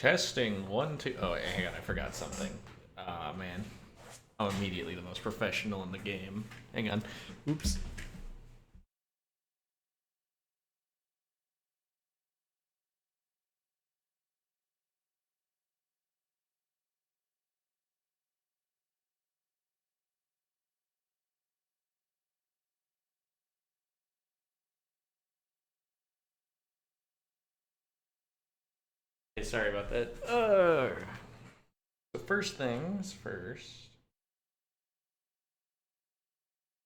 Testing one, two. Oh, hang on, I forgot something. Ah, man. I'm immediately the most professional in the game. Hang on. Oops. Hey, sorry about that. So first things first.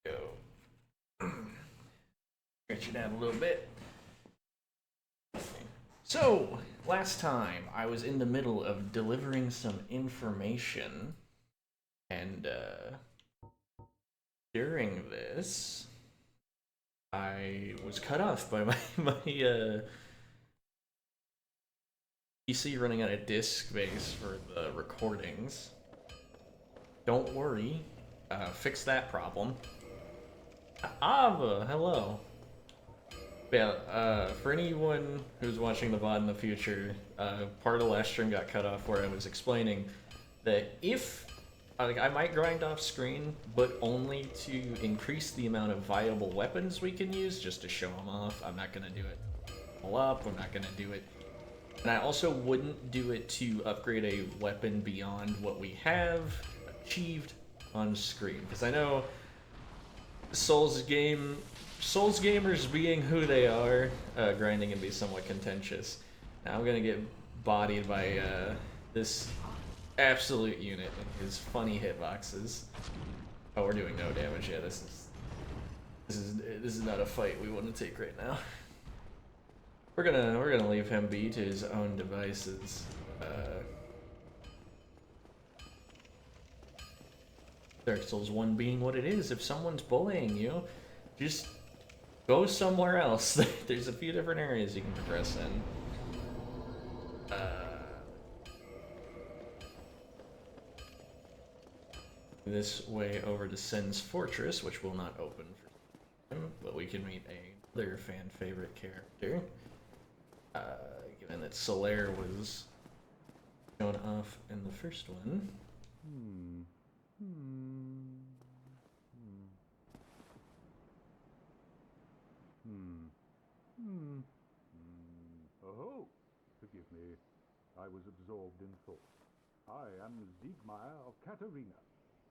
Go. Stretch it out a little bit. So, last time I was in the middle of delivering some information, and during this, I was cut off by my PC running out of disk space for the recordings. Don't worry, fix that problem. Ava, hello. Yeah, for anyone who's watching the VOD in the future, part of the last stream got cut off where I was explaining that if like I might grind off screen, but only to increase the amount of viable weapons we can use, just to show them off. I'm not gonna do it all up. I'm not gonna do it, and I also wouldn't do it to upgrade a weapon beyond what we have achieved on screen, because I know Souls gamers being who they are, grinding can be somewhat contentious. Now I'm gonna get bodied by this absolute unit and his funny hitboxes. Oh, we're doing no damage. Yeah, this is not a fight we want to take right now. We're gonna leave him be to his own devices. Dark Souls 1 being what it is. If someone's bullying you, just go somewhere else. There's a few different areas you can progress in. This way over to Sen's Fortress, which will not open for him, but we can meet another fan favorite character. Given that Solaire was shown off in the first one. Oh, forgive me. I was absorbed in thought. I am Siegmeyer of Katarina.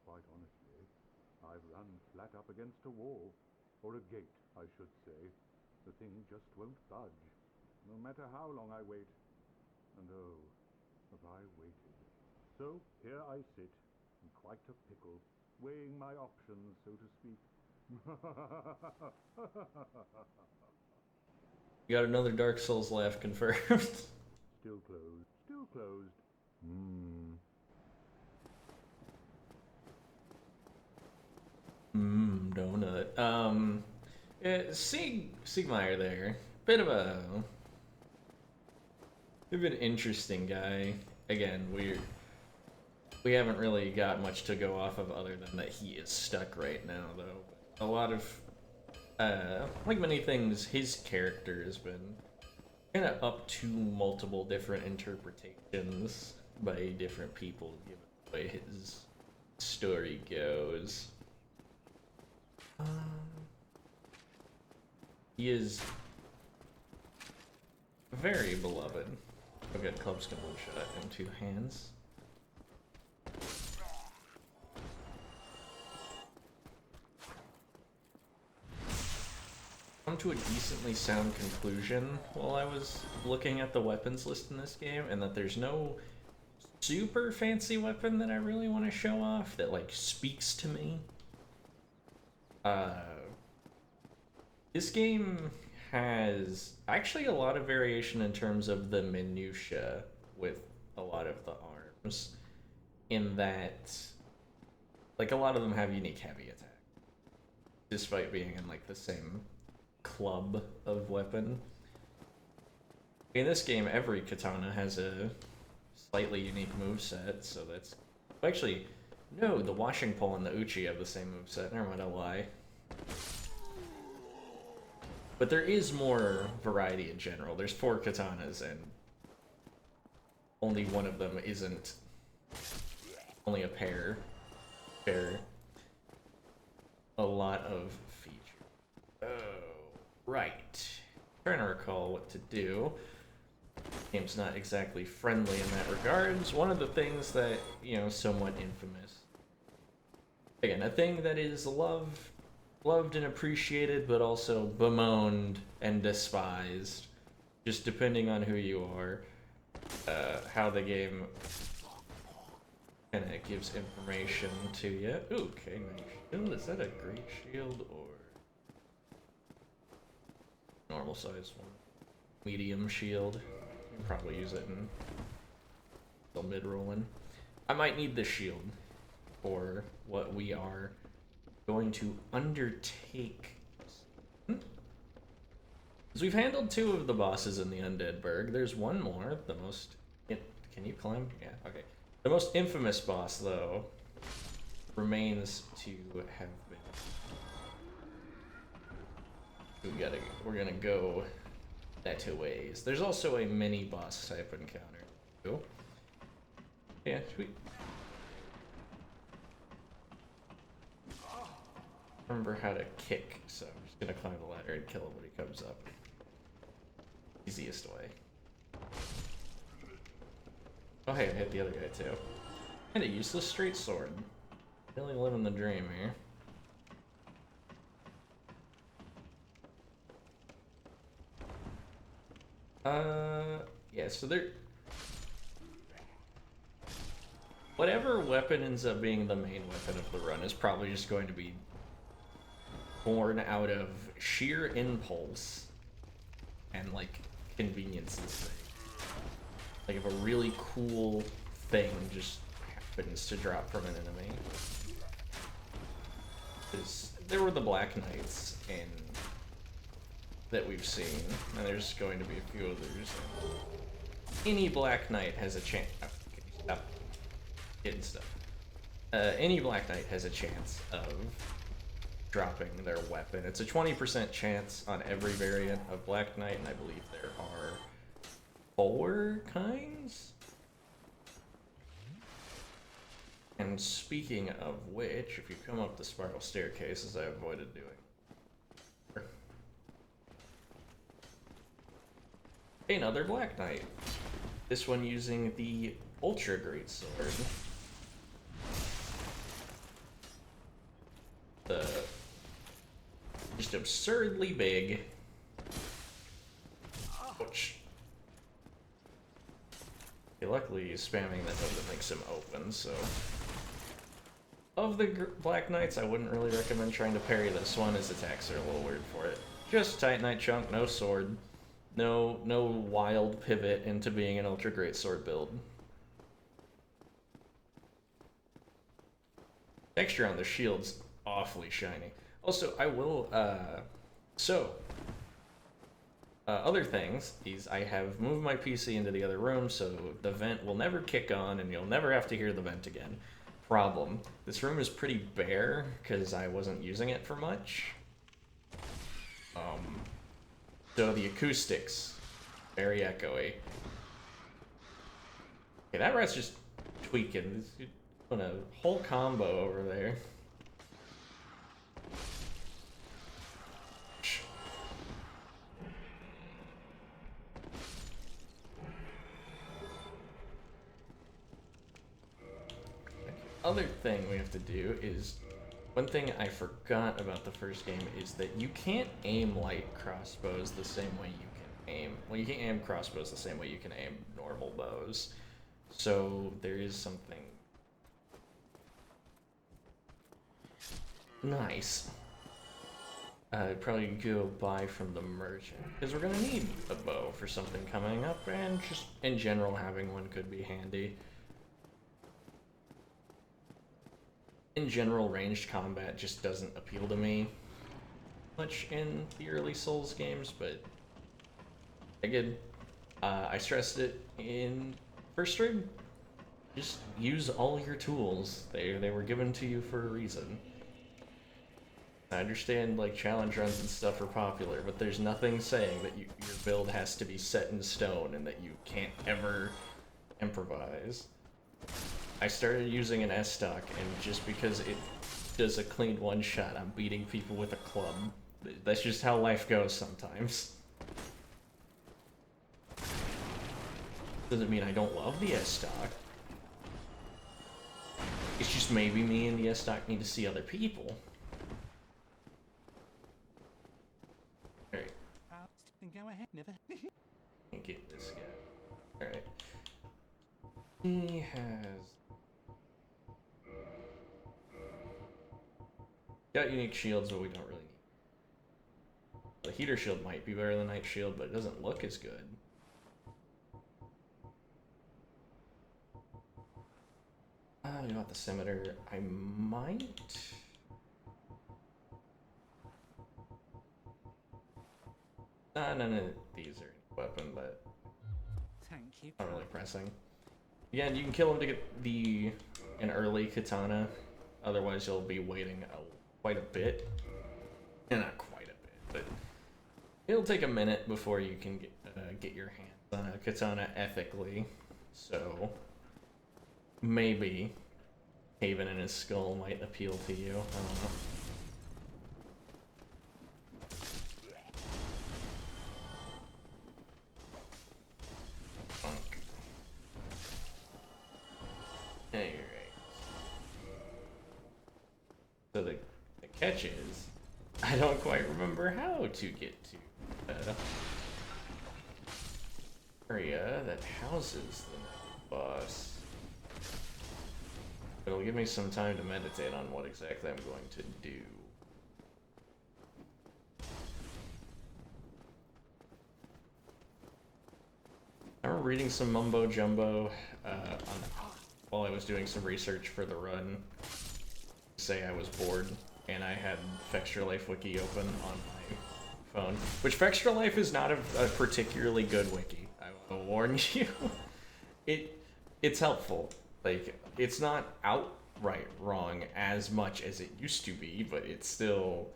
Quite honestly, I've run flat up against a wall. Or a gate, I should say. The thing just won't budge, no matter how long I wait. And oh, have I waited. So here I sit, in quite a pickle, weighing my options, so to speak. You got another Dark Souls laugh confirmed. Still closed. Still closed. Donut. Yeah, Siegmeyer there. Bit of an interesting guy. Again, we haven't really got much to go off of other than that he is stuck right now, though. A lot of, like many things, his character has been kind of up to multiple different interpretations by different people, given the way his story goes. He is very beloved. I've got clubs can one shot in two hands. Come to a decently sound conclusion while I was looking at the weapons list in this game, and that there's no super fancy weapon that I really want to show off that like speaks to me. This game has actually a lot of variation in terms of the minutia with a lot of the arms, in that like a lot of them have unique heavy attack despite being in like the same club of weapon. In this game, every katana has a slightly unique moveset, so that's actually no, the washing pole and the uchi have the same moveset. Never mind, I lie. But there is more variety in general. There's 4 katanas, and only one of them isn't only a pair. Share a lot of features. Oh, right. Trying to recall what to do. Game's not exactly friendly in that regards. One of the things that, you know, somewhat infamous. Again, a thing that is loved and appreciated, but also bemoaned and despised, just depending on who you are. How the game kind of gives information to you. Ooh, okay, nice shield. Is that a great shield or normal size one? Medium shield. You can probably use it in the mid-rolling. I might need this shield for what we are going to undertake. Because we've handled 2 of the bosses in the Undead Burg. There's one more, the most... Can you climb? Yeah, okay. The most infamous boss, though, remains to have been... We're gonna go that 2 ways. There's also a mini boss type encounter, too. Yeah, sweet. Remember how to kick, so I'm just gonna climb the ladder and kill him when he comes up. Easiest way. Oh hey, I hit the other guy too. And a useless straight sword. Really living the dream here. Yeah, so there... Whatever weapon ends up being the main weapon of the run is probably just going to be born out of sheer impulse and, like, convenience's sake. Like, if a really cool thing just happens to drop from an enemy. Because there were the Black Knights in... that we've seen, and there's going to be a few others. Any Black Knight has a chance... Oh, can you stop getting stuff? Any Black Knight has a chance of dropping their weapon. It's a 20% chance on every variant of Black Knight, and I believe there are 4 kinds? And speaking of which, if you come up the spiral staircase, as I avoided doing, another Black Knight. This one using the Ultra Great Sword. The just absurdly big. Ouch. Okay, luckily he's spamming that move that makes him open, so. Of the Black Knights, I wouldn't really recommend trying to parry this one. His attacks are a little weird for it. Just Titanite chunk, no sword. No wild pivot into being an Ultra Great Sword build. Texture on the shield's awfully shiny. Also, I will, other things is I have moved my PC into the other room, so the vent will never kick on, and you'll never have to hear the vent again. Problem. This room is pretty bare, because I wasn't using it for much. So the acoustics, very echoey. Okay, that rat's just tweaking. He's doing a whole combo over there. Other thing we have to do is, one thing I forgot about the first game is that you can't aim light crossbows the same way you can aim. Well, you can't aim crossbows the same way you can aim normal bows. So there is something nice. I'd probably go buy from the merchant, because we're gonna need a bow for something coming up, and just in general having one could be handy. In general, ranged combat just doesn't appeal to me much in the early Souls games, but again, I stressed it in first stream. Just use all your tools. They were given to you for a reason. I understand, like, challenge runs and stuff are popular, but there's nothing saying that your build has to be set in stone and that you can't ever improvise. I started using an S stock, and just because it does a clean one shot, I'm beating people with a club. That's just how life goes sometimes. Doesn't mean I don't love the S stock. It's just maybe me and the S stock need to see other people. Alright. Go ahead, never. Can't get this guy. Alright. He has got unique shields, but we don't really need. The heater shield might be better than night shield, but it doesn't look as good. You want the scimitar? I might. None of these are a weapon, but Thank you. not really pressing. Yeah, and you can kill him to get an early katana. Otherwise, you'll be waiting quite a bit. Not quite a bit, but it'll take a minute before you can get your hands on a katana ethically. So maybe Haven and his skull might appeal to you. I don't know. Yeah, you're right. So the catch is, I don't quite remember how to get to area that houses the next boss. It'll give me some time to meditate on what exactly I'm going to do. I remember reading some mumbo jumbo while I was doing some research for the run. Say I was bored and I had Fextra Life Wiki open on my phone, which Fextra Life is not a particularly good wiki. I will warn you. It's helpful. Like, it's not outright wrong as much as it used to be, but it's still,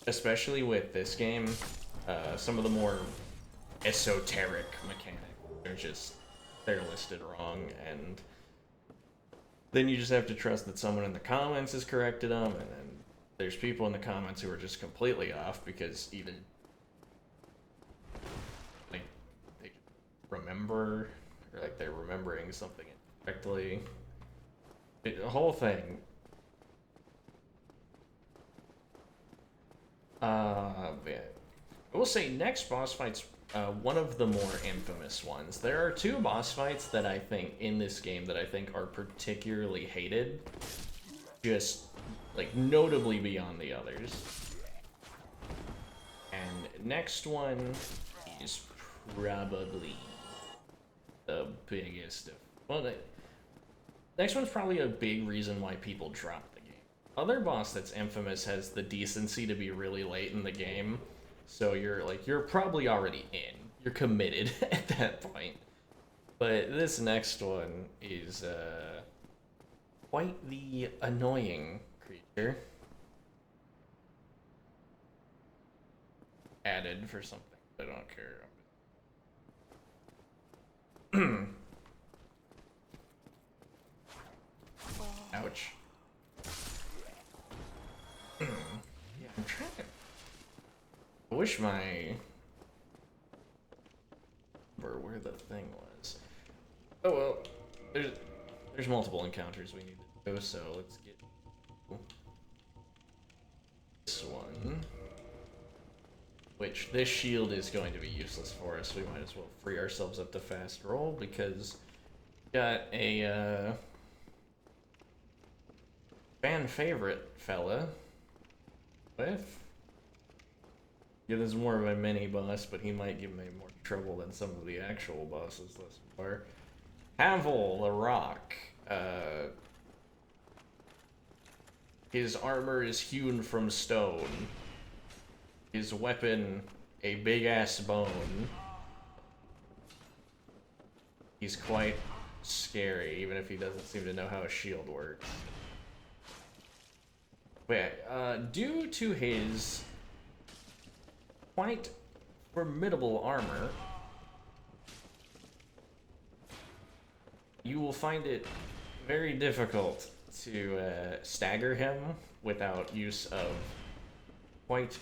especially with this game, some of the more esoteric mechanics they're listed wrong, and then you just have to trust that someone in the comments has corrected them, and then there's people in the comments who are just completely off because either like they remember, or like they're remembering something incorrectly. The whole thing. Yeah. I will say next boss fight's one of the more infamous ones. There are two boss fights that I think in this game that I think are particularly hated, just like notably beyond the others. And next one is probably the biggest of, well, the next one's probably a big reason why people drop the game. Other boss that's infamous has the decency to be really late in the game, so you're probably already in. You're committed at that point. But this next one is quite the annoying creature. Added for something I don't care. Ouch. Yeah, I'm trying to. I wish my. Where the thing was. Oh well, there's multiple encounters we need to do, so let's get this one. Which this shield is going to be useless for us. We might as well free ourselves up to fast roll because we got a fan favorite fella with. Yeah, this is more of a mini boss, but he might give me more trouble than some of the actual bosses thus far. Havel the Rock. His armor is hewn from stone. His weapon, a big-ass bone. He's quite scary, even if he doesn't seem to know how a shield works. But due to his quite formidable armor, you will find it very difficult to stagger him without use of quite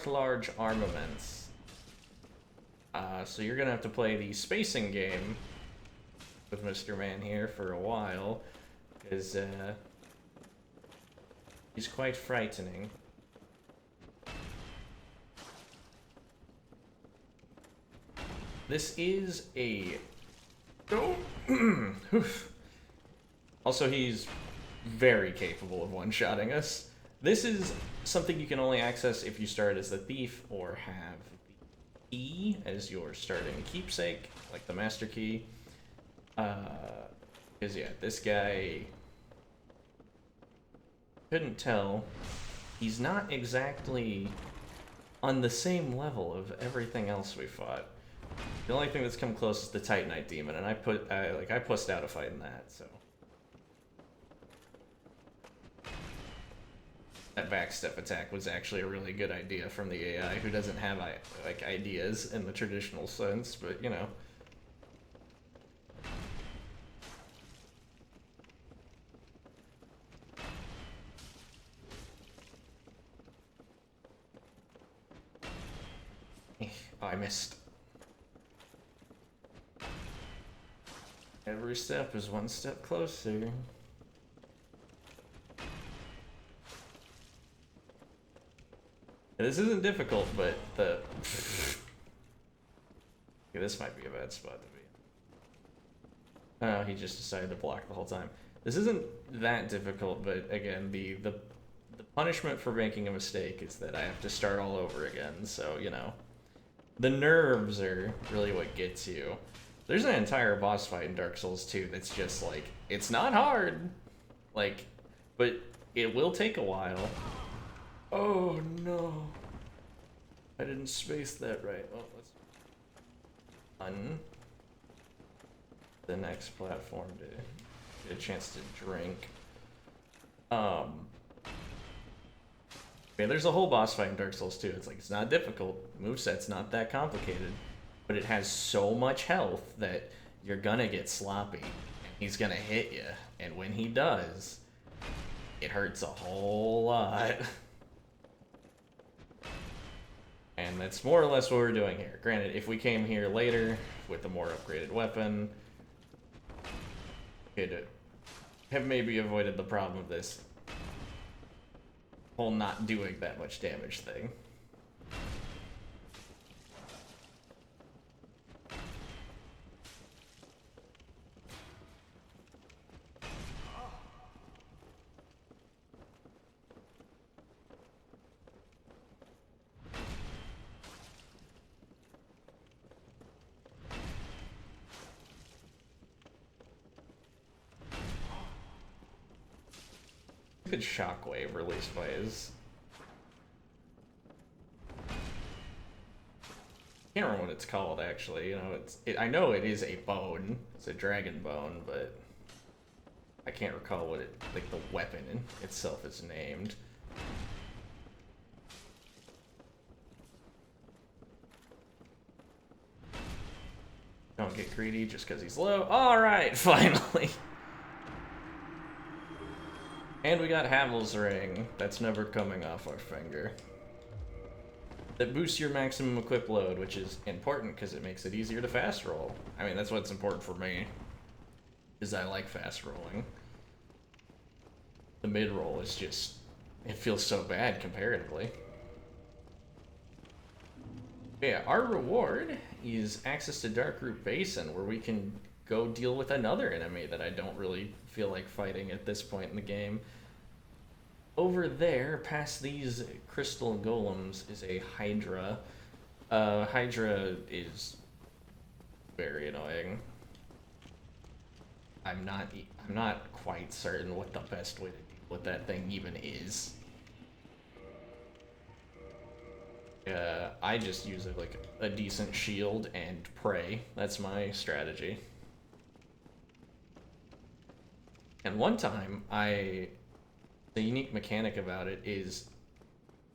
large armaments. So you're gonna have to play the spacing game with Mr. Man here for a while, because he's quite frightening. This is a... Oh! Also, he's very capable of one-shotting us. This is something you can only access if you start as the thief or have the key as your starting keepsake, like the master key. Because yeah, this guy... couldn't tell. He's not exactly on the same level of everything else we fought. The only thing that's come close is the Titanite Demon, and I pussed out a fight in that, so. That backstep attack was actually a really good idea from the AI, who doesn't have like ideas in the traditional sense, but you know. Oh, I missed. Every step is one step closer. This isn't difficult, but the... Okay, this might be a bad spot to be. Oh, he just decided to block the whole time. This isn't that difficult, but again, the punishment for making a mistake is that I have to start all over again, so, you know. The nerves are really what gets you. There's an entire boss fight in Dark Souls 2 that's just like, it's not hard, like, but it will take a while. Oh no, I didn't space that right. Well, let's on the next platform to get a chance to drink. Yeah, there's a whole boss fight in Dark Souls 2. It's like, it's not difficult. Moveset's not that complicated. But it has so much health that you're gonna get sloppy. And he's gonna hit you. And when he does, it hurts a whole lot. And that's more or less what we're doing here. Granted, if we came here later with a more upgraded weapon, could have maybe avoided the problem of this whole not doing that much damage thing. Good shockwave released by his... I can't remember what it's called, actually. You know, I know it is a bone. It's a dragon bone, but I can't recall what it, like, the weapon itself is named. Don't get greedy just because he's low. Alright, finally! And we got Havel's Ring. That's never coming off our finger. That boosts your maximum equip load, which is important because it makes it easier to fast roll. I mean, that's what's important for me, is I like fast rolling. The mid roll is just, it feels so bad comparatively. But yeah, our reward is access to Darkroot Basin, where we can go deal with another enemy that I don't really feel like fighting at this point in the game. Over there, past these crystal golems, is a Hydra. Hydra is very annoying. I'm not quite certain what the best way to deal with that thing even is. I just use it like a decent shield and pray. That's my strategy. And one time, the unique mechanic about it is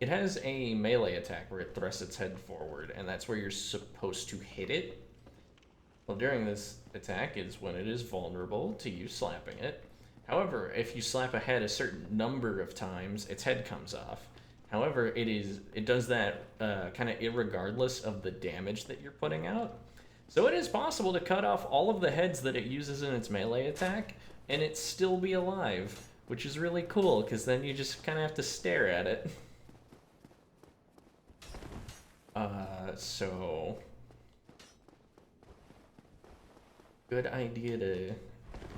it has a melee attack where it thrusts its head forward, and that's where you're supposed to hit it. Well, during this attack is when it is vulnerable to you slapping it. However, if you slap a head a certain number of times, its head comes off. However, it does that kind of irregardless of the damage that you're putting out. So it is possible to cut off all of the heads that it uses in its melee attack, and it still be alive, which is really cool, because then you just kind of have to stare at it. So... good idea to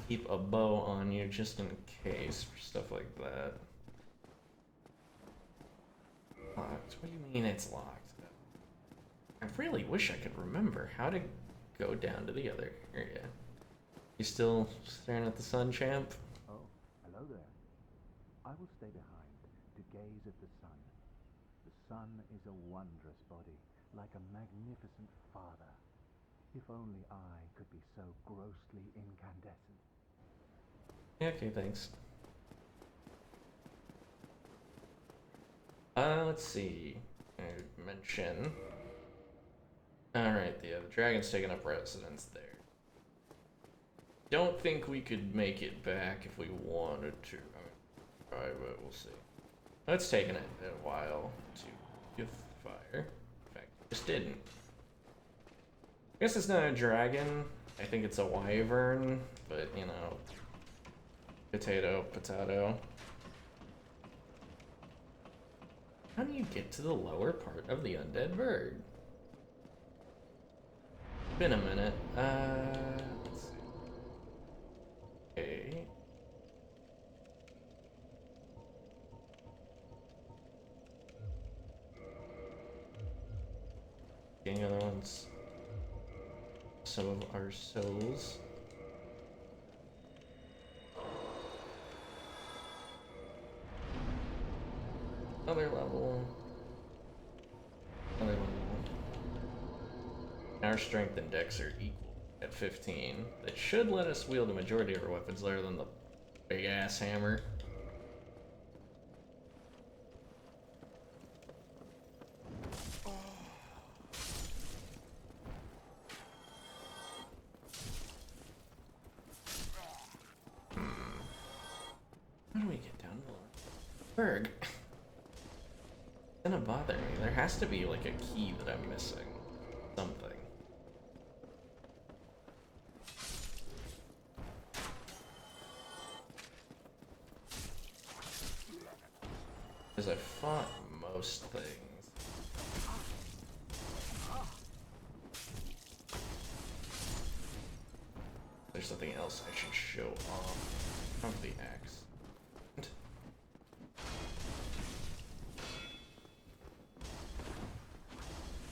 keep a bow on you just in case for stuff like that. Locked? What do you mean it's locked? I really wish I could remember how to go down to the other area. You still staring at the sun, champ? Oh, hello there. I will stay behind to gaze at the sun. The sun is a wondrous body, like a magnificent father. If only I could be so grossly incandescent. Yeah, okay, thanks. Let's see. I mention. Alright, yeah, the dragon's taking up residence there. Don't think we could make it back if we wanted to. Alright, but we'll see. It's taken a while to give fire. In fact, it just didn't. I guess it's not a dragon. I think it's a wyvern, but you know, potato, potato. How do you get to the lower part of the undead bird? Been a minute. Let's see. Okay. Getting other ones. Some of our souls. Another level. Another level. Our strength and dex are equal at 15. That should let us wield the majority of our weapons other than the big ass hammer. How do we get down below? Burg. It's gonna bother me. There has to be like a key that I'm missing. Something. Because I fought most things. There's something else I should show off of the axe.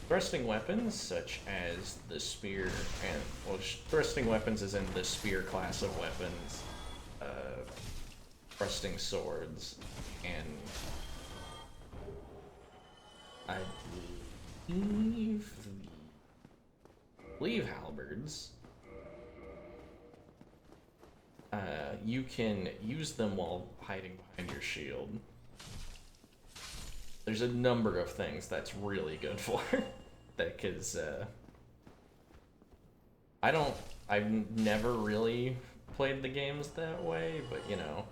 Thrusting weapons, such as the spear, and well, thrusting weapons is in the spear class of weapons. Thrusting swords, and I believe halberds. You can use them while hiding behind your shield. There's a number of things that's really good for that, because I've never really played the games that way, but you know,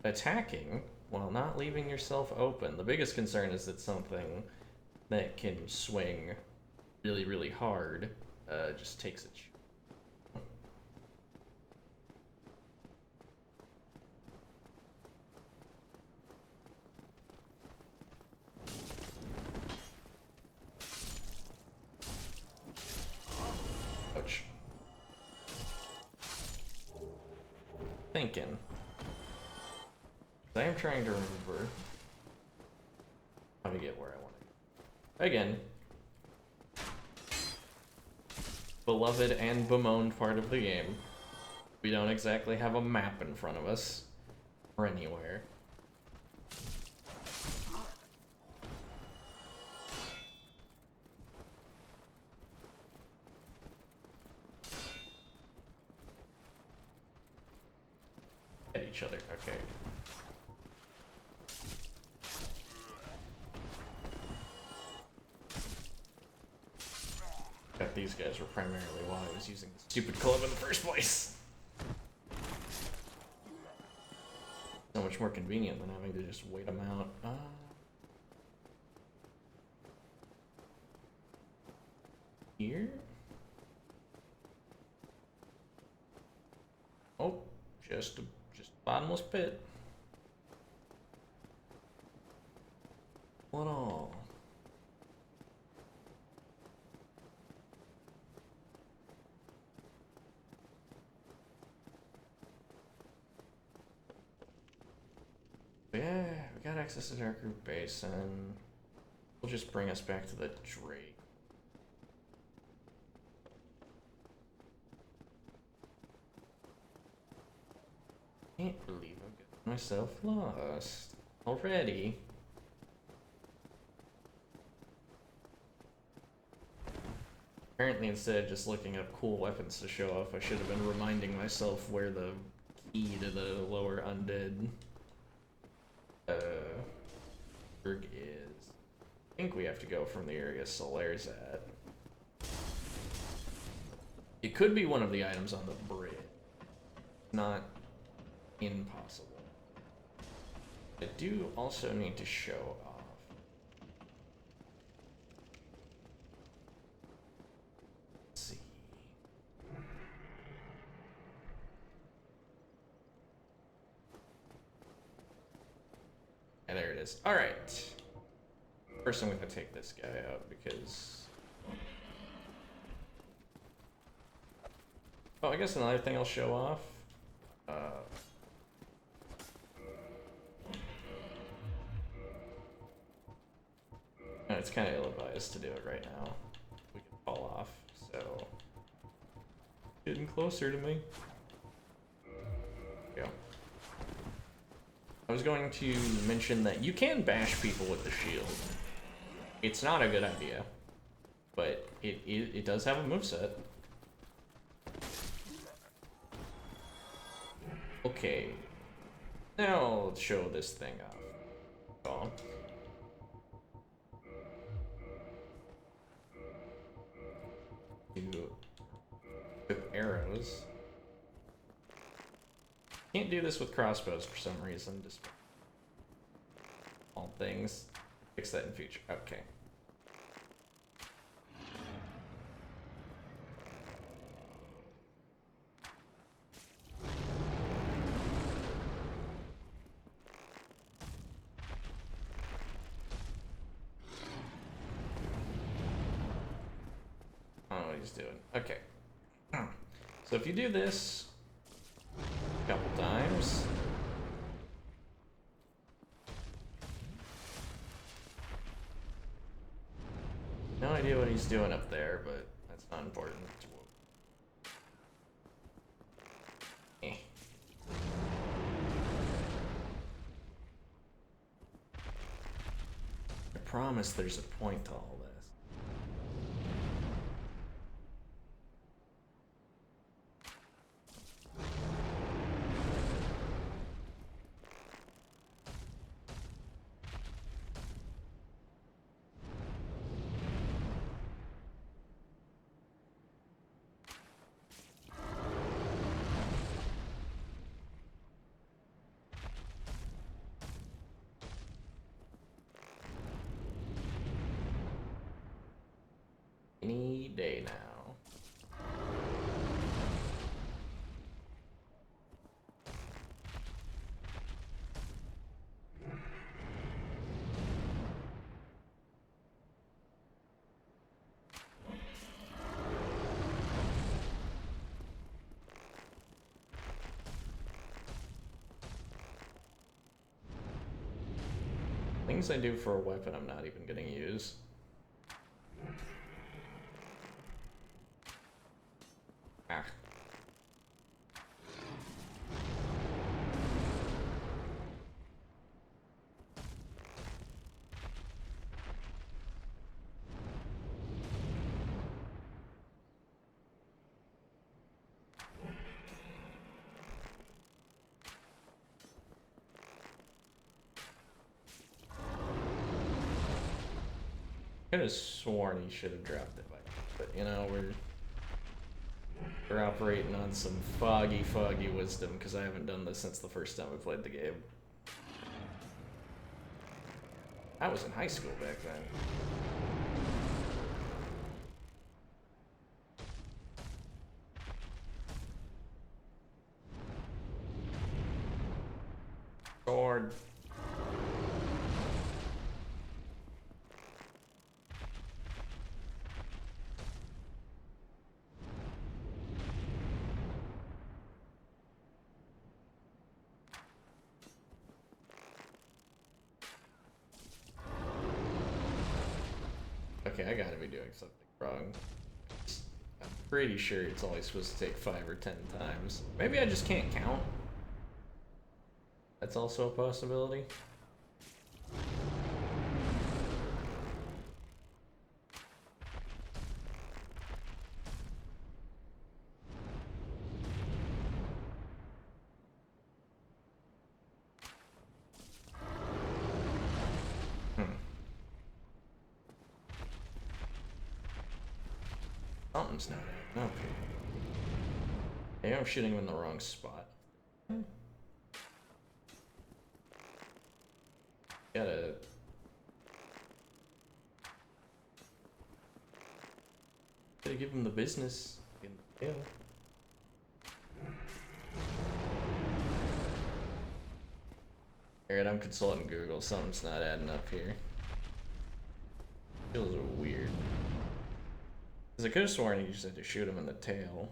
attacking while not leaving yourself open. The biggest concern is that something that can swing really, really hard just takes its. Ouch. Thinking. I am trying to remember how to get where I want to go. Again, beloved and bemoaned part of the game. We don't exactly have a map in front of us or anywhere. At each other, okay. That these guys were primarily why I was using the stupid club in the first place. So much more convenient than having to just wait them out. Here? Oh, just bottomless pit. What all? Yeah, we got access to Dark Root Basin. Will just bring us back to the Drake. Can't believe I'm getting myself lost already. Apparently, instead of just looking up cool weapons to show off, I should have been reminding myself where the key to the lower undead Burg is. I think we have to go from the area Solaire's at. It could be one of the items on the bridge. Not impossible. I do also need to show off. Let's see. And there it is. Alright. First I'm gonna take this guy out because... Oh, I guess another thing I'll show off. No, it's kind of ill-advised to do it right now. We can fall off, so... Getting closer to me. There we go. I was going to mention that you can bash people with the shield. It's not a good idea, but it does have a moveset. Okay, now let's show this thing off. Oh. With arrows. Can't do this with crossbows for some reason. Just all things. Fix that in future. Okay. I don't know what he's doing. Okay. So if you do this a couple times, no idea what he's doing up there, but that's not important. Eh. I promise there's a point to all this. Any day now. Things I do for a weapon I'm not even gonna use. Ah. Could have sworn he should have dropped it, but you know, we're operating on some foggy wisdom because I haven't done this since the first time we played the game. I was in high school back then. Sword. Okay, I gotta be doing something wrong. I'm pretty sure it's only supposed to take 5 or 10 times. Maybe I just can't count. That's also a possibility. Something's not adding up here. Maybe I'm shooting him in the wrong spot. Gotta give him the business in the tail. Alright, I'm consulting Google. Something's not adding up here. Feels weird. Because I could have sworn you just had to shoot him in the tail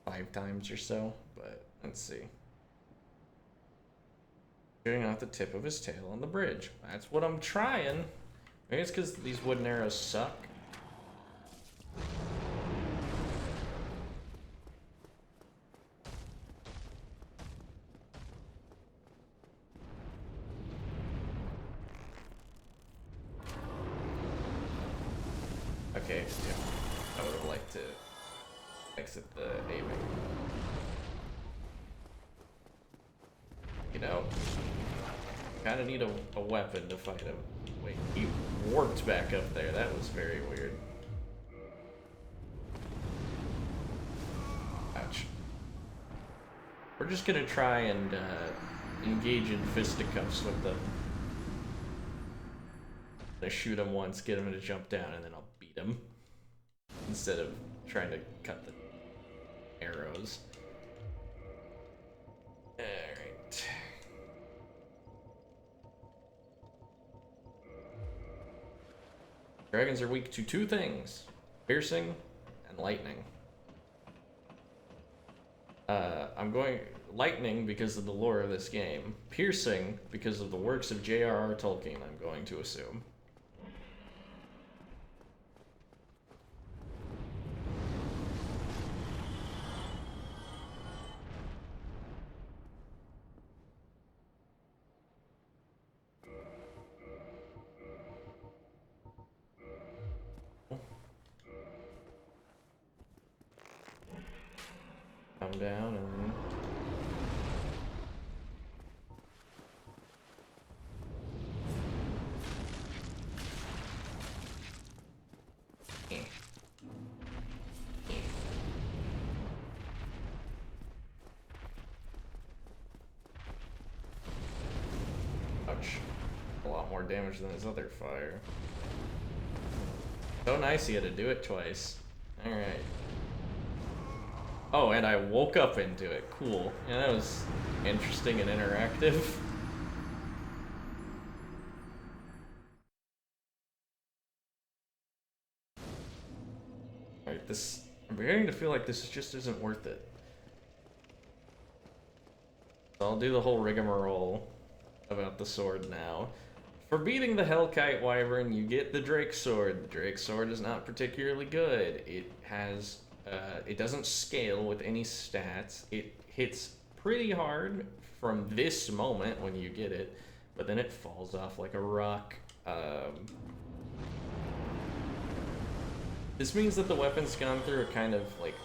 5 times or so, but let's see. Shooting off the tip of his tail on the bridge. That's what I'm trying. Maybe it's because these wooden arrows suck. Okay, yeah. I would have liked to exit the aiming. You know, kind of need a weapon to fight him. Wait, he warped back up there. That was very weird. Ouch. We're just gonna try and engage in fisticuffs with them. I shoot him once, get him to jump down, and then I'll beat him. Instead of trying to cut the arrows. Alright. Dragons are weak to 2 things. Piercing and lightning. I'm going lightning because of the lore of this game. Piercing because of the works of J.R.R. Tolkien, I'm going to assume. Come down and then... Ouch. A lot more damage than his other fire. So nice he had to do it twice. Alright. Oh, and I woke up into it. Cool. Yeah, that was interesting and interactive. Alright, this... I'm beginning to feel like this just isn't worth it. So I'll do the whole rigmarole about the sword now. For beating the Hellkite Wyvern, you get the Drake Sword. The Drake Sword is not particularly good. It has... it doesn't scale with any stats. It hits pretty hard from this moment when you get it, but then it falls off like a rock. This means that the weapon's gone through a kind of like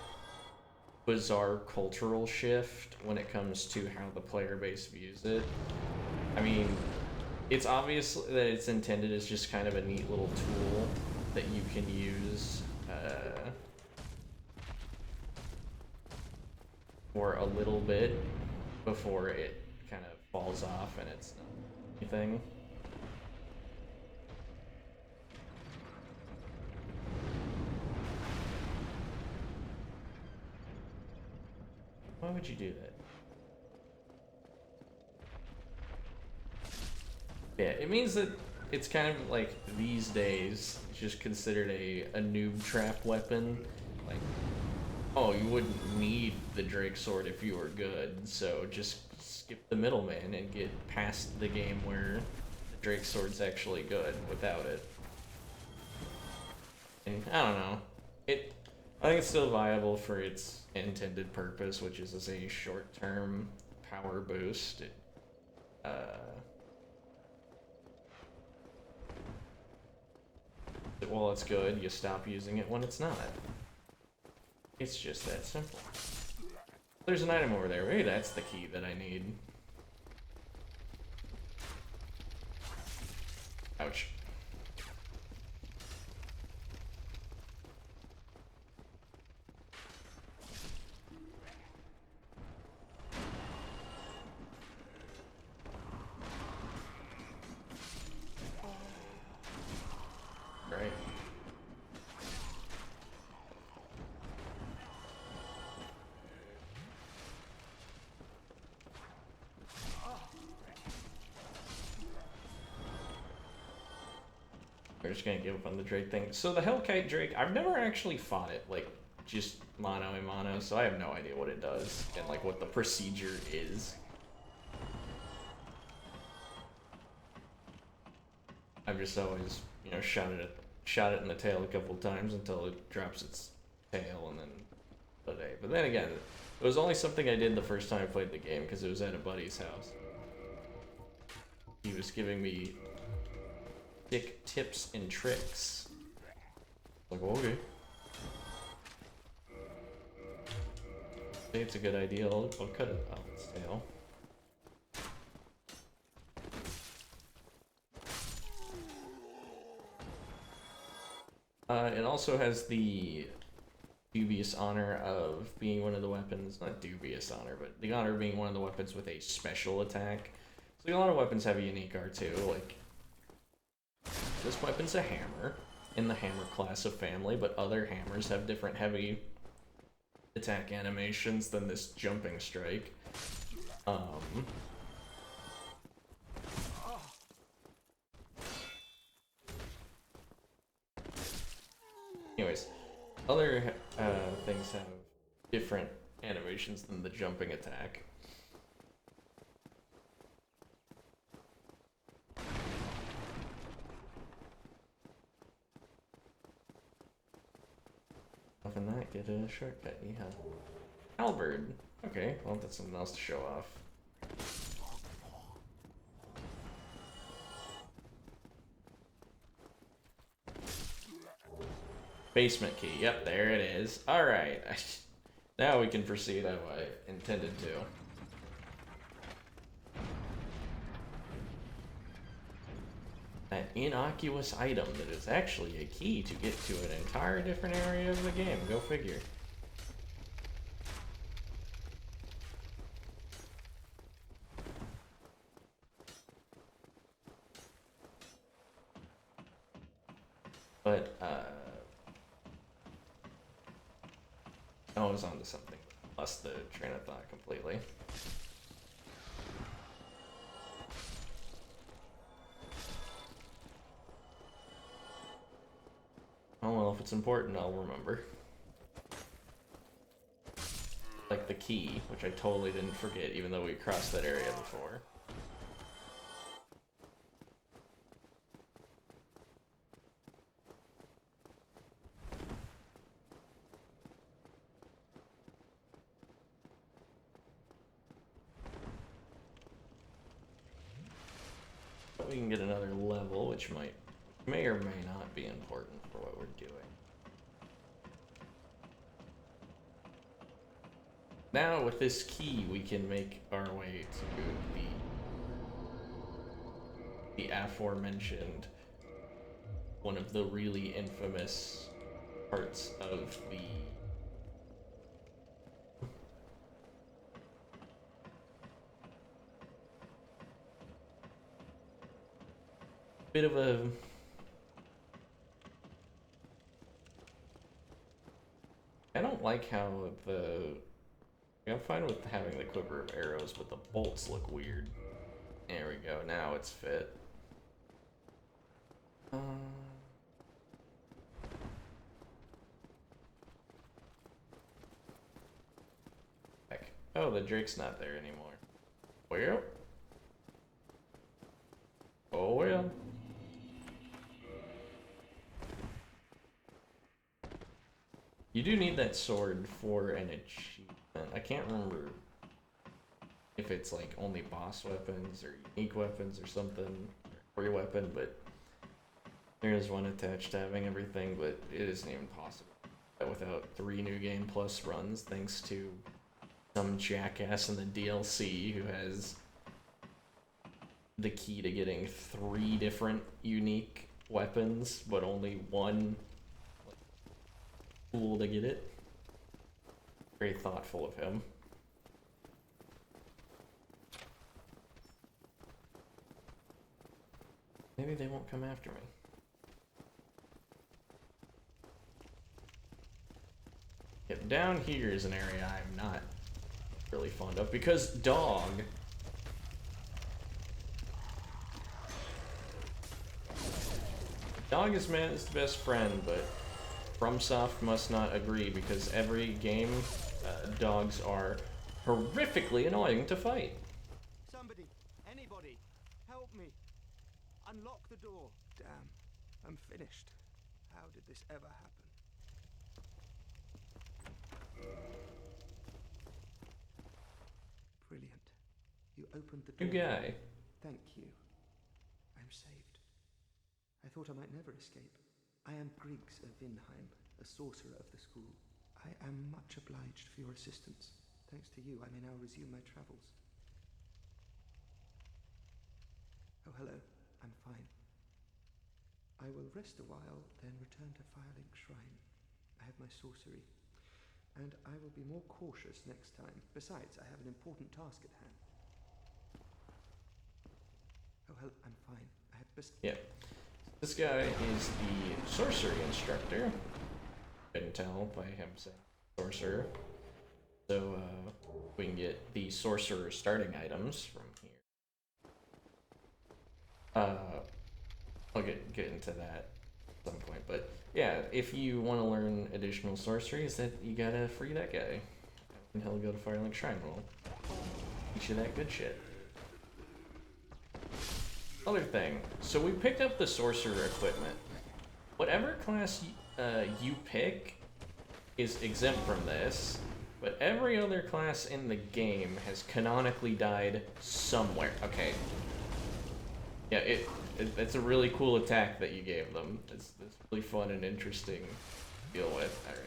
bizarre cultural shift when it comes to how the player base views it. I mean, it's obvious that it's intended as just kind of a neat little tool that you can use for a little bit before it kind of falls off and it's not anything. Why would you do that? Yeah, it means that it's kind of like these days just considered a noob trap weapon. Like, oh, you wouldn't need the Drake sword if you were good, so just skip the middleman and get past the game where the Drake sword's actually good without it. And I don't know. I think it's still viable for its intended purpose, which is as a short-term power boost. While it's good, you stop using it when it's not. It's just that simple. There's an item over there. Maybe that's the key that I need. Ouch. Right. We're just gonna give up on the Drake thing. So the Hellkite Drake, I've never actually fought it, like, just mono and mono, so I have no idea what it does and, like, what the procedure is. I've just always, you know, shot it in the tail a couple times until it drops its tail and then today. But then again, it was only something I did the first time I played the game because it was at a buddy's house. He was giving me sick tips and tricks. Like, well, okay. I think it's a good idea. I'll cut it off its tail. It also has the dubious honor of being one of the weapons, not dubious honor, but the honor of being one of the weapons with a special attack. So a lot of weapons have a unique R2, like this weapon's a hammer in the hammer class of family, but other hammers have different heavy attack animations than this jumping strike. Anyways, other things have different animations than the jumping attack. Other than that, get a shortcut. Yeah. Halberd. Okay, well, that's something else to show off. Basement key. Yep, there it is. Alright. Now we can proceed how I intended to. That innocuous item that is actually a key to get to an entire different area of the game. Go figure. But, I was onto something. Lost the train of thought completely. Oh well, if it's important, I'll remember. Like the key, which I totally didn't forget, even though we crossed that area before. But we can get another level, which may or may not be important for what we're doing. Now with this key, we can make our way to the aforementioned one of the really infamous parts of the bit of a I don't like how I'm fine with having the quiver of arrows, but the bolts look weird. There we go, now it's fit. Heck. Oh, the Drake's not there anymore. Well. Oh well. You do need that sword for an achievement. I can't remember if it's like only boss weapons or unique weapons or something, or your weapon, but there is one attached to having everything, but it isn't even possible without 3 New Game Plus runs, thanks to some jackass in the DLC who has the key to getting 3 different unique weapons, but only one tool to get it. Very thoughtful of him. Maybe they won't come after me. Yep, down here is an area I'm not really fond of because dog. Dog is man's best friend, but FromSoft must not agree because every game, dogs are horrifically annoying to fight. Somebody, anybody, help me. Unlock the door. Damn, I'm finished. How did this ever happen? Brilliant. You opened the door. New guy. Thank you. I'm saved. I thought I might never escape. I am Griggs of Vinheim, a sorcerer of the school. I am much obliged for your assistance. Thanks to you, I may now resume my travels. Oh, hello. I'm fine. I will rest a while, then return to Firelink Shrine. I have my sorcery, and I will be more cautious next time. Besides, I have an important task at hand. Oh, hello. I'm fine. I have Yeah. This guy is the sorcery instructor. Couldn't tell by him saying sorcerer. So we can get the sorcerer starting items from here. I'll get into that at some point, but yeah, if you want to learn additional sorceries, that you gotta free that guy, and he'll go to Firelink Shrine. We'll teach you that good shit. Other thing, so we picked up the sorcerer equipment. Whatever class you pick is exempt from this, but every other class in the game has canonically died somewhere. Okay. Yeah, it's a really cool attack that you gave them. It's really fun and interesting to deal with. All right.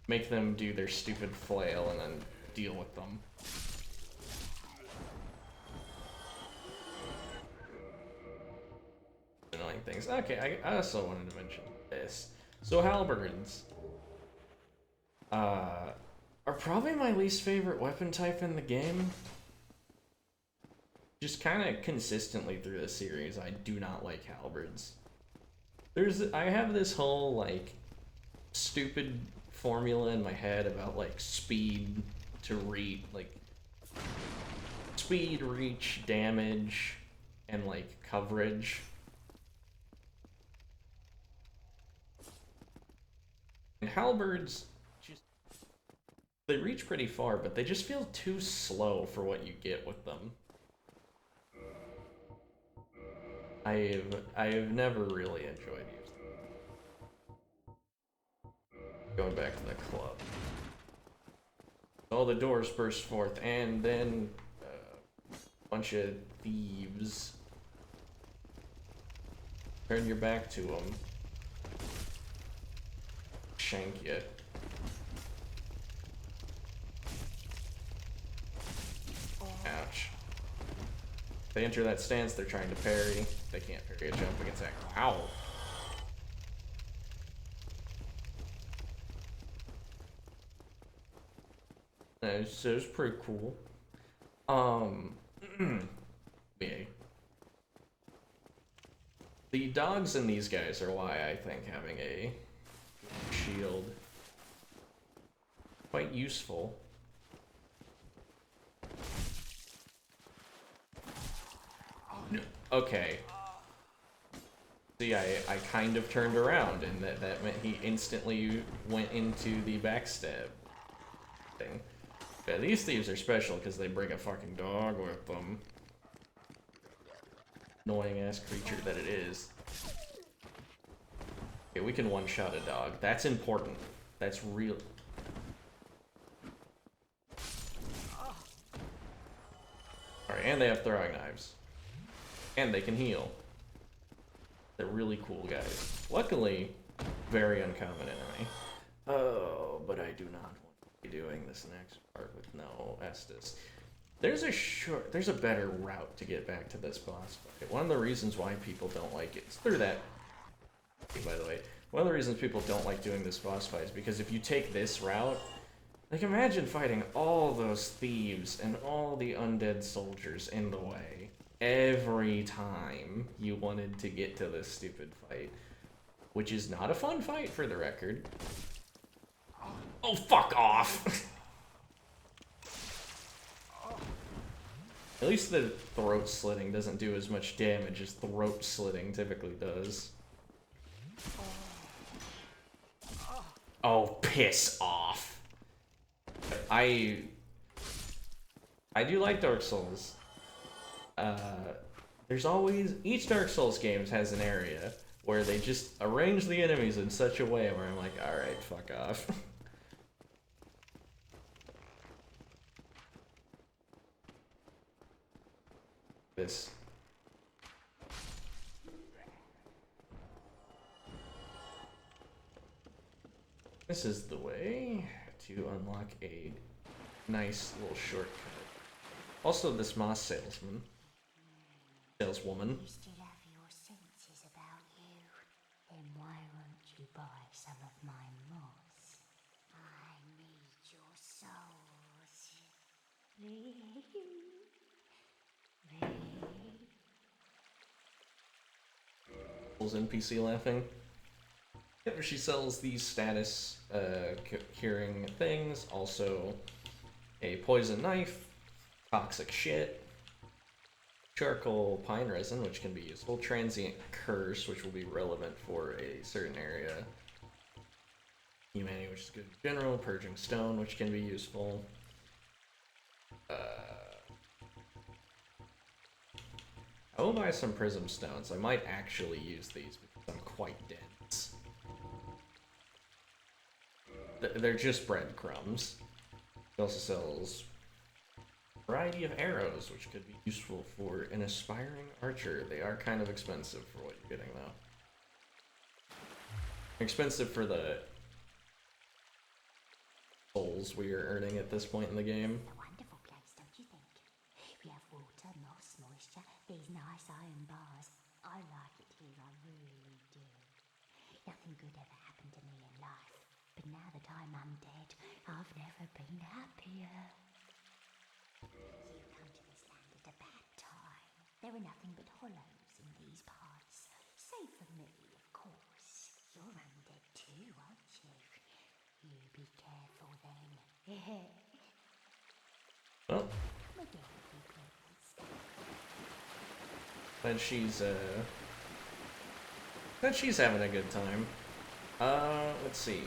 Make them do their stupid flail and then deal with them. Annoying things. Okay, I also wanted to mention this. So halberds are probably my least favorite weapon type in the game. Just kind of consistently through the series, I do not like halberds. I have this whole like stupid formula in my head about like speed to reach, like speed, reach, damage, and like coverage. And halberds they reach pretty far, but they just feel too slow for what you get with them. I've never really enjoyed using them. Going back to the club. All the doors burst forth, and then a bunch of thieves. Turn your back to them. Shank you. Ouch. They enter that stance, they're trying to parry. They can't parry a jumping attack. Ow. So it was pretty cool. Yeah. The dogs in these guys are why I think having a shield quite useful. Okay. See, I kind of turned around, and that meant he instantly went into the backstab thing. Yeah, these thieves are special because they bring a fucking dog with them. Annoying ass creature that it is. Okay, we can one-shot a dog. That's important. That's real. Alright, and they have throwing knives. And they can heal. They're really cool guys. Luckily, very uncommon enemy. Oh, but I do not want to be doing this next part with no Estus. There's a better route to get back to this boss fight. One of the reasons why people don't like it is through that. By the way, one of the reasons people don't like doing this boss fight is because if you take this route, like imagine fighting all those thieves and all the undead soldiers in the way every time you wanted to get to this stupid fight, which is not a fun fight for the record. Oh, fuck off! At least the throat slitting doesn't do as much damage as throat slitting typically does. Oh, piss off. I do like Dark Souls. There's always, each Dark Souls game has an area where they just arrange the enemies in such a way where I'm like, alright, fuck off. This. This is the way to unlock a nice little shortcut. Also, this moss saleswoman. You still have your senses about you. Then why won't you buy some of my moss? I need your souls. NPC laughing. Yep, she sells these status curing things, also a poison knife, toxic shit, charcoal pine resin, which can be useful, transient curse, which will be relevant for a certain area, humanity, which is good in general, purging stone, which can be useful. I will buy some prism stones. I might actually use these because I'm quite dense. They're just breadcrumbs. It also sells a variety of arrows, which could be useful for an aspiring archer. They are kind of expensive for what you're getting, though. Expensive for the souls we are earning at this point in the game. A wonderful place, don't you think? We have water, moss, moisture, these nice iron bars. I like it here, I really do. Nothing good ever happened to me in life, but now that I'm undead, I've never been happier. You come to this land at a bad time. There are nothing but hollows in these parts. Save for me, of course. You're undead too, aren't you? You be careful then. Well, but she's having a good time. Let's see.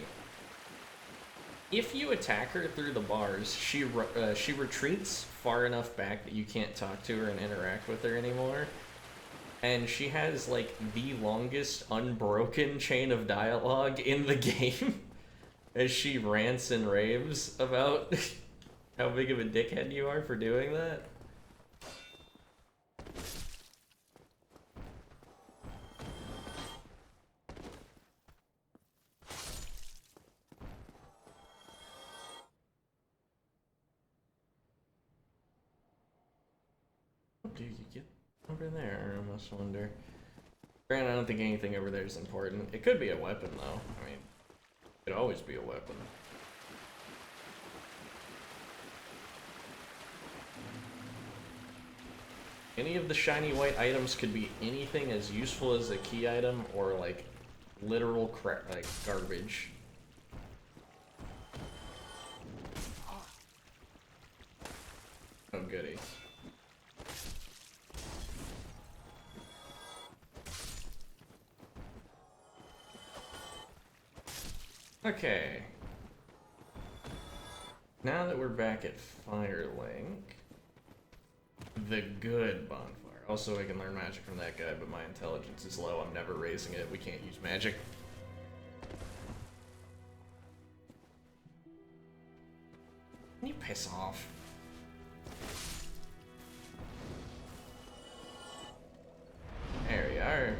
If you attack her through the bars, she retreats far enough back that you can't talk to her and interact with her anymore. And she has, like, the longest unbroken chain of dialogue in the game. As she rants and raves about how big of a dickhead you are for doing that. How do you get over there, I must wonder. Granted, I don't think anything over there is important. It could be a weapon, though. I mean, it could always be a weapon. Any of the shiny white items could be anything as useful as a key item or, like, literal crap, like, garbage. Oh, goodies. Okay. Now that we're back at Firelink, the good bonfire. Also, I can learn magic from that guy, but my intelligence is low. I'm never raising it. We can't use magic. Can you piss off? There we are.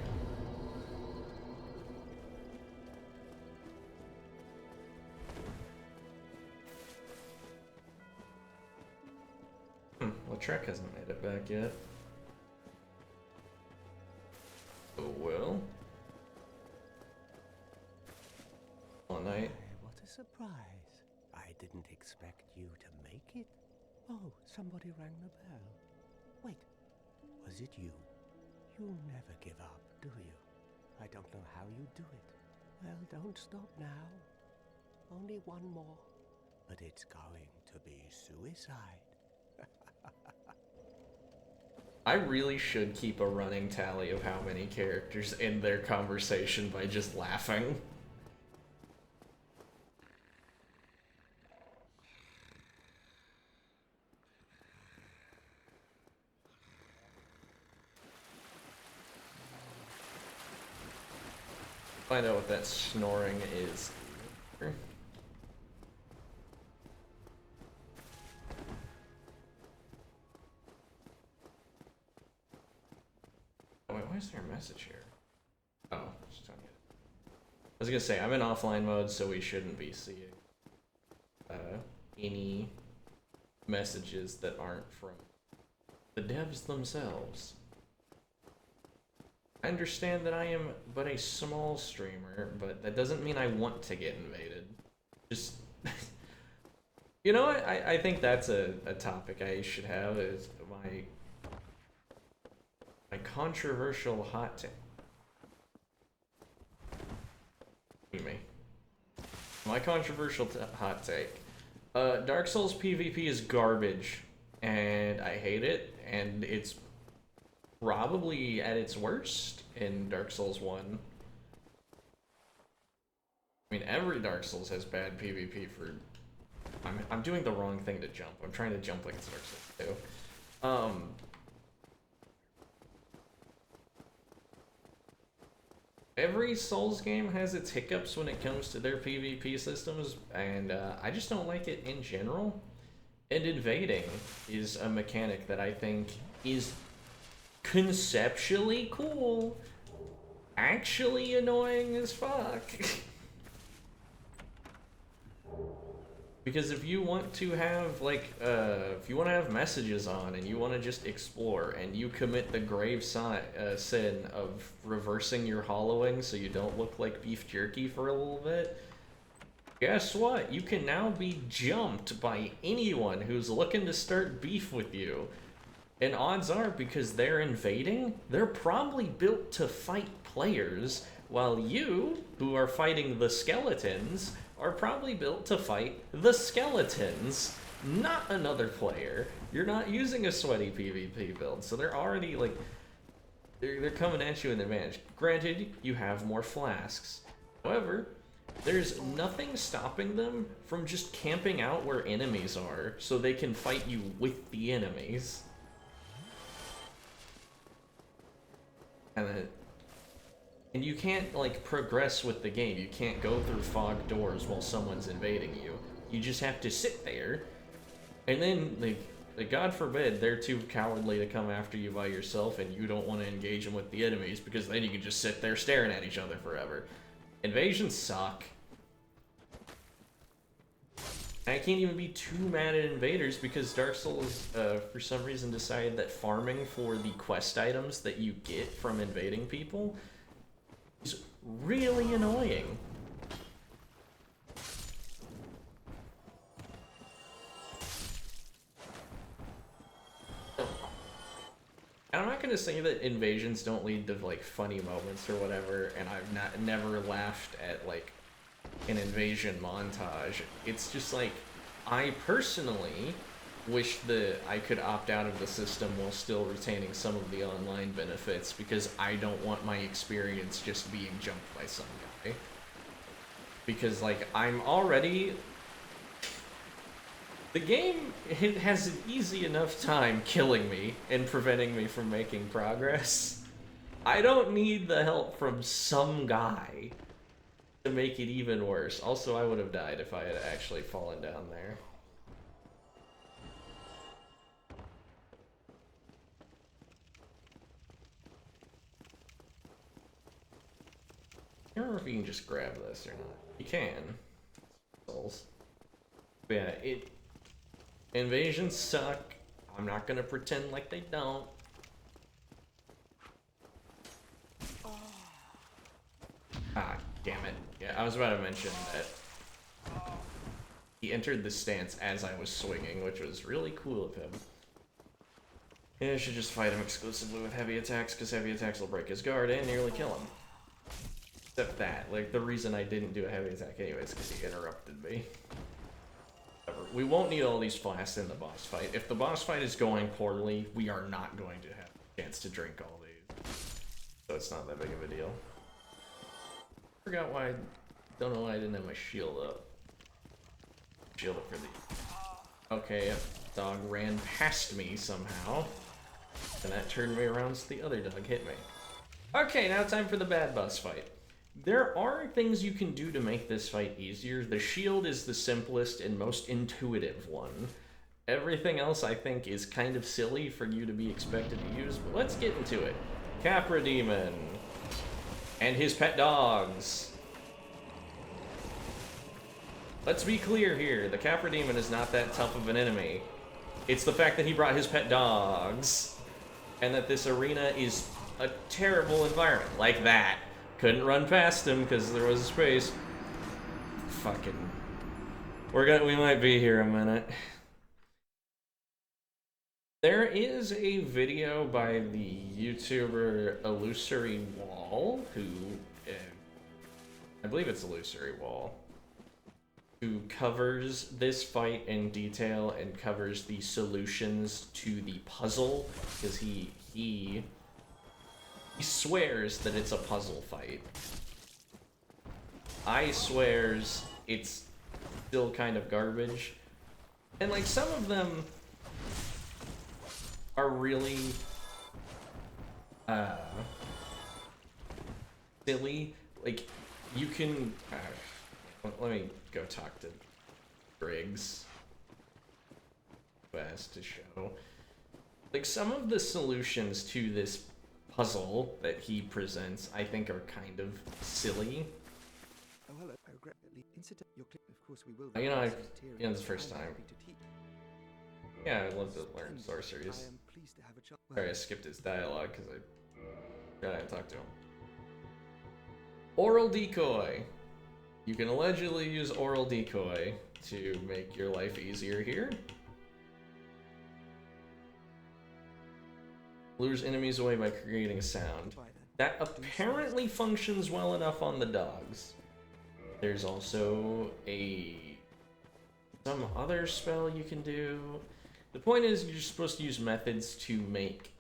Lautrec hasn't made it back yet. Oh well. All night. What a surprise. I didn't expect you to make it. Oh, somebody rang the bell. Wait, was it you? You never give up, do you? I don't know how you do it. Well, don't stop now. Only one more. But it's going to be suicide. I really should keep a running tally of how many characters end their conversation by just laughing. Find out what that snoring is. Wait, why is there a message here? Oh, just telling you. I was gonna say, I'm in offline mode, so we shouldn't be seeing any messages that aren't from the devs themselves. I understand that I am but a small streamer, but that doesn't mean I want to get invaded. Just... You know what? I think that's a topic I should have, is my controversial hot take. My controversial hot take. Dark Souls PvP is garbage, and I hate it, and it's probably at its worst in Dark Souls 1. I mean, every Dark Souls has bad PvP for... I'm doing the wrong thing to jump. I'm trying to jump like it's Dark Souls 2. Every Souls game has its hiccups when it comes to their PvP systems, and I just don't like it in general. And invading is a mechanic that I think is conceptually cool, actually annoying as fuck. Because if you want to have, like, if you want to have messages on and you want to just explore and you commit the grave sin of reversing your hollowing so you don't look like beef jerky for a little bit, guess what? You can now be jumped by anyone who's looking to start beef with you. And odds are, because they're invading, they're probably built to fight players, while you, who are fighting the skeletons, are probably built to fight the skeletons, not another player. You're not using a sweaty PvP build, so they're already, like, they're coming at you in advantage. Granted, you have more flasks. However, there's nothing stopping them from just camping out where enemies are, so they can fight you with the enemies. And you can't, like, progress with the game. You can't go through fog doors while someone's invading you. You just have to sit there, and then, like, God forbid, they're too cowardly to come after you by yourself and you don't want to engage them with the enemies, because then you can just sit there staring at each other forever. Invasions suck. I can't even be too mad at invaders because Dark Souls, for some reason, decided that farming for the quest items that you get from invading people is really annoying. And I'm not gonna say that invasions don't lead to like funny moments or whatever, and I've never laughed at like an invasion montage. It's just like, I personally wish that I could opt out of the system while still retaining some of the online benefits, because I don't want my experience just being jumped by some guy. Because like, I'm already... The game, it has an easy enough time killing me and preventing me from making progress. I don't need the help from some guy to make it even worse. Also, I would have died if I had actually fallen down there. I don't know if you can just grab this or not. You can. Souls. But yeah, invasions suck. I'm not gonna pretend like they don't. Ah, damn it. Yeah, I was about to mention that he entered the stance as I was swinging, which was really cool of him. Yeah, I should just fight him exclusively with heavy attacks, because heavy attacks will break his guard and nearly kill him. Except that, like, the reason I didn't do a heavy attack anyways, because he interrupted me. Whatever. We won't need all these flasks in the boss fight. If the boss fight is going poorly, we are not going to have a chance to drink all these. So it's not that big of a deal. Forgot why, don't know why I didn't have my shield up. Shield up for the... Okay, yep. Dog ran past me somehow. And that turned me around so the other dog hit me. Okay, now time for the bad boss fight. There are things you can do to make this fight easier. The shield is the simplest and most intuitive one. Everything else I think is kind of silly for you to be expected to use, but let's get into it. Capra Demon and his pet dogs. Let's be clear here, the Capra Demon is not that tough of an enemy. It's the fact that he brought his pet dogs, and that this arena is a terrible environment, like that. Couldn't run past him because there was a space. Fucking... we might be here a minute. There is a video by the YouTuber Illusory Wall, who... I believe it's Illusory Wall, who covers this fight in detail and covers the solutions to the puzzle, because he swears that it's a puzzle fight. I swears it's still kind of garbage. And like, some of them are really silly. Like, you can let me go talk to Briggs, who has to show. Like, some of the solutions to this puzzle that he presents, I think, are kind of silly. Oh, hello. I regret incident. Your clip, of course, we will. You know, it's the first time. Yeah, I'd love to learn sorceries. I am pleased to have a chance. Sorry, I skipped his dialogue because I gotta talk to him. Oral decoy. You can allegedly use oral decoy to make your life easier here. Lures enemies away by creating a sound. That apparently functions well enough on the dogs. There's also some other spell you can do. The point is, you're supposed to use methods to make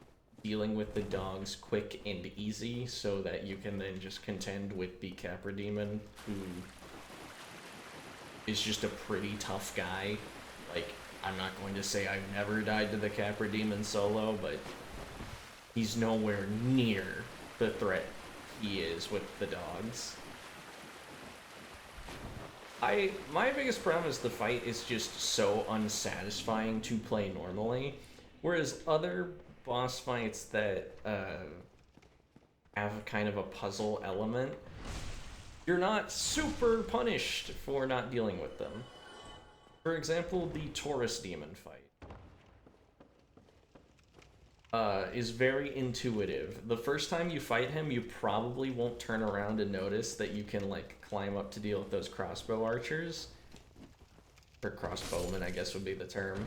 dealing with the dogs quick and easy, so that you can then just contend with the Capra Demon, who is just a pretty tough guy. Like, I'm not going to say I've never died to the Capra Demon solo, but he's nowhere near the threat he is with the dogs. My biggest problem is the fight is just so unsatisfying to play normally, whereas other boss fights that have kind of a puzzle element, you're not super punished for not dealing with them. For example, the Taurus demon fight is very intuitive. The first time you fight him, you probably won't turn around and notice that you can, like, climb up to deal with those crossbow archers. Or crossbowmen, I guess would be the term.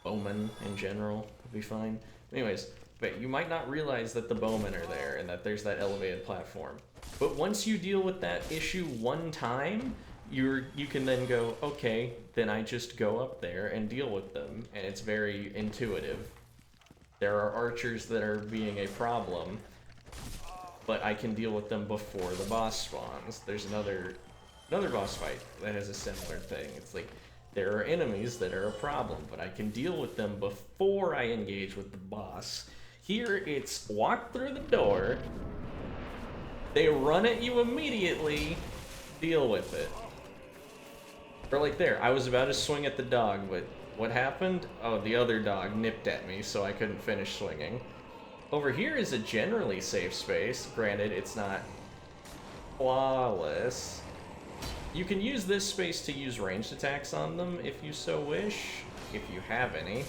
Bowmen, in general, would be fine. Anyways, but you might not realize that the bowmen are there and that there's that elevated platform. But once you deal with that issue one time, you can then go, okay, then I just go up there and deal with them, and it's very intuitive. There are archers that are being a problem, but I can deal with them before the boss spawns. There's another boss fight that has a similar thing. It's like, there are enemies that are a problem, but I can deal with them before I engage with the boss. Here, it's walk through the door, they run at you immediately, deal with it. Or like there, I was about to swing at the dog, but what happened? Oh, the other dog nipped at me, so I couldn't finish swinging. Over here is a generally safe space. Granted, it's not flawless. You can use this space to use ranged attacks on them if you so wish, if you have any.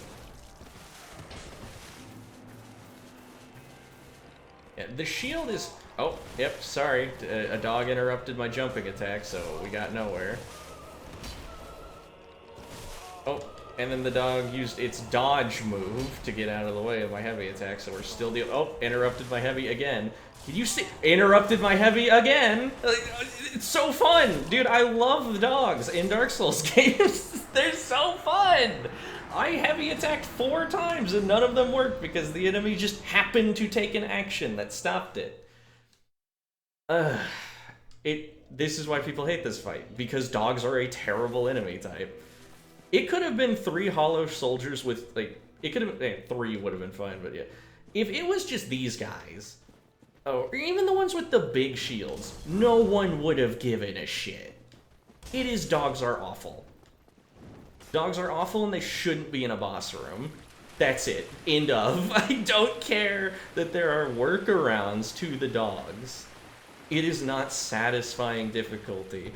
Yeah, the shield is... Oh, yep, sorry. A dog interrupted my jumping attack, so we got nowhere. Oh, and then the dog used its dodge move to get out of the way of my heavy attack, so we're still dealing... Oh, interrupted my heavy again. Did you see? Interrupted my heavy again! It's so fun! Dude, I love the dogs in Dark Souls games. They're so fun! I heavy attacked 4 times and none of them worked because the enemy just happened to take an action that stopped it. This is why people hate this fight, because dogs are a terrible enemy type. It could have been 3 hollow soldiers with, like, it could have, 3 would have been fine, but yeah. If it was just these guys, or even the ones with the big shields, no one would have given a shit. It is dogs are awful. Dogs are awful and they shouldn't be in a boss room. That's it. End of. I don't care that there are workarounds to the dogs. It is not satisfying difficulty.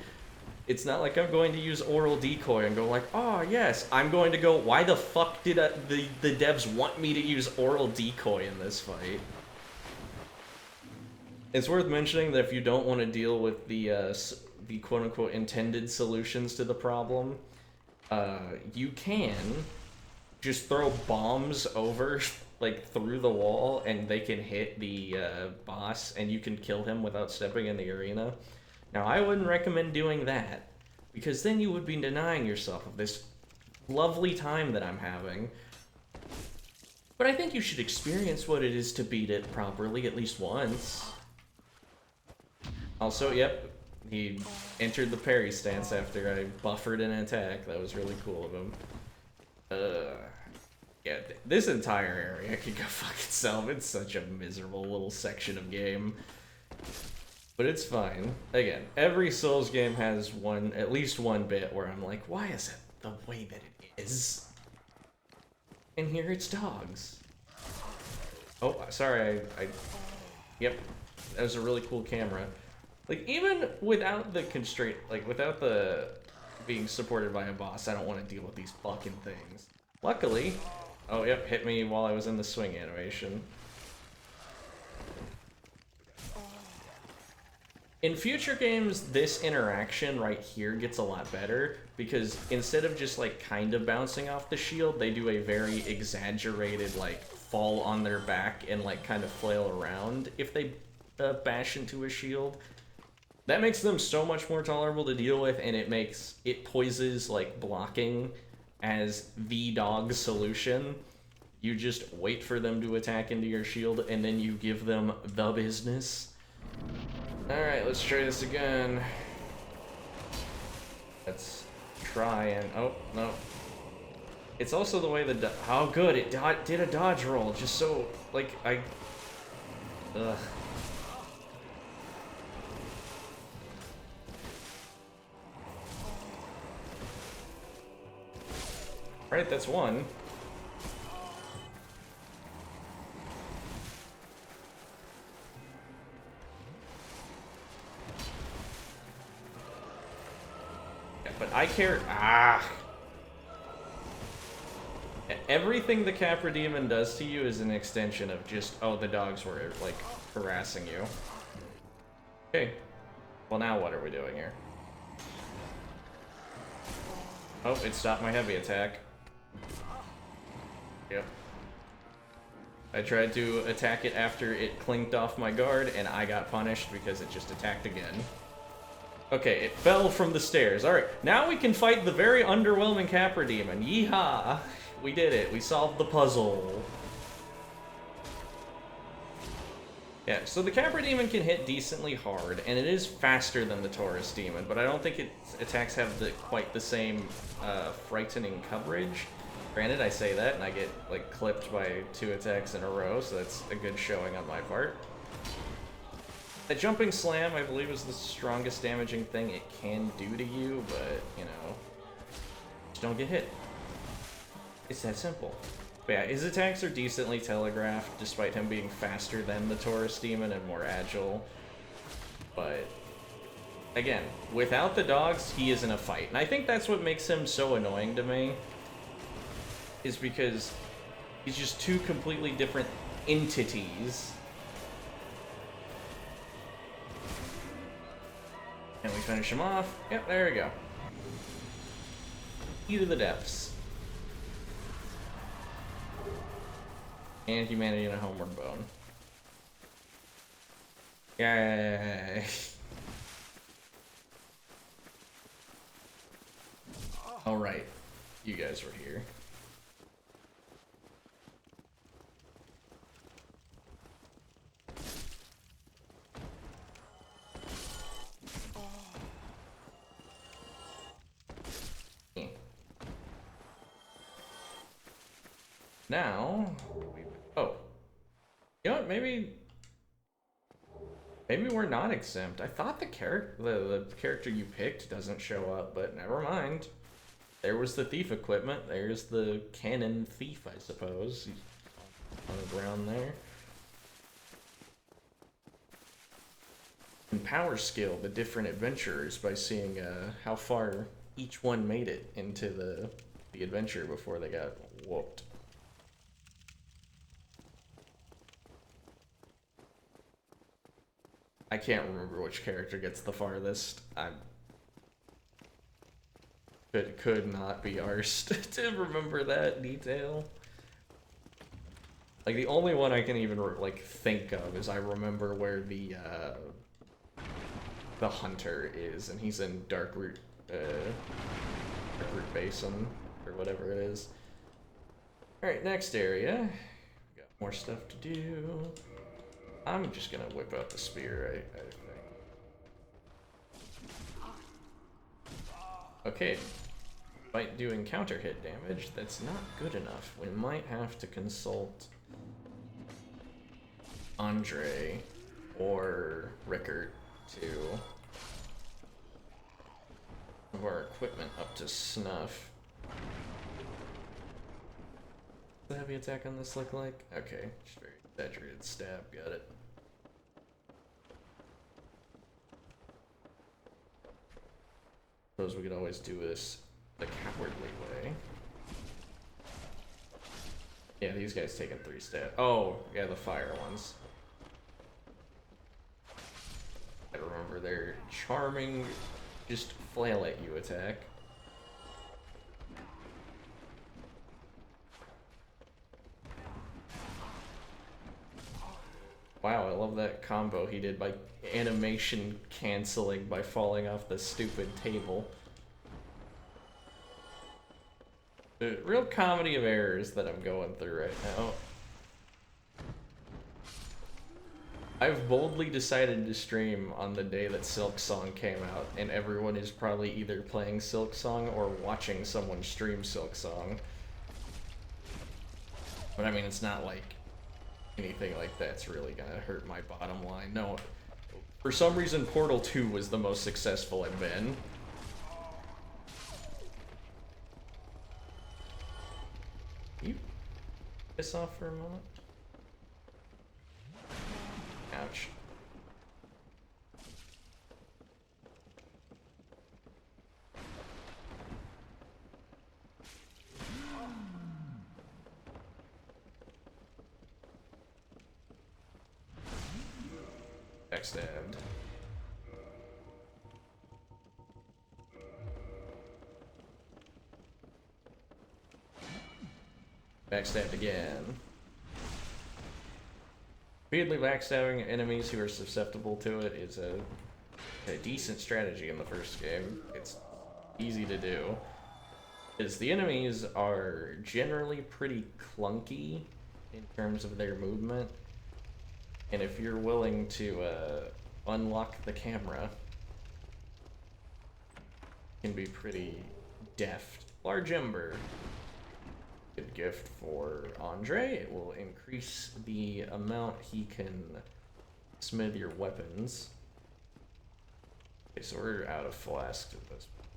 It's not like I'm going to use oral decoy and go like, oh yes, I'm going to go, why the fuck did the devs want me to use oral decoy in this fight? It's worth mentioning that if you don't want to deal with the quote-unquote intended solutions to the problem, you can just throw bombs over, like, through the wall, and they can hit the boss, and you can kill him without stepping in the arena. Now, I wouldn't recommend doing that, because then you would be denying yourself of this lovely time that I'm having. But I think you should experience what it is to beat it properly at least once. Also, yep, he entered the parry stance after I buffered an attack. That was really cool of him. Yeah, this entire area could go fuck itself. It's such a miserable little section of game. But it's fine. Again, every Souls game has at least one bit where I'm like, why is it the way that it is? And here it's dogs. Oh, sorry, yep, that was a really cool camera. Like, even without the constraint, like, without the being supported by a boss, I don't want to deal with these fucking things. Luckily, oh, yep, hit me while I was in the swing animation. In future games, this interaction right here gets a lot better, because instead of just, like, kind of bouncing off the shield, they do a very exaggerated, like, fall on their back and, like, kind of flail around if they bash into a shield. That makes them so much more tolerable to deal with, and it poises, like, blocking as the dog solution. You just wait for them to attack into your shield, and then you give them the business. Alright, let's try this again. Let's try and... oh, no. It's also the way how good it did a dodge roll, just so, like, ugh. Alright, that's one. Yeah, but I care. everything the Capra Demon does to you is an extension of just, oh, the dogs were, like, harassing you. Okay. Well, now what are we doing here? Oh, it stopped my heavy attack. Yep. I tried to attack it after it clinked off my guard, and I got punished because it just attacked again. Okay, it fell from the stairs. Alright, now we can fight the very underwhelming Capra Demon. Yeehaw! We did it. We solved the puzzle. Yeah, so the Capra Demon can hit decently hard, and it is faster than the Taurus Demon, but I don't think its attacks have quite the same frightening coverage. Granted, I say that, and I get, like, clipped by 2 attacks in a row, so that's a good showing on my part. The jumping slam, I believe, is the strongest damaging thing it can do to you, but, you know, just don't get hit. It's that simple. But yeah, his attacks are decently telegraphed, despite him being faster than the Taurus Demon and more agile. But, again, without the dogs, he is in a fight. And I think that's what makes him so annoying to me, is because he's just 2 completely different entities. And we finish him off. Yep, there we go. Key to the depths. And humanity and a homeward bone. Yay! Alright, you guys were here. Now, oh, you know what? Maybe we're not exempt. I thought the character you picked doesn't show up, but never mind. There was the thief equipment. There's the cannon thief, I suppose. He's on the ground there. And power skill the different adventurers by seeing how far each one made it into the adventure before they got whooped. I can't remember which character gets the farthest. I could not be arsed to remember that detail. Like, the only one I can even like think of is I remember where the hunter is, and he's in Darkroot Basin or whatever it is. All right, next area. We got more stuff to do. I'm just gonna whip out the spear, I think. Okay, despite doing counter hit damage, that's not good enough. We might have to consult Andre or Rickert to have our equipment up to snuff. What's the heavy attack on this look like? Okay, just very exaggerated stab, got it. Suppose we could always do this the cowardly way. Yeah, these guys taking 3 stab. Oh, yeah, the fire ones. I remember their charming, just flail at you attack. Wow, I love that combo he did by animation canceling by falling off the stupid table. The real comedy of errors that I'm going through right now. I've boldly decided to stream on the day that Silk Song came out, and everyone is probably either playing Silk Song or watching someone stream Silk Song. But I mean, it's not like anything like that's really gonna hurt my bottom line. No, for some reason Portal 2 was the most successful I've been. You piss off for a moment? Ouch. backstabbed. Backstabbed again. Repeatedly backstabbing enemies who are susceptible to it is a decent strategy in the first game. It's easy to do. Because the enemies are generally pretty clunky in terms of their movement. And if you're willing to unlock the camera, it can be pretty deft. Large Ember. Good gift for Andre. It will increase the amount he can smith your weapons. Okay, so we're out of flasks at this point.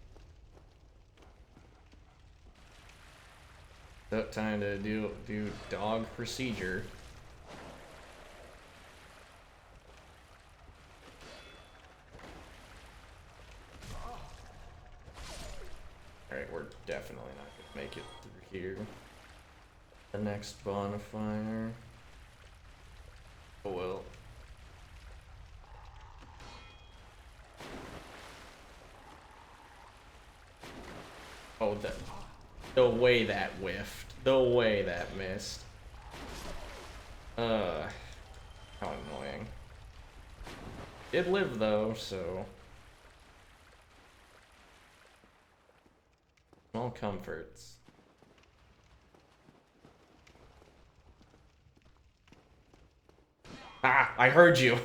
So time to do dog procedure. Alright, we're definitely not gonna make it through here. The next bonfire. Oh well. Oh, the way that whiffed. The way that missed. How annoying. Did live though, so. Small comforts. Ah, I heard you.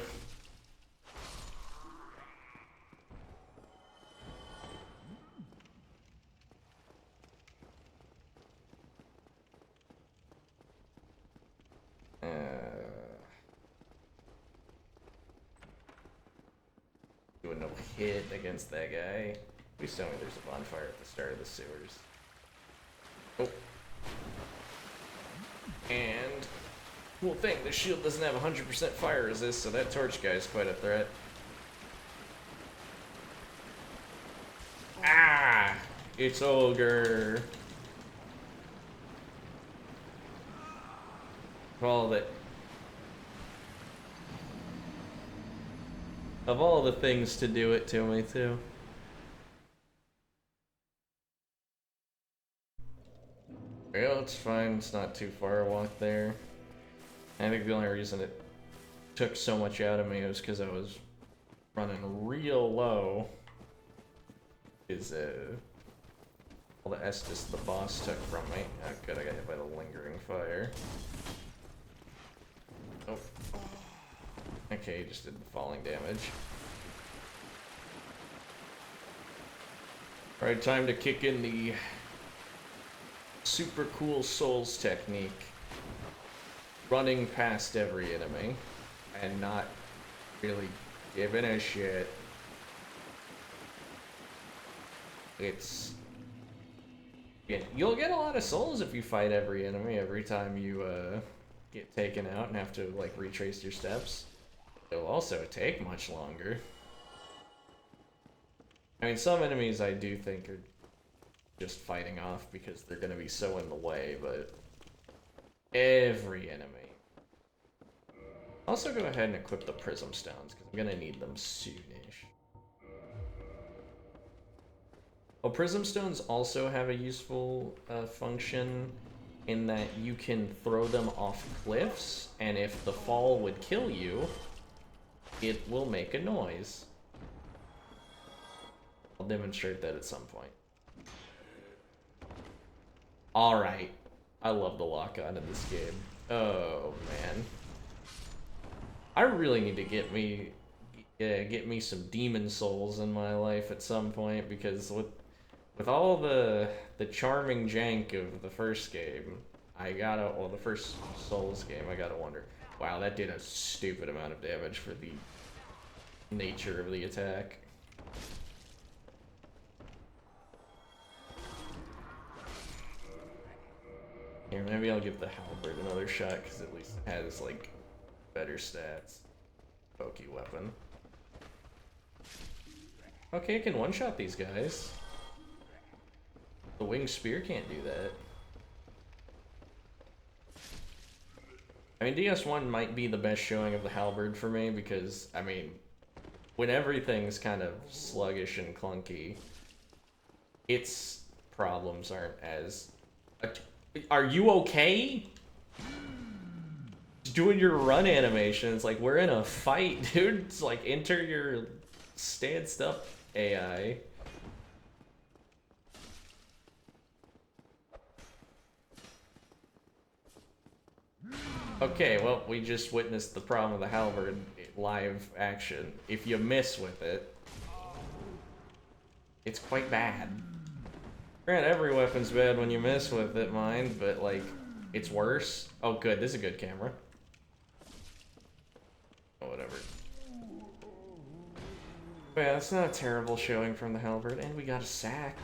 Do a no hit against that guy. Please tell me there's a bonfire at the start of the sewers. Oh. And cool thing, the shield doesn't have 100% fire resist, so that torch guy is quite a threat. Ah! It's ogre. Of all the things to do it to me too. Well, it's fine. It's not too far a walk there. I think the only reason it took so much out of me was because I was running real low. Is all the Estus the boss took from me. Oh good, I got hit by the lingering fire. Oh. Okay, he just did the falling damage. Alright, time to kick in the super cool souls technique. Running past every enemy and not really giving a shit. It's... yeah, you'll get a lot of souls if you fight every enemy every time you get taken out and have to like retrace your steps. It'll also take much longer. I mean, some enemies I do think are just fighting off because they're gonna be so in the way, but every enemy. Also go ahead and equip the prism stones because I'm gonna need them soonish. Oh, prism stones also have a useful function in that you can throw them off cliffs, and if the fall would kill you, it will make a noise. I'll demonstrate that at some point. Alright. I love the lock-on in this game. Oh, man. I really need to get me some demon souls in my life at some point, because with all the charming jank of the first game, the first Souls game, I gotta wonder, wow, that did a stupid amount of damage for the nature of the attack. Here, maybe I'll give the halberd another shot, because at least it has, like, better stats. Pokey weapon. Okay, I can one-shot these guys. The winged spear can't do that. I mean, DS1 might be the best showing of the halberd for me because, I mean, when everything's kind of sluggish and clunky, its problems aren't as... Are you okay? Just doing your run animations, like, we're in a fight, dude. It's like, enter your stanced up AI. Okay, well, we just witnessed the problem of the halberd live action. If you miss with it, it's quite bad. Granted, every weapon's bad when you miss with it, mind, but, like, it's worse. Oh, good, this is a good camera. Oh, whatever. But yeah, that's not a terrible showing from the halberd, and we got a sack.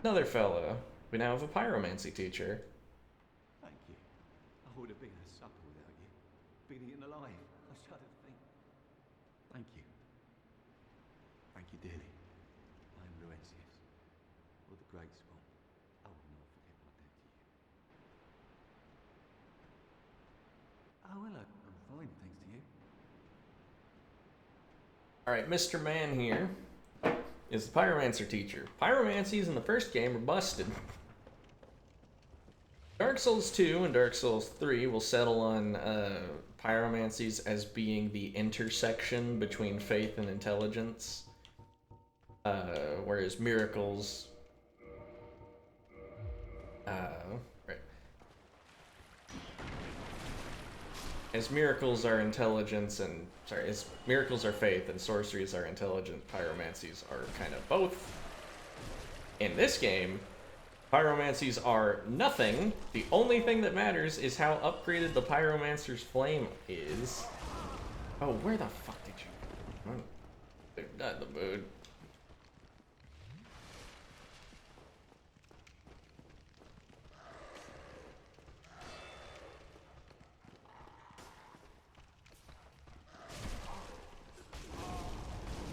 Another fellow. We now have a pyromancy teacher. Thank you. I would have been a supper without you. Been eaten alive. I shudder to think. Thank you. Thank you dearly. I am Laurentius, or the Great Spawn. I will not forget my debt to you. Oh, hello. I'm fine, thanks to you. Alright, Mr. Man here is the pyromancer teacher. Pyromancies in the first game are busted. Dark Souls 2 and Dark Souls 3 will settle on pyromancies as being the intersection between faith and intelligence. Whereas miracles... right. As miracles are intelligence and... Sorry, as miracles are faith and sorceries are intelligent, pyromancies are kind of both. In this game, pyromancies are nothing. The only thing that matters is how upgraded the pyromancer's flame is. Oh, where the fuck did you... I'm not in the mood.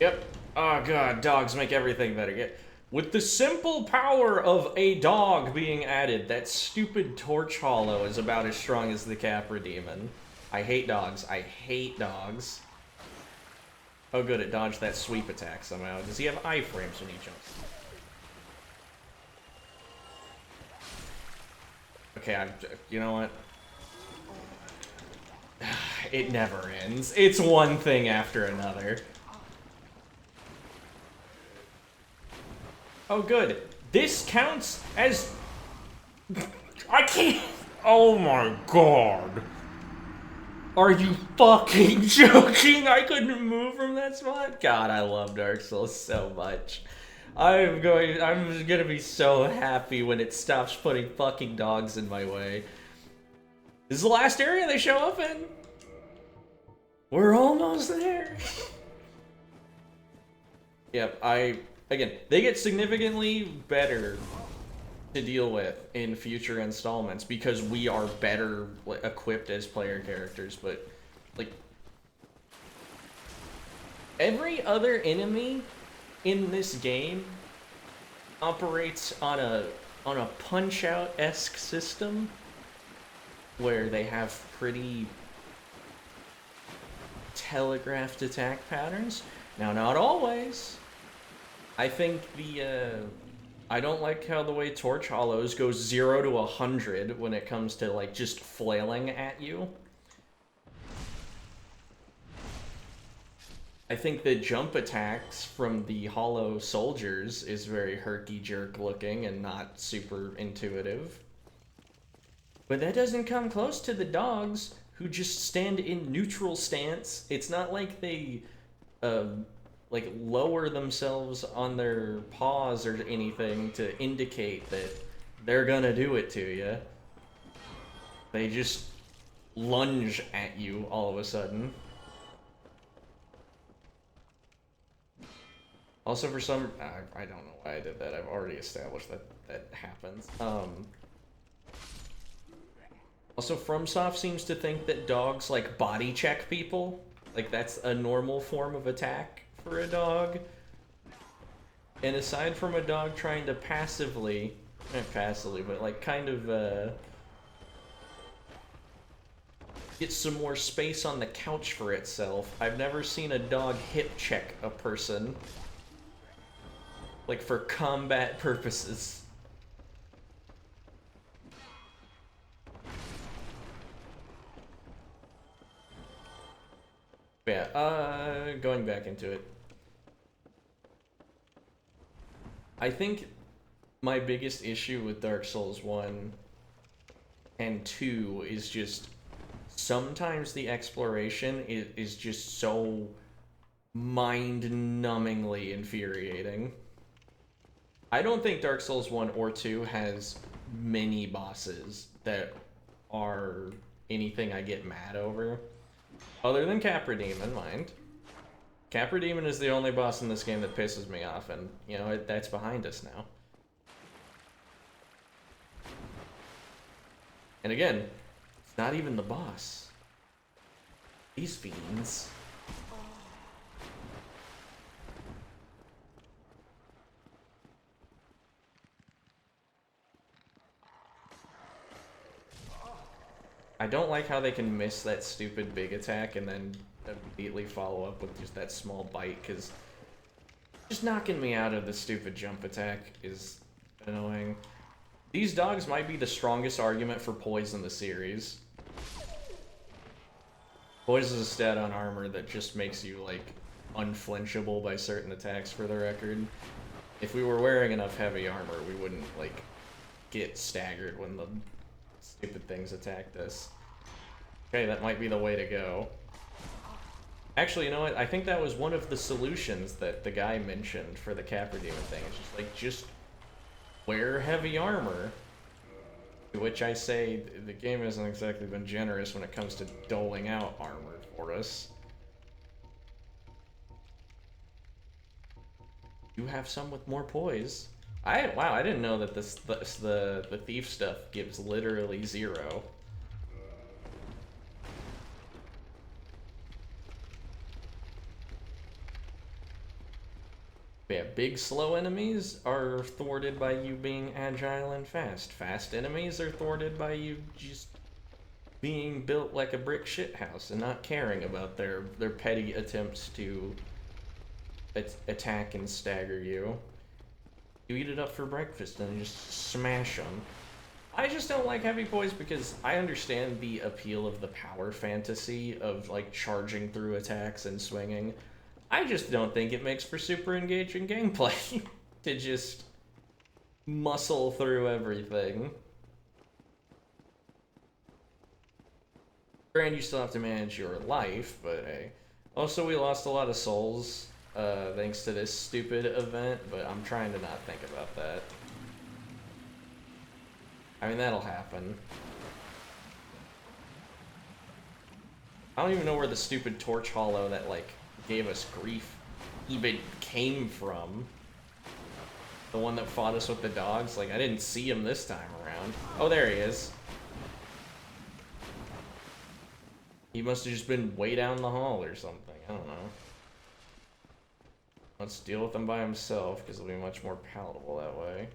Yep. Oh god, dogs make everything better. With the simple power of a dog being added, that stupid Torch Hollow is about as strong as the Capra Demon. I hate dogs. I hate dogs. Oh good, it dodged that sweep attack somehow. Does he have iframes when he jumps? Okay, you know what? It never ends. It's one thing after another. Oh, good. This counts as... I can't... Oh my god. Are you fucking joking? I couldn't move from that spot? God, I love Dark Souls so much. I'm gonna be so happy when it stops putting fucking dogs in my way. This is the last area they show up in. We're almost there. Yep, again, they get significantly better to deal with in future installments because we are better equipped as player characters, but, like, every other enemy in this game operates on a Punch-Out-esque system where they have pretty telegraphed attack patterns. Now, not always. I think I don't like how the way Torch Hollows goes 0 to 100 when it comes to, like, just flailing at you. I think the jump attacks from the Hollow soldiers is very herky-jerk looking and not super intuitive. But that doesn't come close to the dogs, who just stand in neutral stance. It's not like they, like, lower themselves on their paws or anything to indicate that they're gonna do it to you. They just lunge at you all of a sudden. Also, for some... I don't know why I did that. I've already established that that happens. Also, FromSoft seems to think that dogs, like, body check people. Like, that's a normal form of attack for a dog. And aside from a dog trying to passively, not passively, but like kind of get some more space on the couch for itself, I've never seen a dog hip check a person. Like for combat purposes. Yeah, going back into it. I think my biggest issue with Dark Souls 1 and 2 is just sometimes the exploration is just so mind-numbingly infuriating. I don't think Dark Souls 1 or 2 has many bosses that are anything I get mad over. Other than Capra Demon, mind. Capra Demon is the only boss in this game that pisses me off, and, you know, that's behind us now. And again, it's not even the boss. These fiends. I don't like how they can miss that stupid big attack and then immediately follow up with just that small bite, because just knocking me out of the stupid jump attack is annoying. These dogs might be the strongest argument for poise in the series. Poise is a stat on armor that just makes you, like, unflinchable by certain attacks, for the record. If we were wearing enough heavy armor, we wouldn't, like, get staggered when the stupid things attacked us. Okay, that might be the way to go. Actually, you know what? I think that was one of the solutions that the guy mentioned for the Capra Demon thing. It's just like, just wear heavy armor. To which I say, the game hasn't exactly been generous when it comes to doling out armor for us. You have some with more poise. Wow, I didn't know that the thief stuff gives literally 0. Yeah, big slow enemies are thwarted by you being agile and fast. Fast enemies are thwarted by you just being built like a brick shithouse and not caring about their petty attempts to attack and stagger you. You eat it up for breakfast and just smash them. I just don't like heavy poise because I understand the appeal of the power fantasy of, like, charging through attacks and swinging. I just don't think it makes for super engaging gameplay to just muscle through everything. Granted, you still have to manage your life, but hey. Also, we lost a lot of souls thanks to this stupid event, but I'm trying to not think about that. I mean, that'll happen. I don't even know where the stupid torch hollow that, like, gave us grief even came from. The one that fought us with the dogs? Like, I didn't see him this time around. Oh, there he is. He must have just been way down the hall or something. I don't know. Let's deal with him by himself, because it'll be much more palatable that way.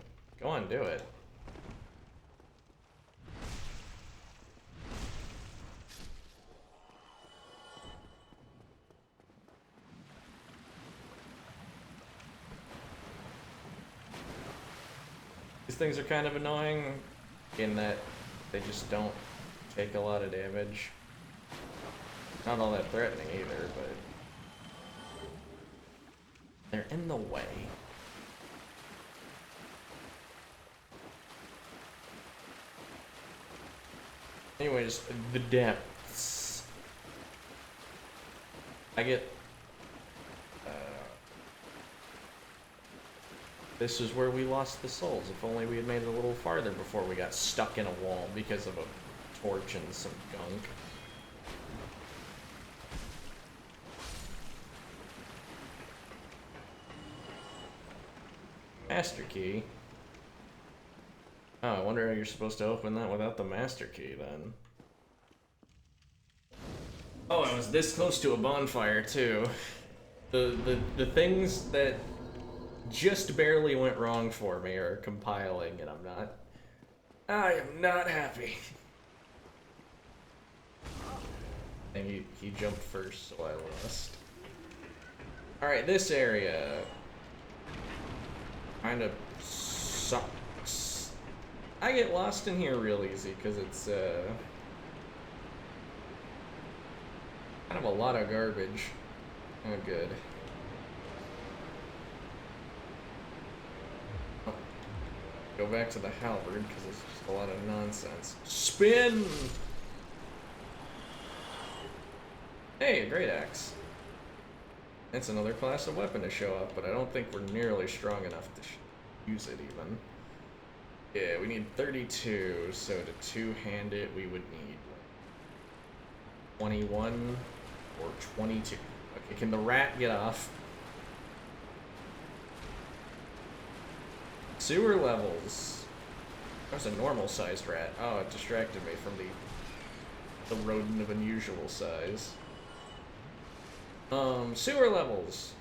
Go on, do it. These things are kind of annoying in that they just don't take a lot of damage. Not all that threatening either, but they're in the way. Anyways, the depths. I get... this is where we lost the souls. If only we had made it a little farther before we got stuck in a wall because of a torch and some gunk. Master key? Oh, I wonder how you're supposed to open that without the master key then. Oh, I was this close to a bonfire too. The things that just barely went wrong for me, or compiling, and I am not happy. And he jumped first, so I lost. Alright, this area kind of sucks. I get lost in here real easy, because it's kind of a lot of garbage. Oh, good. Oh. Go back to the halberd, because it's just a lot of nonsense. Spin! Hey, a great axe. That's another class of weapon to show up, but I don't think we're nearly strong enough to use it even. Yeah, we need 32, so to two-hand it, we would need 21 or 22. Okay, can the rat get off? Sewer levels. That's a normal-sized rat. Oh, it distracted me from the rodent of unusual size. Sewer levels.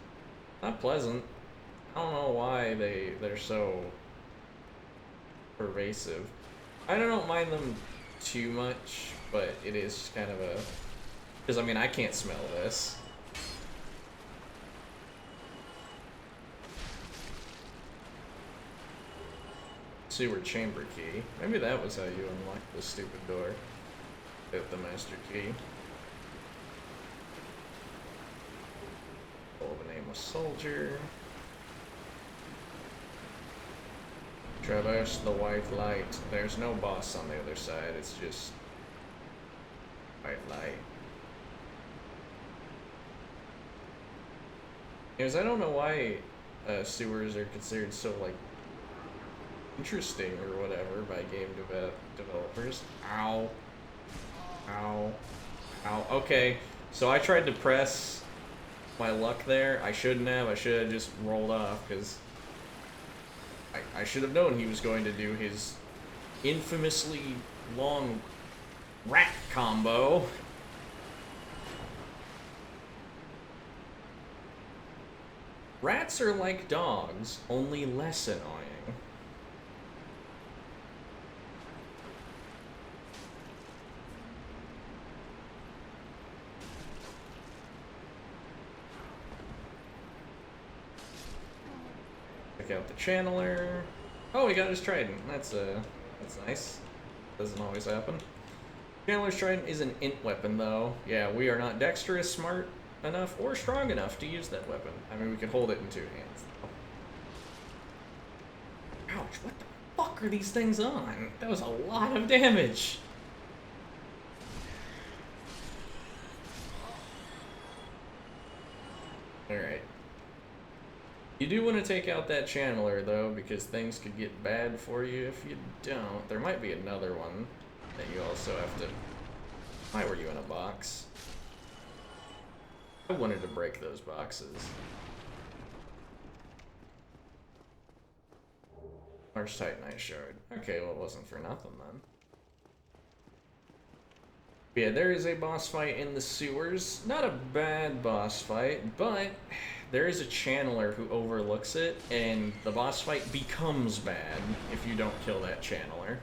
Not pleasant. I don't know why they're so pervasive. I don't mind them too much, but it is kind of a... Because, I mean, I can't smell this. Sewer chamber key. Maybe that was how you unlocked this stupid door. With the master key. The name of soldier. Traverse the white light. There's no boss on the other side, it's just white light. Anyways, I don't know why sewers are considered so, like, interesting or whatever by game developers. Ow. Ow. Ow. Okay, so I tried to press my luck there. I shouldn't have. I should have just rolled off, because I should have known he was going to do his infamously long rat combo. Rats are like dogs, only less annoying. Out the channeler. Oh, he got his trident. That's nice. Doesn't always happen. Channeler's trident is an int weapon, though. Yeah, we are not dexterous, smart enough, or strong enough to use that weapon. I mean, we can hold it in two hands. Ouch! What the fuck are these things on? That was a lot of damage. All right. You do want to take out that channeler, though, because things could get bad for you if you don't. There might be another one that you also have to... Why were you in a box? I wanted to break those boxes. Large Titanite shard. Okay, well, it wasn't for nothing, then. Yeah, there is a boss fight in the sewers. Not a bad boss fight, but... there is a channeler who overlooks it, and the boss fight becomes bad if you don't kill that channeler.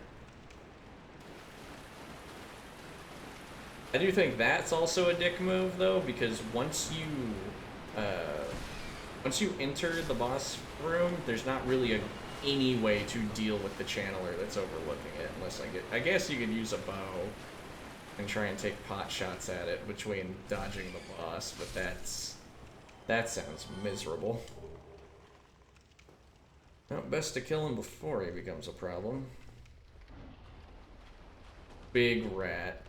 I do think that's also a dick move, though, because once you enter the boss room, there's not really any way to deal with the channeler that's overlooking it, unless I guess you could use a bow and try and take pot shots at it between dodging the boss, but that sounds miserable. Well, best to kill him before he becomes a problem. Big rat.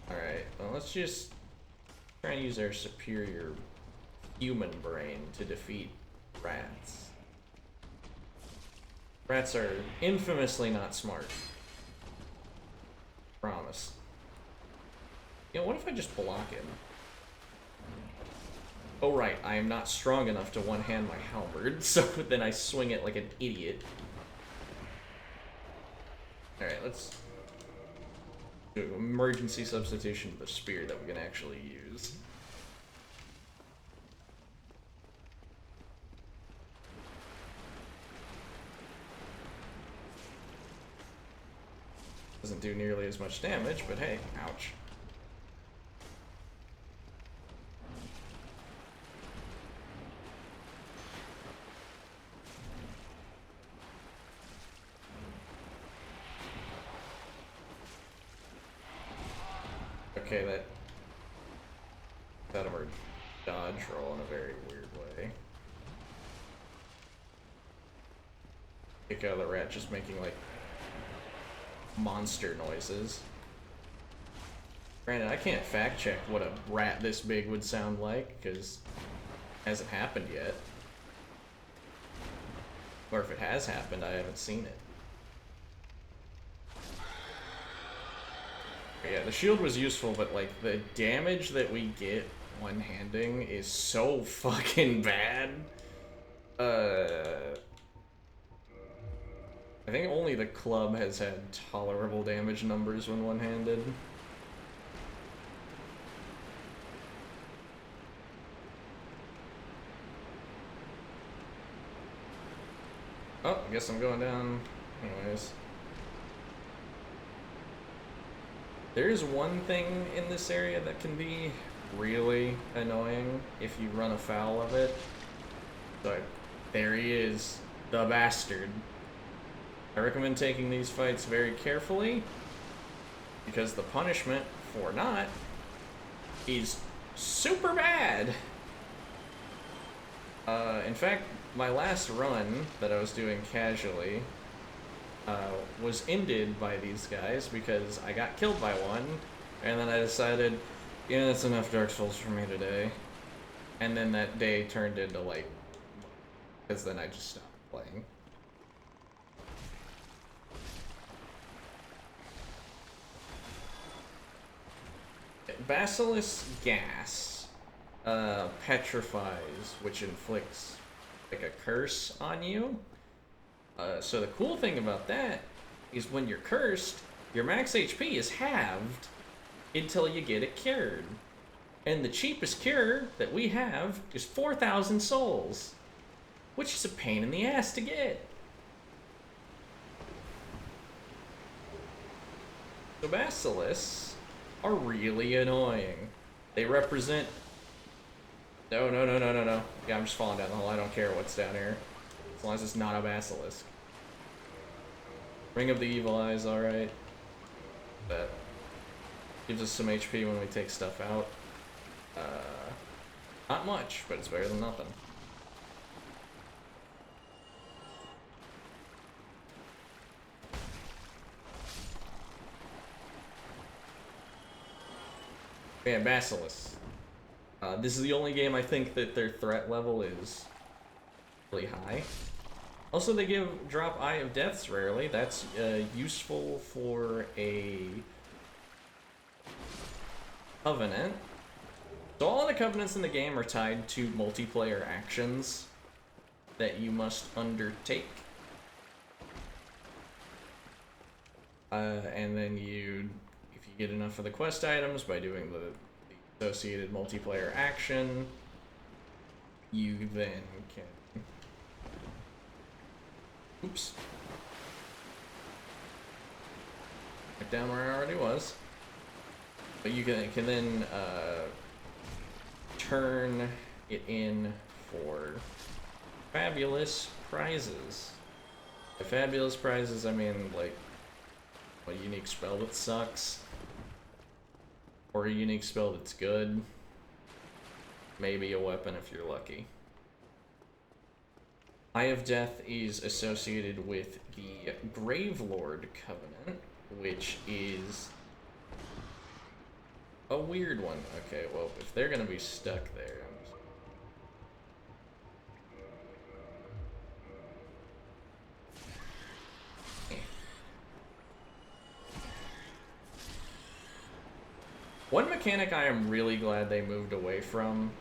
Alright, well, let's just try and use our superior human brain to defeat rats. Rats are infamously not smart. Promise. You know, what if I just block him? Oh right, I am not strong enough to one-hand my halberd, so then I swing it like an idiot. Alright, let's do an emergency substitution of the spear that we can actually use. Doesn't do nearly as much damage, but hey, ouch. Okay, that out of our dodge roll in a very weird way. Kick out of the rat just making like monster noises. Granted, I can't fact check what a rat this big would sound like because it hasn't happened yet. Or if it has happened, I haven't seen it. But yeah, the shield was useful, but like the damage that we get one-handing is so fucking bad. I think only the club has had tolerable damage numbers when one-handed. Oh, I guess I'm going down anyways. There's one thing in this area that can be really annoying if you run afoul of it. So there he is, the bastard. I recommend taking these fights very carefully because the punishment for not is super bad. In fact, my last run that I was doing casually was ended by these guys because I got killed by one, and then I decided, yeah, that's enough Dark Souls for me today. And then that day turned into like, because then I just stopped playing. Basilisk gas petrifies, which inflicts like a curse on you. So the cool thing about that is when you're cursed, your max HP is halved until you get it cured. And the cheapest cure that we have is 4,000 souls, which is a pain in the ass to get. So basilisks are really annoying. They represent... No. Yeah, I'm just falling down the hole. I don't care what's down here. As long as it's not a basilisk. Ring of the Evil Eyes, alright. That gives us some HP when we take stuff out. Not much, but it's better than nothing. Yeah, Basilisk. This is the only game I think that their threat level is really high. Also, they drop Eye of Deaths rarely. That's useful for a Covenant. So all of the Covenants in the game are tied to multiplayer actions that you must undertake. And then if you get enough of the quest items by doing the associated multiplayer action, you then can... Oops. Back down where I already was. But you can then turn it in for fabulous prizes. By fabulous prizes, I mean like a unique spell that sucks, or a unique spell that's good, maybe a weapon if you're lucky. Eye of Death is associated with the Gravelord Covenant, which is a weird one. Okay, well, if they're gonna be stuck there, One mechanic I am really glad they moved away from,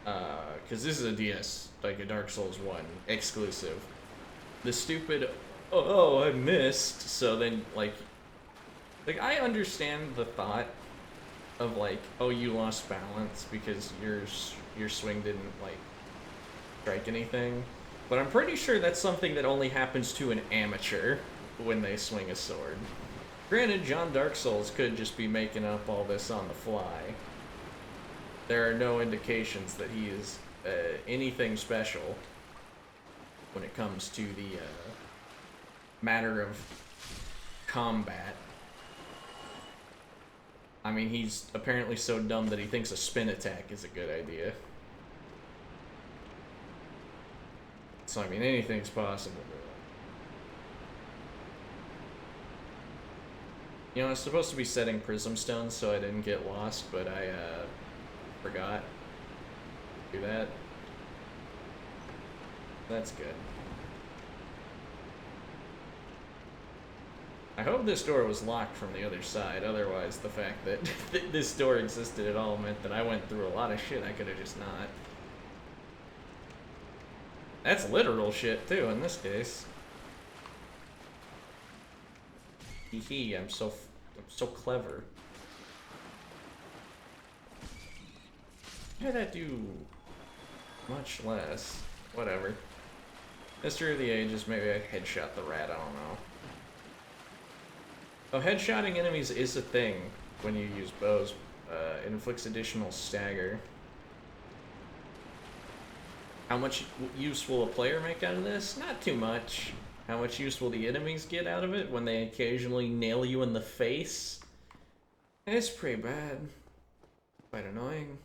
because this is a DS, like a Dark Souls 1 exclusive. The stupid, oh, I missed, so then, like I understand the thought of, like, oh, you lost balance because your swing didn't, like, strike anything. But I'm pretty sure that's something that only happens to an amateur when they swing a sword. Granted, John Dark Souls could just be making up all this on the fly. There are no indications that he is anything special when it comes to the matter of combat. I mean, he's apparently so dumb that he thinks a spin attack is a good idea. So, I mean, anything's possible. You know, I was supposed to be setting prism stones so I didn't get lost, but I forgot to do that. That's good. I hope this door was locked from the other side, otherwise the fact that this door existed at all meant that I went through a lot of shit I could have just not. That's literal shit too in this case. Hee, I'm so clever. How did that do much less? Whatever. Mystery of the Ages, maybe I headshot the rat, I don't know. Oh, headshotting enemies is a thing when you use bows. It inflicts additional stagger. How much use will a player make out of this? Not too much. How much use will the enemies get out of it when they occasionally nail you in the face? It's pretty bad. Quite annoying.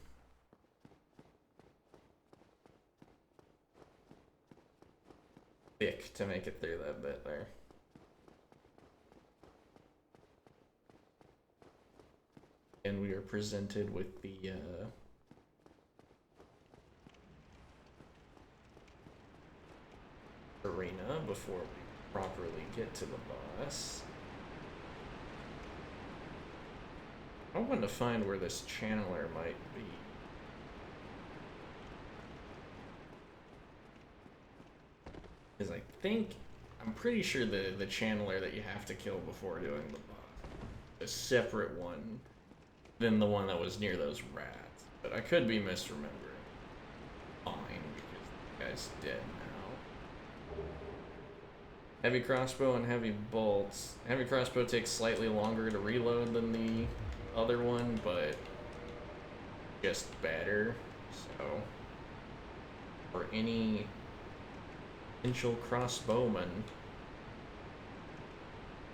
Thick to make it through that bit there. And we are presented with the arena before we properly get to the boss. I want to find where this channeler might be. Because I'm pretty sure the channeler that you have to kill before doing the boss is a separate one than the one that was near those rats. But I could be misremembering. Fine, because the guy's dead now. Heavy crossbow and heavy bolts. Heavy crossbow takes slightly longer to reload than the other one, but just better. So, for any potential crossbowman,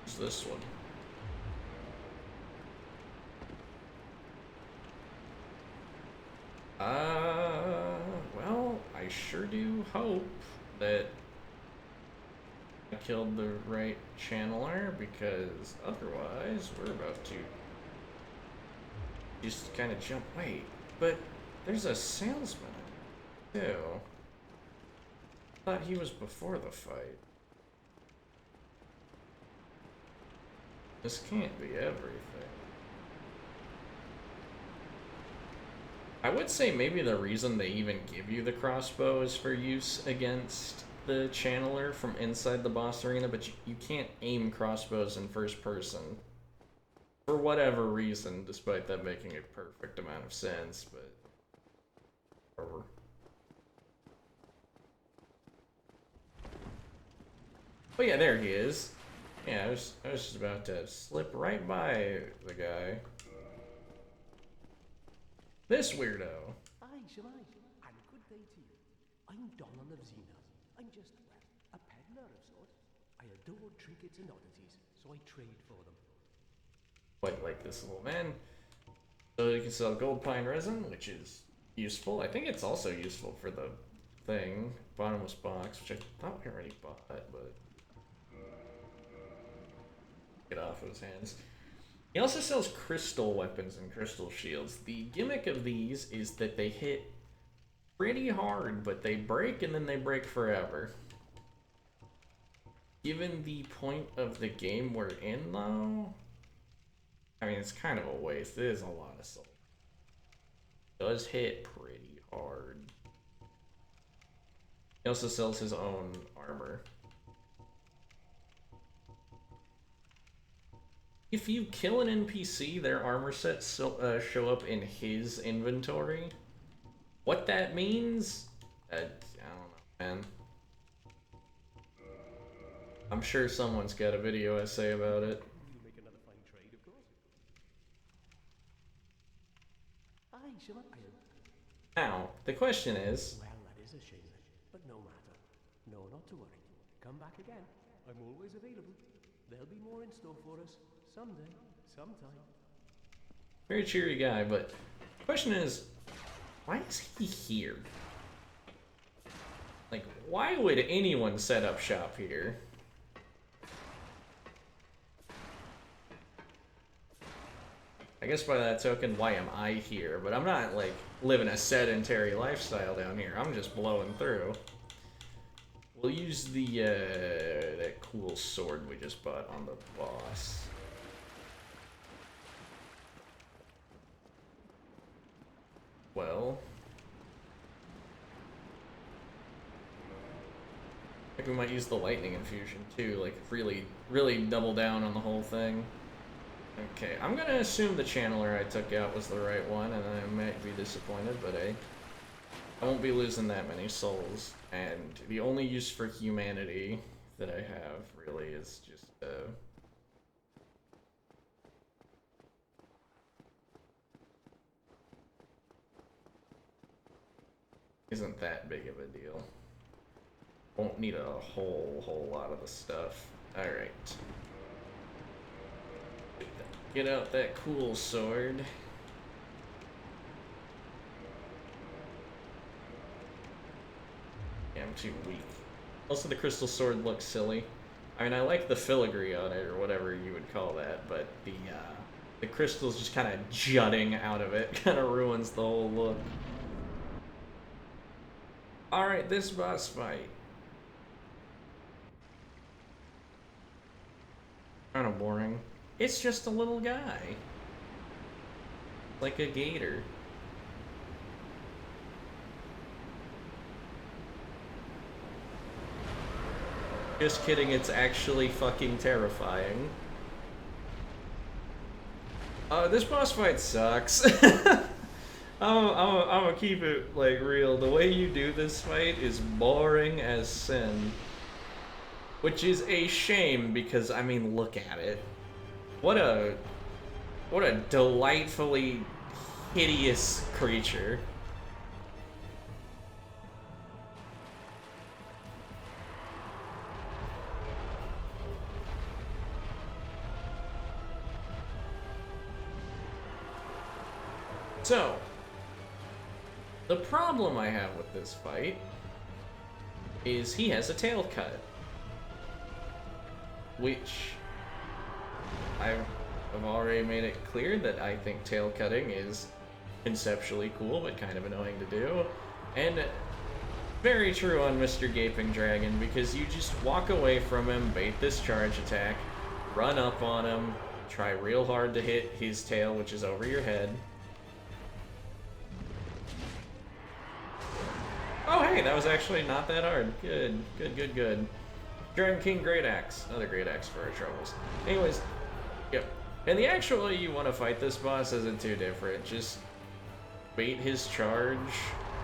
use this one. Well, I sure do hope that I killed the right channeler, because otherwise we're about to just kind of jump. Wait, but there's a salesman too. I thought he was before the fight. This can't be everything. I would say maybe the reason they even give you the crossbow is for use against the channeler from inside the boss arena, but you can't aim crossbows in first person. For whatever reason, despite that making a perfect amount of sense, but whatever. Oh yeah, there he is. Yeah, I was just about to slip right by the guy. This weirdo. Aye, Shemai, and good day to you. I'm Donald of Xena. I'm just, well, a peddler of sorts. I adore trinkets and oddities, so I trade for them. Quite like this little man. So you can sell gold pine resin, which is useful. I think it's also useful for the thing. Bottomless box, which I thought we already bought, but get off of his hands. He also sells crystal weapons and crystal shields. The gimmick of these is that they hit pretty hard, but they break and then they break forever. Given the point of the game we're in, though, I mean, it's kind of a waste. It is a lot of soul. It does hit pretty hard. He also sells his own armor. If you kill an NPC, their armor sets show up in his inventory. What that means? I don't know, man. I'm sure someone's got a video essay about it. You make another shall I? Now, the question is, Well, that is a shame, but no matter. No, not to worry. Come back again. I'm always available. There'll be more in store for us someday, sometime. very cheery guy, but the question is, why is he here? Like, why would anyone set up shop here? I guess by that token, why am I here? But I'm not, like, living a sedentary lifestyle down here. I'm just blowing through. We'll use the, that cool sword we just bought on the boss. Well... I think we might use the lightning infusion, too. Like, really double down on the whole thing. Okay, I'm gonna assume the channeler I took out was the right one, and I might be disappointed, but I won't be losing that many souls. And the only use for humanity that I have, really, is just, isn't that big of a deal. Won't need a whole lot of the stuff. Alright. Get out that cool sword. Yeah, I'm too weak. Also, the crystal sword looks silly. I mean, I like the filigree on it, or whatever you would call that, but the crystals just kind of jutting out of it kind of ruins the whole look. Alright, this boss fight. Kind of boring. It's just a little guy. Like a gator. Just kidding, it's actually fucking terrifying. This boss fight sucks. I'm gonna keep it, like, real. The way you do this fight is boring as sin. Which is a shame, because, I mean, look at it. What a delightfully hideous creature. So, the problem I have with this fight is he has a tail cut. Which I've already made it clear that I think tail cutting is conceptually cool, but kind of annoying to do. And very true on Mr. Gaping Dragon, because you just walk away from him, bait this charge attack, run up on him, try real hard to hit his tail, which is over your head. Oh hey, that was actually not that hard. Good, good, good, good. Dragon King Great Axe. Another Great Axe for our troubles. Anyways, yep. And the actual way you want to fight this boss isn't too different. Just bait his charge,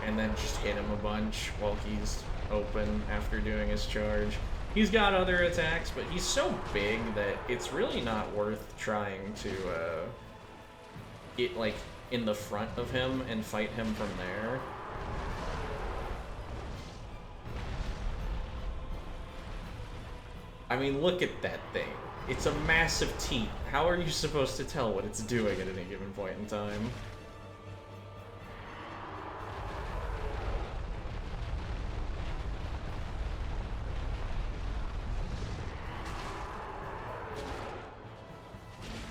and then just hit him a bunch while he's open after doing his charge. He's got other attacks, but he's so big that it's really not worth trying to get, like, in the front of him and fight him from there. I mean, look at that thing. It's a massive teeth. How are you supposed to tell what it's doing at any given point in time?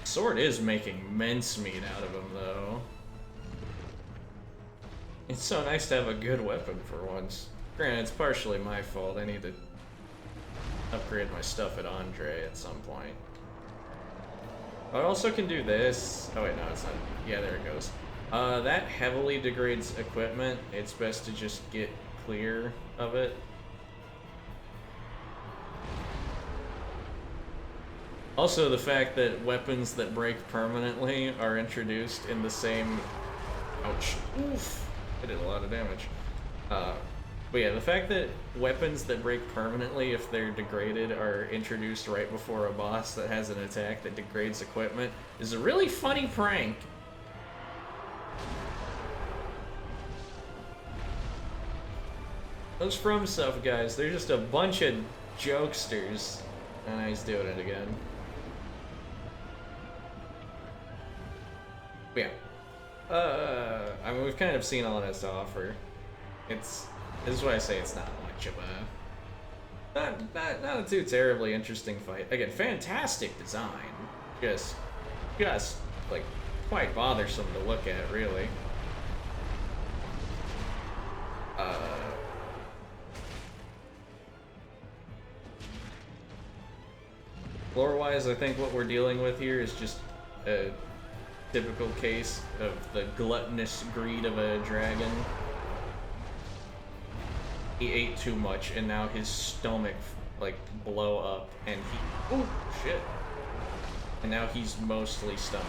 Sword is making mincemeat out of him, though. It's so nice to have a good weapon for once. Granted, it's partially my fault. I need to upgrade my stuff at Andre at some point. I also can do this. Oh wait, no, it's not. Yeah, there it goes. That heavily degrades equipment. It's best to just get clear of it. Also, the fact that weapons that break permanently are introduced in the same... Ouch. Oof. I did a lot of damage. But yeah, the fact that weapons that break permanently if they're degraded are introduced right before a boss that has an attack that degrades equipment is a really funny prank. Those From Stuff guys, they're just a bunch of jokesters. And he's doing it again. Yeah. I mean, we've kind of seen all that to offer. This is why I say it's not much of a... Not a too terribly interesting fight. Again, fantastic design. Just, like, quite bothersome to look at, really. Lore-wise, I think what we're dealing with here is just a typical case of the gluttonous greed of a dragon. He ate too much, and now his stomach, like, blow up, and he... Oh, shit. And now he's mostly stomach.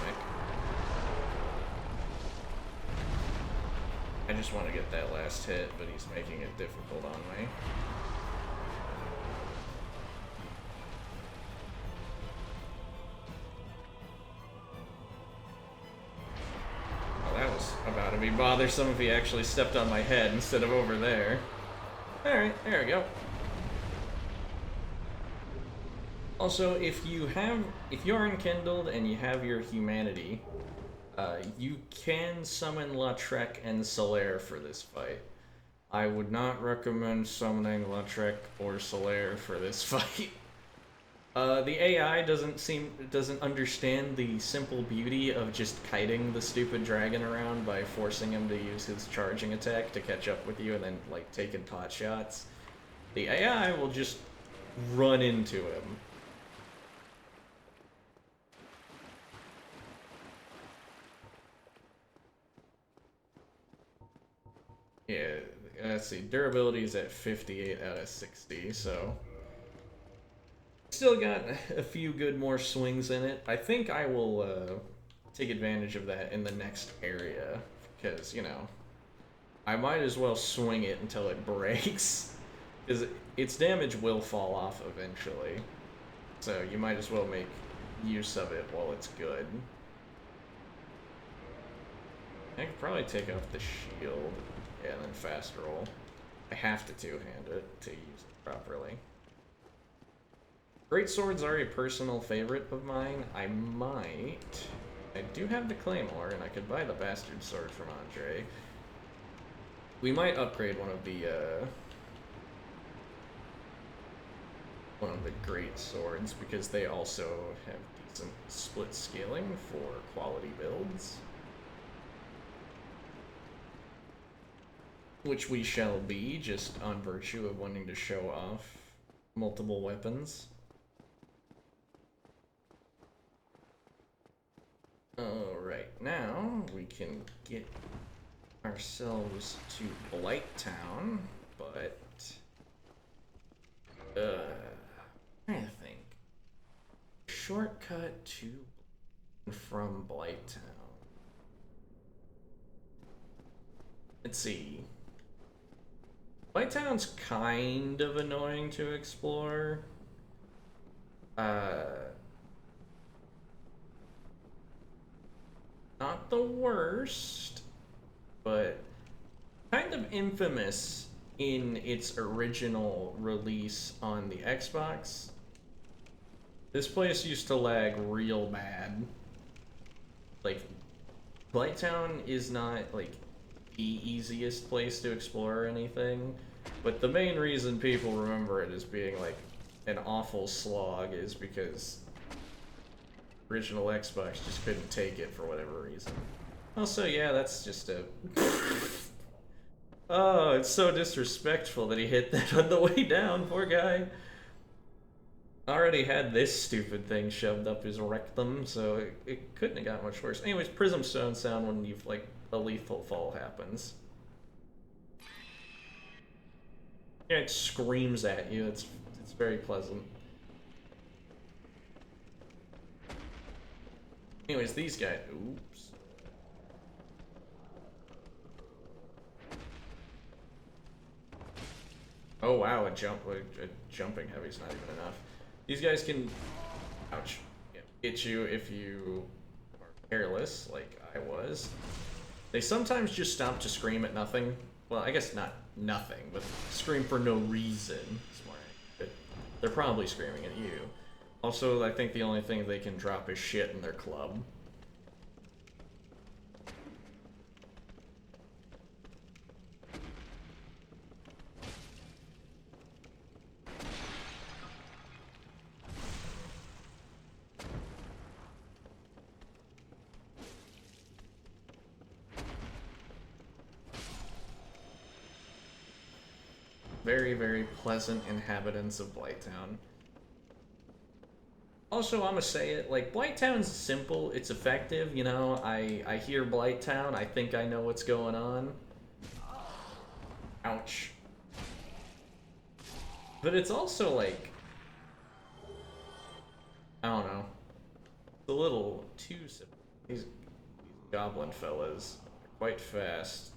I just want to get that last hit, but he's making it difficult on me. Oh, that was about to be bothersome if he actually stepped on my head instead of over there. Alright, there we go. Also, if you're enkindled and you have your humanity, you can summon Lautrec and Solaire for this fight. I would not recommend summoning Lautrec or Solaire for this fight. The AI doesn't understand the simple beauty of just kiting the stupid dragon around by forcing him to use his charging attack to catch up with you and then, like, taking pot shots. The AI will just run into him. Yeah, let's see, durability is at 58 out of 60, so... Still got a few good more swings in it. I think I will take advantage of that in the next area, because, you know, I might as well swing it until it breaks, because its damage will fall off eventually, so you might as well make use of it while it's good. I could probably take off the shield, yeah, and then fast roll. I have to two-hand it to use it properly. Great swords are a personal favorite of mine. I do have the Claymore, and I could buy the Bastard Sword from Andre. We might upgrade one of the great swords, because they also have decent split scaling for quality builds. Which we shall be, just on virtue of wanting to show off multiple weapons. Alright, now we can get ourselves to Blight Town, but... I think. Shortcut to from Blight Town. Let's see. Blight Town's kind of annoying to explore. Not the worst, but kind of infamous in its original release on the Xbox. This place used to lag real bad. Like, Blighttown is not, like, the easiest place to explore or anything, but the main reason people remember it as being, like, an awful slog is because original Xbox just couldn't take it for whatever reason. Also, yeah, that's just a... Oh, it's so disrespectful that he hit that on the way down, poor guy. Already had this stupid thing shoved up his rectum, so it couldn't have got much worse. Anyways, Prism Stone sound when you've, like, a lethal fall happens. Yeah, it screams at you, it's very pleasant. Anyways, these guys... Oops. Oh wow, a jumping heavy's not even enough. These guys can... Ouch. Yeah, hit you if you are careless, like I was. They sometimes just stop to scream at nothing. Well, I guess not nothing, but scream for no reason. Smart. They're probably screaming at you. Also, I think the only thing they can drop is shit in their club. Very, very pleasant inhabitants of Blighttown. Also, I'ma say it, like, Blighttown's simple, it's effective, you know? I hear Blighttown, I think I know what's going on. Ouch. But it's also, like, I don't know. It's a little too simple. These goblin fellas are quite fast.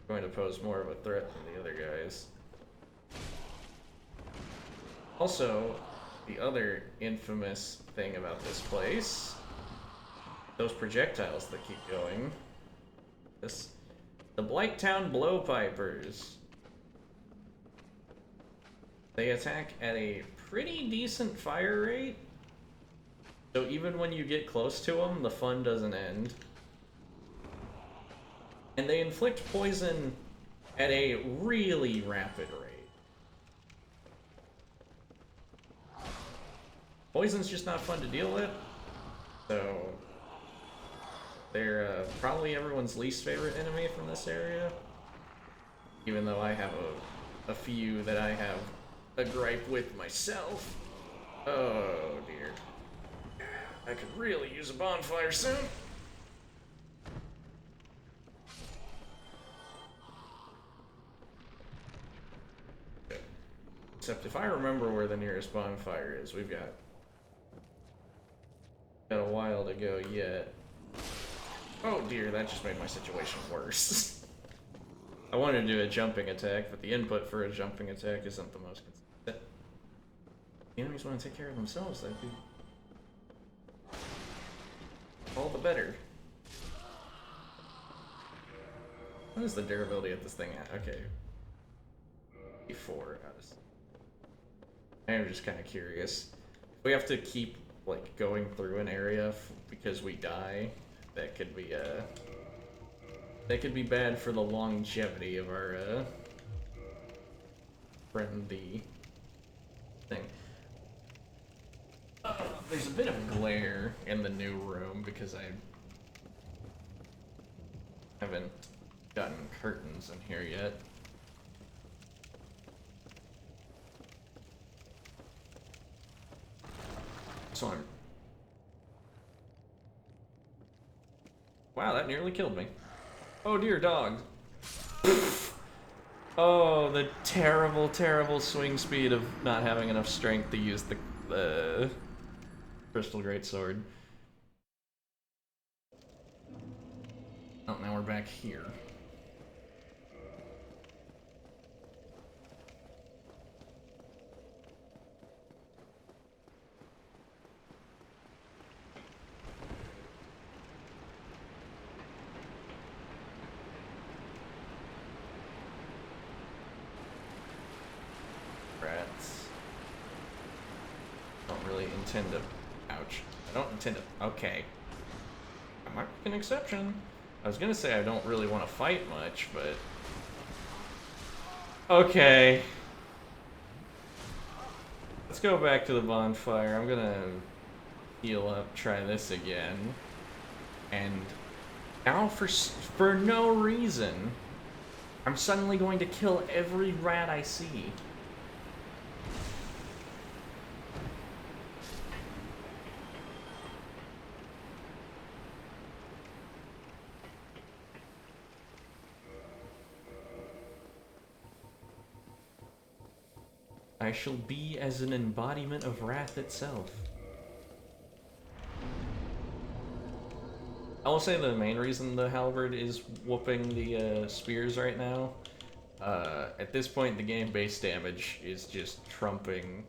Going to pose more of a threat than the other guys. Also, the other infamous thing about this place, those projectiles that keep going. The Blighttown Blowpipers. They attack at a pretty decent fire rate. So even when you get close to them, the fun doesn't end. And they inflict poison at a really rapid rate. Poison's just not fun to deal with, so they're probably everyone's least favorite enemy from this area. Even though I have a few that I have a gripe with myself. Oh dear. I could really use a bonfire soon. Except if I remember where the nearest bonfire is, we've got a while to go yet. Oh dear, that just made my situation worse. I wanted to do a jumping attack, but the input for a jumping attack isn't the most consistent. The enemies want to take care of themselves, that'd be all the better. What is the durability of this thing at? Okay. 4 out of 6. I'm just kind of curious. If we have to keep like going through an area because we die, that could be bad for the longevity of our friendly thing. There's a bit of glare in the new room because I haven't gotten curtains in here yet. So I'm... Wow, that nearly killed me. Oh dear, dog. Oh, the terrible, terrible swing speed of not having enough strength to use the Crystal Greatsword. Oh, now we're back here. Intend to... Ouch. I don't intend to... Okay. I might make an exception. I was gonna say I don't really want to fight much, but... Okay. Let's go back to the bonfire. I'm gonna heal up, try this again. And now for no reason, I'm suddenly going to kill every rat I see. I shall be as an embodiment of wrath itself. I will say the main reason the halberd is whooping the spears right now, at this point the game base damage is just trumping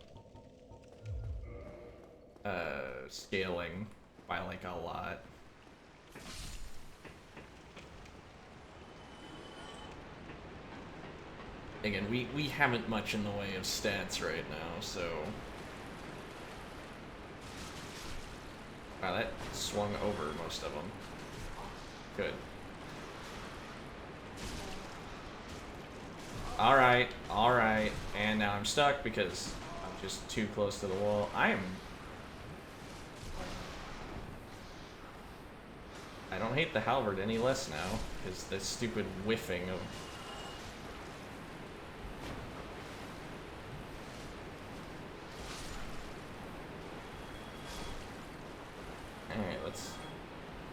scaling by like a lot. again, we haven't much in the way of stats right now, so... Wow, that swung over most of them. Good. Alright, alright. And now I'm stuck because I'm just too close to the wall. I don't hate the halberd any less now, because this stupid whiffing of... Alright, let's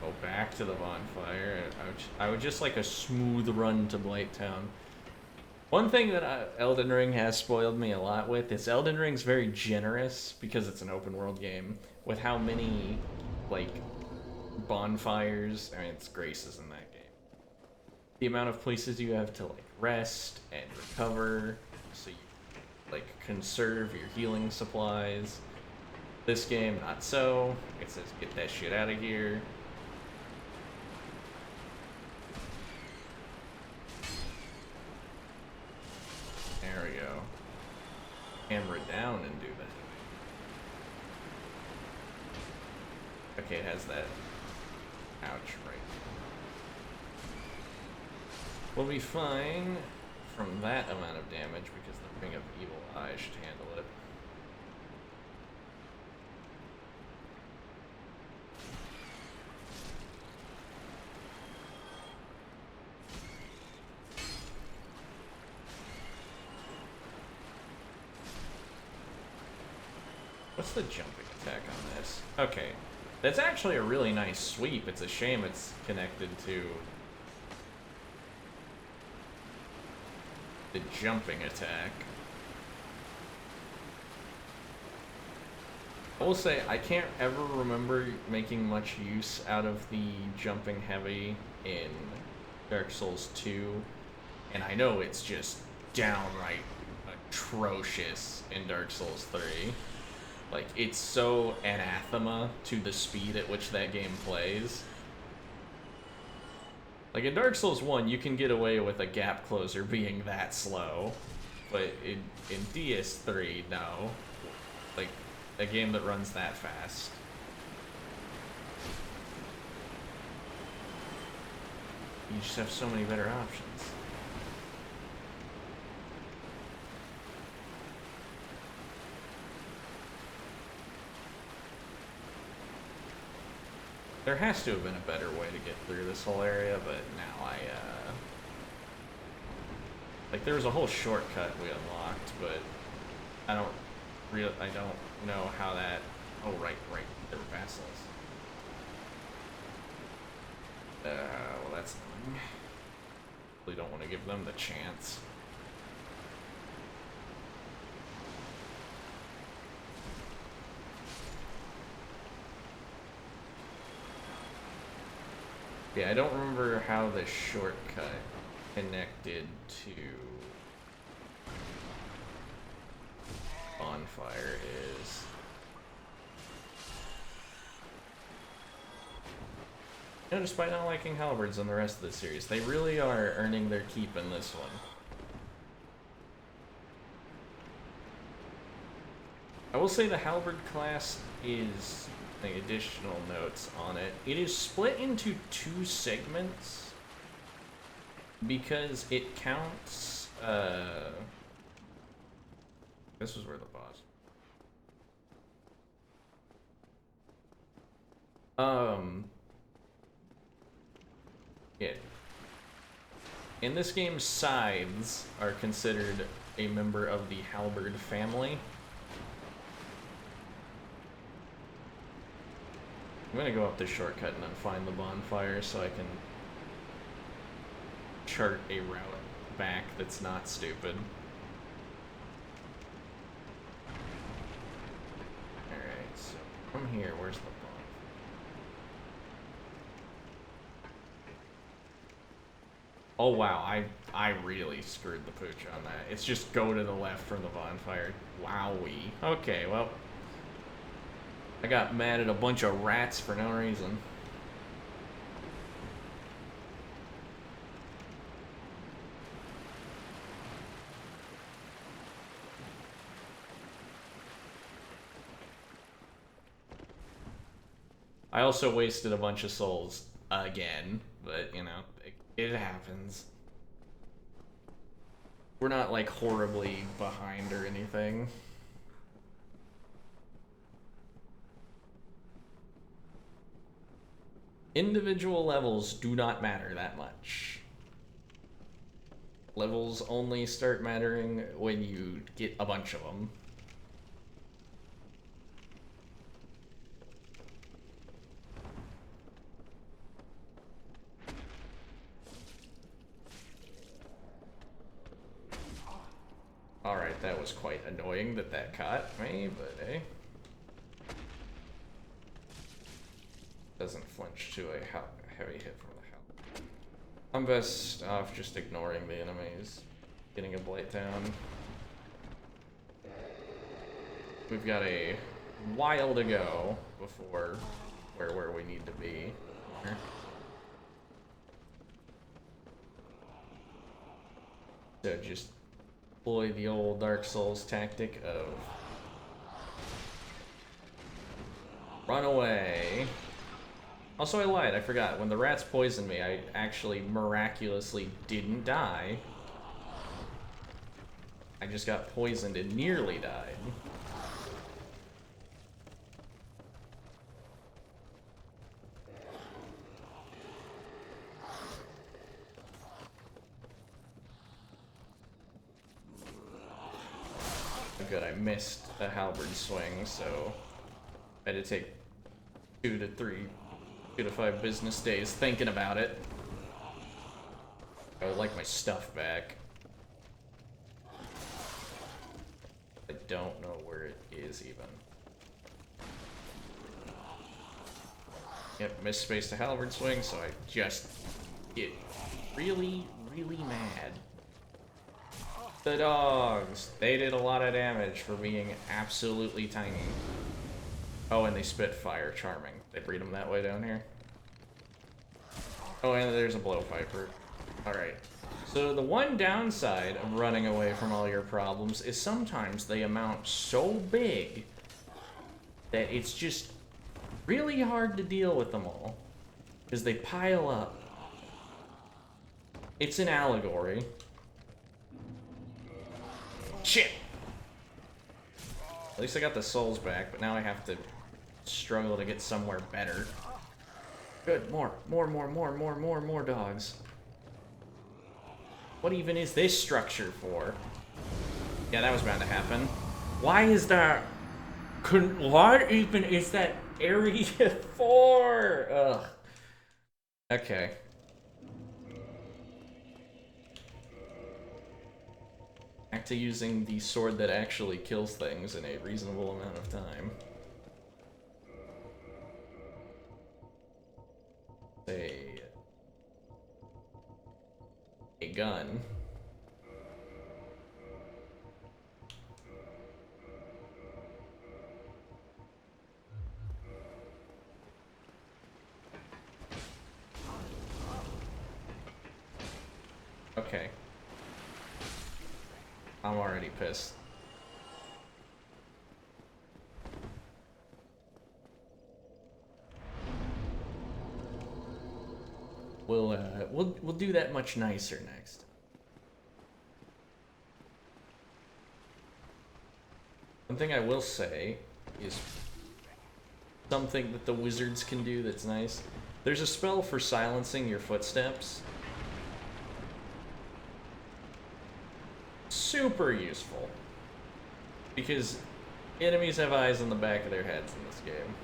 go back to the bonfire. I would just like a smooth run to Blighttown. One thing that Elden Ring has spoiled me a lot with is Elden Ring's very generous, because it's an open world game, with how many, like, bonfires, I mean, it's graces in that game. The amount of places you have to, like, rest and recover, so you, like, conserve your healing supplies. This game, not so. It says, get that shit out of here. There we go. Hammer it down and do that. Okay, it has that. Ouch, right. We'll be fine from that amount of damage because the Ring of Evil Eye should handle it. What's the jumping attack on this? Okay. That's actually a really nice sweep. It's a shame it's connected to the jumping attack. I will say, I can't ever remember making much use out of the jumping heavy in Dark Souls 2. And I know it's just downright atrocious in Dark Souls 3. Like, it's so anathema to the speed at which that game plays. Like, in Dark Souls 1, you can get away with a gap closer being that slow. But in DS3, no. Like, a game that runs that fast. You just have so many better options. There has to have been a better way to get through this whole area, but now like, there was a whole shortcut we unlocked, but I don't know how that... Oh, right, there were vassals. Well, that's annoying. Really don't want to give them the chance. Yeah, I don't remember how the shortcut connected to bonfire is. You know, despite not liking halberds in the rest of the series, they really are earning their keep in this one. I will say the halberd class is... additional notes on it. It is split into 2 segments because it counts, this was where the boss. Yeah. In this game, scythes are considered a member of the halberd family. I'm gonna go up this shortcut and then find the bonfire so I can chart a route back that's not stupid. Alright, so from here, where's the bonfire? Oh wow, I really screwed the pooch on that. It's just go to the left from the bonfire. Wowee. Okay, well... I got mad at a bunch of rats for no reason. I also wasted a bunch of souls again, but you know, it happens. We're not like horribly behind or anything. Individual levels do not matter that much. Levels only start mattering when you get a bunch of them. Alright, that was quite annoying that caught me, but hey. Doesn't flinch to a heavy hit from the hell. I'm best off just ignoring the enemies. Getting a blight down. We've got a while to go before where we need to be. So just deploy the old Dark Souls tactic of run away. Also, I lied. I forgot. When the rats poisoned me, I actually miraculously didn't die. I just got poisoned and nearly died. Good, I missed a halberd swing, so I had to take 2 to 5 business days thinking about it. I would like my stuff back. I don't know where it is even. Yep, misspaced a halberd swing, so I just get really, really mad. The dogs! They did a lot of damage for being absolutely tiny. Oh, and they spit fire. Charming. They breed them that way down here. Oh, and there's a blowpiper. Alright. So the one downside of running away from all your problems is sometimes they amount so big that it's just really hard to deal with them all. Because they pile up. It's an allegory. Shit! At least I got the souls back, but now I have to struggle to get somewhere better. Good, more dogs. What even is this structure for? Yeah, that was bound to happen. Why is that? What even is that area for? Ugh. Okay. Back to using the sword that actually kills things in a reasonable amount of time. A gun. Okay. I'm already pissed. We'll do that much nicer next. One thing I will say is something that the wizards can do that's nice. There's a spell for silencing your footsteps. Super useful. Because enemies have eyes on the back of their heads in this game.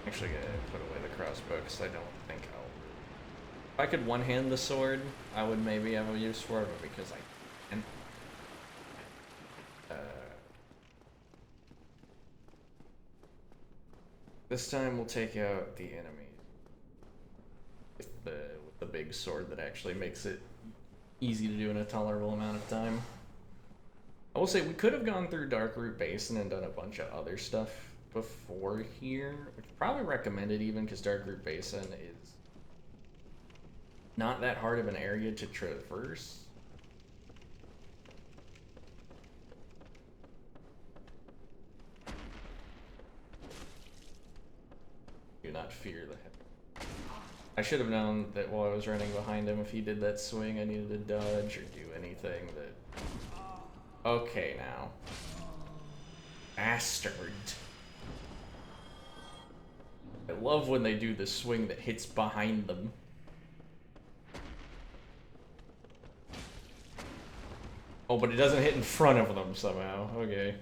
Actually gonna put away the crossbow because I don't think I'll... If I could one-hand the sword, I would maybe have a use for it, but because I can't... This time we'll take out the enemy with the big sword that actually makes it easy to do in a tolerable amount of time. I will say we could have gone through Darkroot Basin and done a bunch of other stuff before here, which probably recommended even because Darkroot Basin is not that hard of an area to traverse. not fear the heavy. I should have known that while I was running behind him, if he did that swing, I needed to dodge or do anything that... Okay, now. Bastard. I love when they do the swing that hits behind them. Oh, but it doesn't hit in front of them somehow. Okay.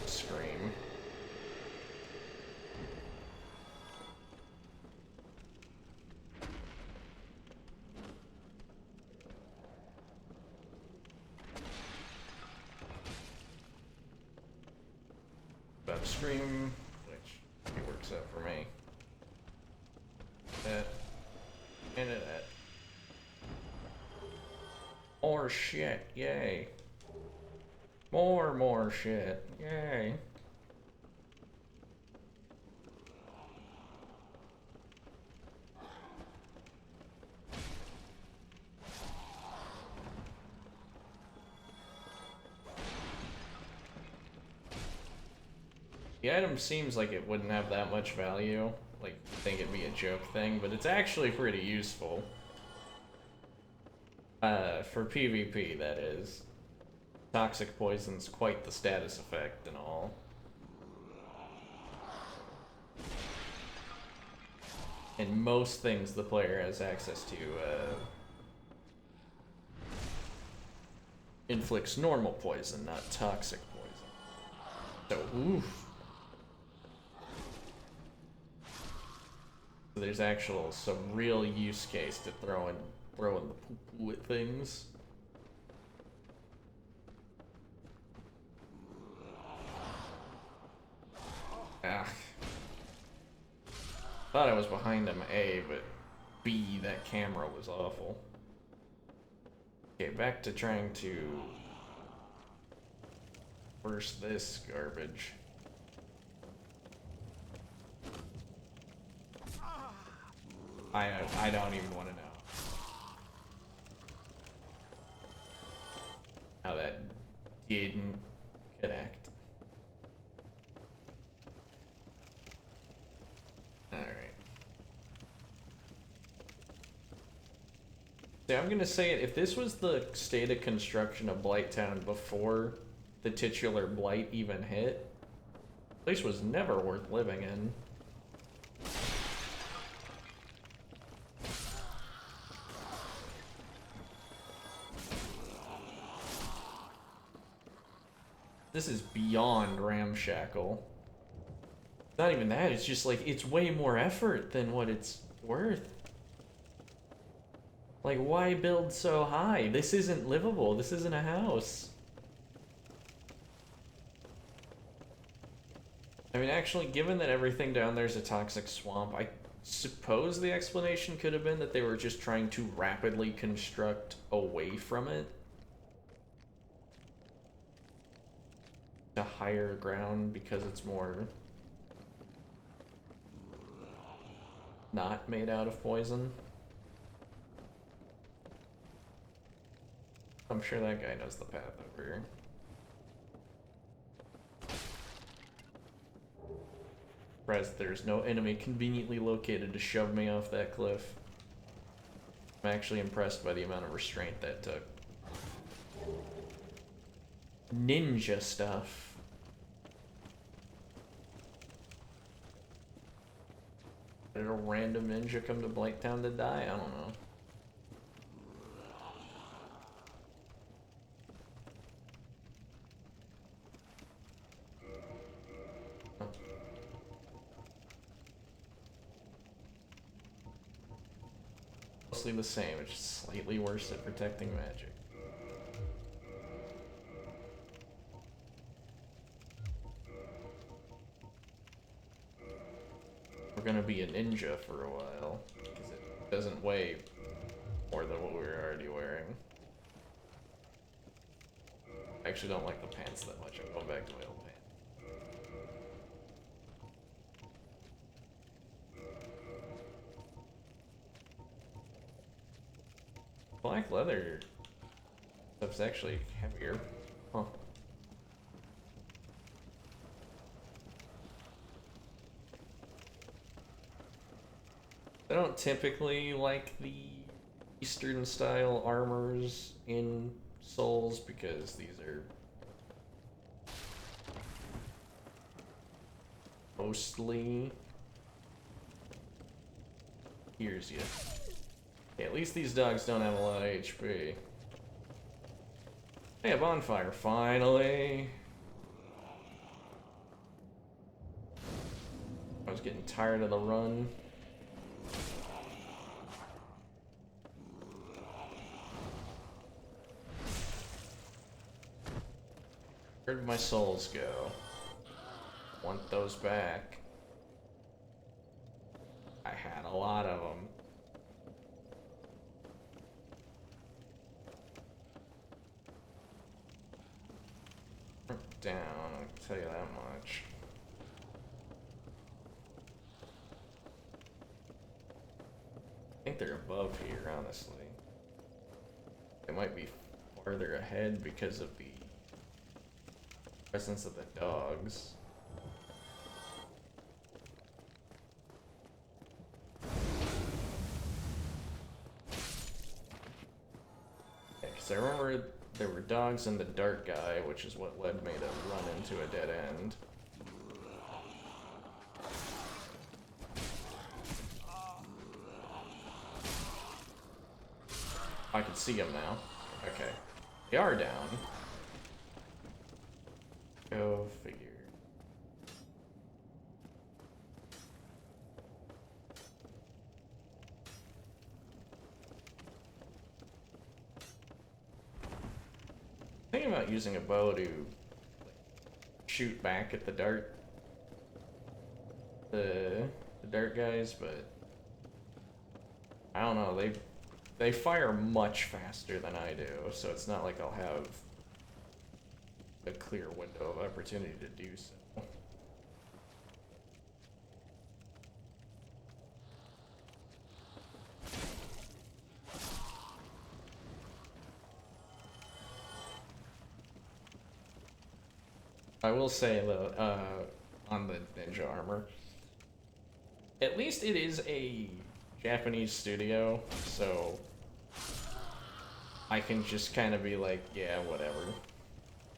Scream. About scream, which it works out for me. That and that. More shit, yay. More shit, yay. The item seems like it wouldn't have that much value. Like, I think it'd be a joke thing, but it's actually pretty useful. For PvP, that is. Toxic poison's quite the status effect and all. And most things the player has access to, inflicts normal poison, not toxic poison. So, oof. So there's some real use case to throwing the poo-poo at things. Ah. Thought I was behind him, A, but B, that camera was awful. Okay, back to trying to burst this garbage. I don't even want to know how that didn't connect. Alright. See, I'm gonna say it, if this was the state of construction of Blighttown before the titular blight even hit, the place was never worth living in. This is beyond ramshackle. Not even that, it's just like, it's way more effort than what it's worth. Like, why build so high? This isn't livable, this isn't a house. I mean, actually, given that everything down there is a toxic swamp, I suppose the explanation could have been that they were just trying to rapidly construct away from it. To higher ground because it's more not made out of poison. I'm sure that guy knows the path over here. Surprised there's no enemy conveniently located to shove me off that cliff. I'm actually impressed by the amount of restraint that took. Ninja stuff. Did a random ninja come to Blighttown to die? I don't know. Mostly the same, it's just slightly worse at protecting magic. We're gonna be a ninja for a while, because it doesn't weigh more than what we were already wearing. I actually don't like the pants that much, I'm going back to my old pants. Black leather Stuff's actually heavier. Huh. I don't typically like the Eastern style armors in Souls because these are mostly here's you. Okay, at least these dogs don't have a lot of HP. Hey, a bonfire, finally! I was getting tired of the run. Where'd my souls go? Want those back. I had a lot of them. Down, I can tell you that much. I think they're above here, honestly. They might be farther ahead because of the presence of the dogs. Yeah, because I remember there were dogs in the dark guy, which is what led me to run into a dead end. I can see them now. Okay. They are down. Go figure. Thinking about using a bow to shoot back at the dart, the dart guys, but I don't know. They fire much faster than I do, so it's not like I'll have a clear window of opportunity to do so. I will say though, on the ninja armor, at least it is a Japanese studio, so I can just kind of be like, yeah, whatever,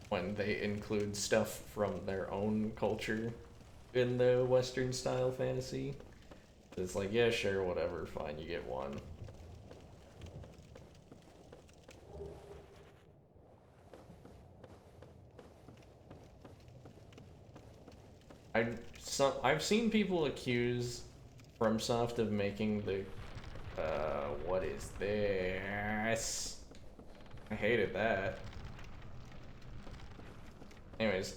when they include stuff from their own culture in the Western style fantasy. It's like, yeah, sure, whatever, fine, you get one. I've seen people accuse FromSoft of making the what is this? I hated that. Anyways,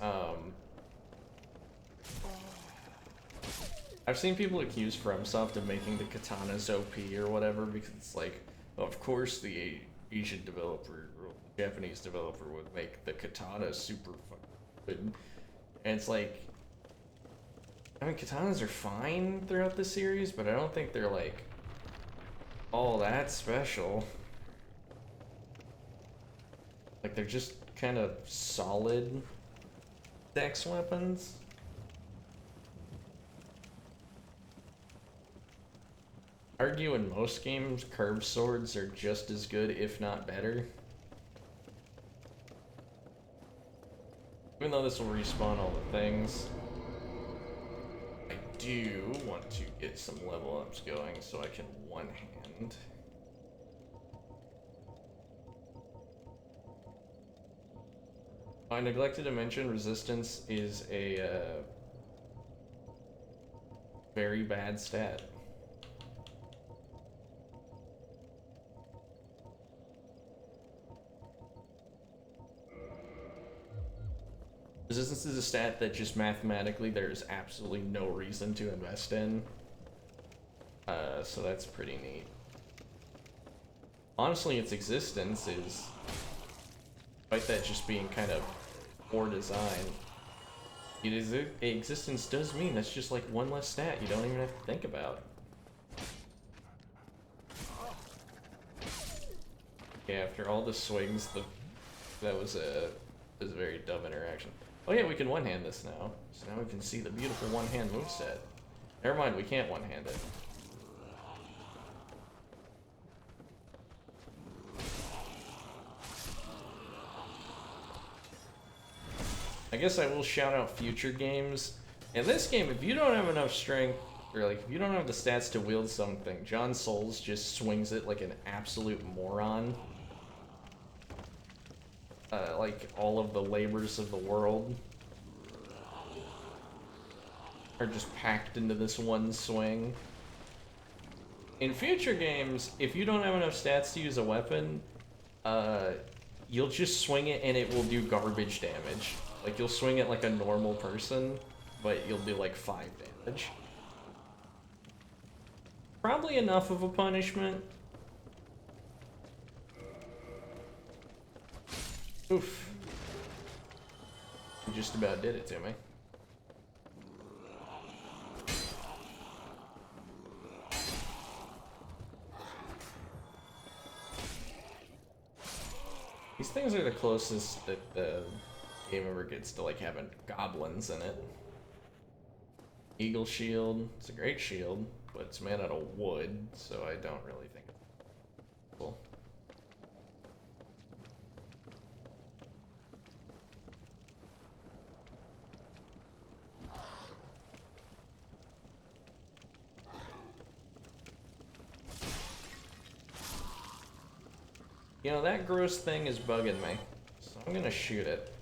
I've seen people accuse FromSoft of making the katanas OP or whatever because it's like, of course the Asian developer or Japanese developer would make the katana super fucking good. And it's like, I mean, katanas are fine throughout the series, but I don't think they're like all that special. Like, they're just kind of solid dex weapons. I argue in most games, curved swords are just as good, if not better. Even though this will respawn all the things. I do want to get some level ups going so I can one hand. I neglected to mention resistance is a very bad stat. Resistance is a stat that just mathematically there's absolutely no reason to invest in. So that's pretty neat. Honestly, its existence is, despite that just being kind of poor design, existence does mean that's just like one less stat you don't even have to think about. Yeah, after all the swings, the That was a very dumb interaction. Oh yeah, we can one-hand this now. So now we can see the beautiful one-hand moveset. Never mind, we can't one-hand it. I guess I will shout out future games. In this game, if you don't have enough strength, or like if you don't have the stats to wield something, John Souls just swings it like an absolute moron. Like all of the labors of the world are just packed into this one swing. In future games, if you don't have enough stats to use a weapon, you'll just swing it and it will do garbage damage. Like you'll swing it like a normal person, but you'll do like 5 damage. Probably enough of a punishment. Oof. You just about did it to me. These things are the closest that the game ever gets to like having goblins in it. Eagle shield. It's a great shield, but it's made out of wood, so I don't really think it's cool. You know, that gross thing is bugging me, so I'm gonna shoot it.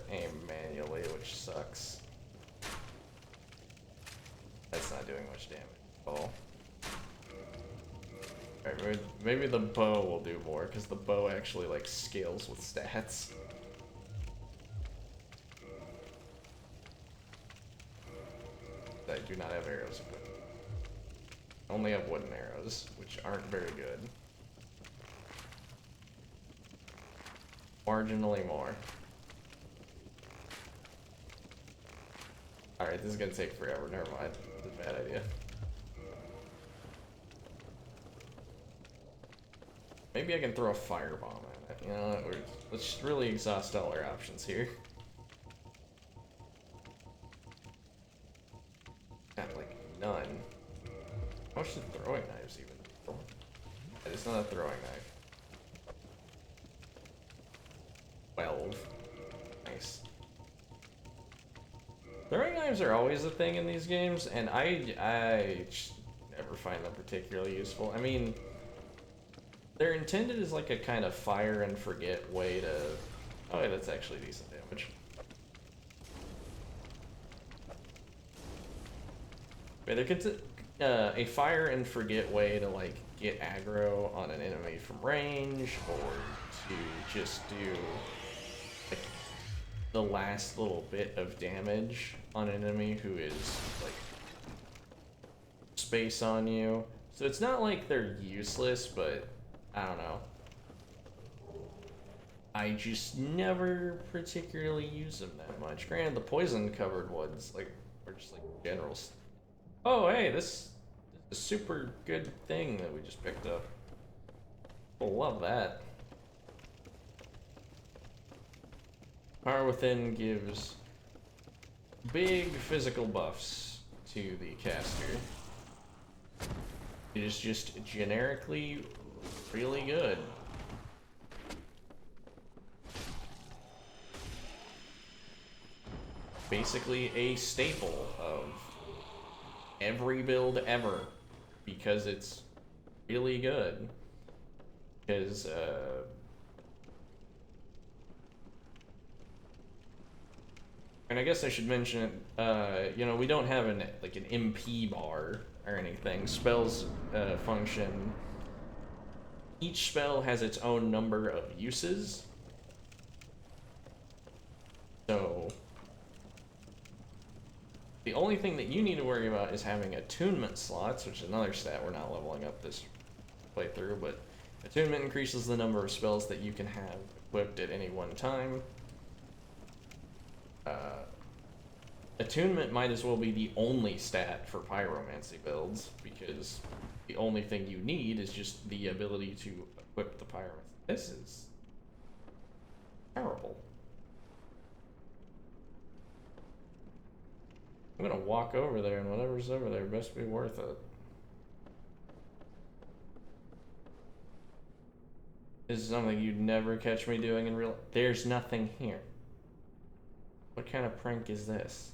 Aim manually, which sucks. That's not doing much damage at all. Alright, maybe the bow will do more, because the bow actually, like, scales with stats. I do not have arrows equipped. I only have wooden arrows, which aren't very good. Marginally more. Alright, this is gonna take forever. Never mind. It's a bad idea. Maybe I can throw a firebomb at it. You know what? Let's really exhaust all our options here. Got like none. How much do throwing knives even do? It's not a throwing knife. 12. Nice. Throwing knives are always a thing in these games, and I just never find them particularly useful. I mean, they're intended as like a kind of fire and forget way to... Oh, yeah, that's actually decent damage. But they're a fire and forget way to like get aggro on an enemy from range, or to just do like the last little bit of damage on an enemy who is like space on you. So it's not like they're useless, but I don't know. I just never particularly use them that much. Granted, the poison covered ones like are just like general. Oh hey, this is a super good thing that we just picked up. We'll love that. Power Within gives big physical buffs to the caster. It is just generically really good. Basically a staple of every build ever, because it's really good. Because and I guess I should mention, you know, we don't have an MP bar or anything. Spells function. Each spell has its own number of uses. So the only thing that you need to worry about is having attunement slots, which is another stat we're not leveling up this playthrough, but attunement increases the number of spells that you can have equipped at any one time. attunement might as well be the only stat for pyromancy builds, because the only thing you need is just the ability to equip the pyromancy. This is terrible. I'm gonna walk over there, and whatever's over there best be worth it. This is something you'd never catch me doing in real. There's nothing here. What kind of prank is this?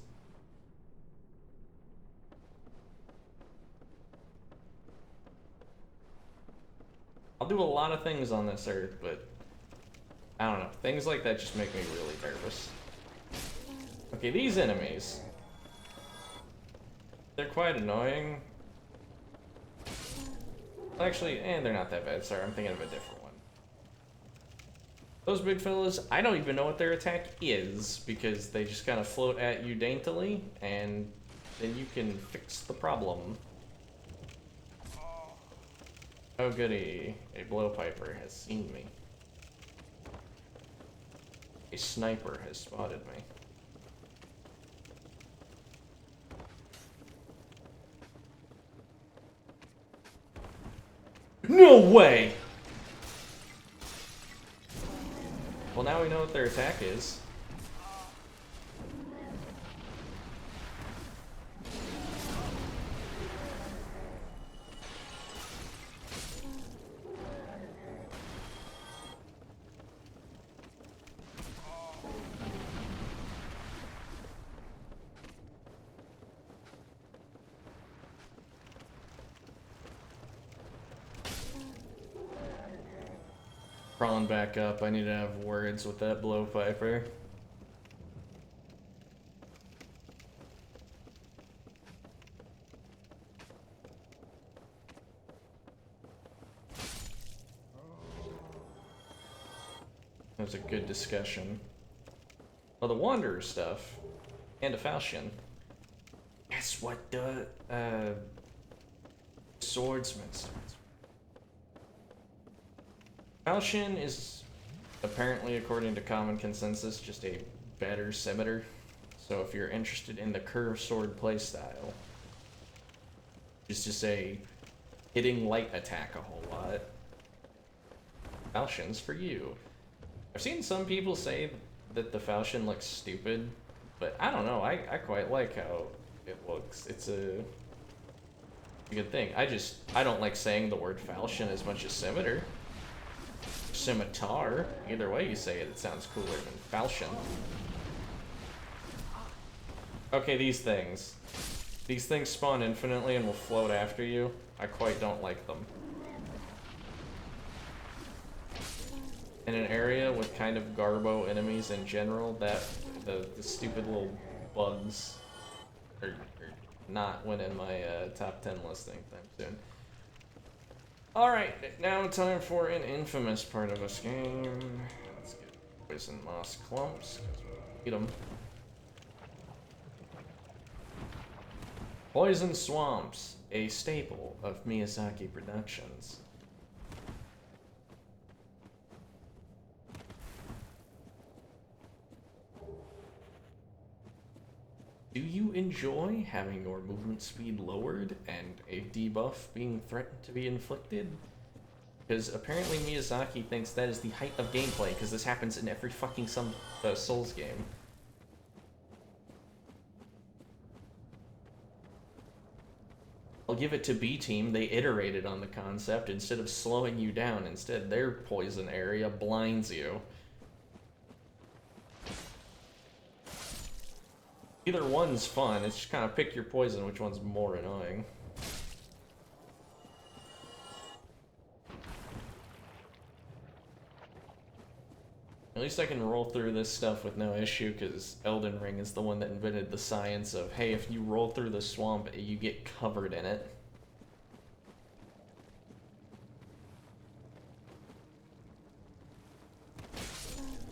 I'll do a lot of things on this earth, but I don't know. Things like that just make me really nervous. Okay, these enemies. They're quite annoying. Actually, they're not that bad. Sorry, I'm thinking of a different one. Those big fellas, I don't even know what their attack is, because they just kind of float at you daintily, and then you can fix the problem. Oh goody, a blowpiper has seen me. A sniper has spotted me. No way! Well, now we know what their attack is. Crawling back up, I need to have words with that blowpiper. That was a good discussion. Well, the Wanderer stuff, and a falchion. Guess what the swordsman starts. Falchion is apparently, according to common consensus, just a better scimitar. So if you're interested in the curved sword playstyle, just to say hitting light attack a whole lot, Falchion's for you. I've seen some people say that the falchion looks stupid, but I don't know. I quite like how it looks. It's a good thing. I don't like saying the word falchion as much as scimitar. Scimitar. Either way you say it, it sounds cooler than falchion. Okay, these things. These things spawn infinitely and will float after you. I quite don't like them. In an area with kind of garbo enemies in general, that the stupid little bugs are not winning my top 10 listing anytime soon. Alright, now time for an infamous part of this game. Let's get poison moss clumps, because we'll eat them. Poison swamps, a staple of Miyazaki Productions. Do you enjoy having your movement speed lowered and a debuff being threatened to be inflicted? Because apparently Miyazaki thinks that is the height of gameplay, because this happens in every fucking Souls game. I'll give it to B-Team, they iterated on the concept. Instead of slowing you down, instead their poison area blinds you. Either one's fun, it's just kind of pick your poison, which one's more annoying. At least I can roll through this stuff with no issue, because Elden Ring is the one that invented the science of, hey, if you roll through the swamp, you get covered in it.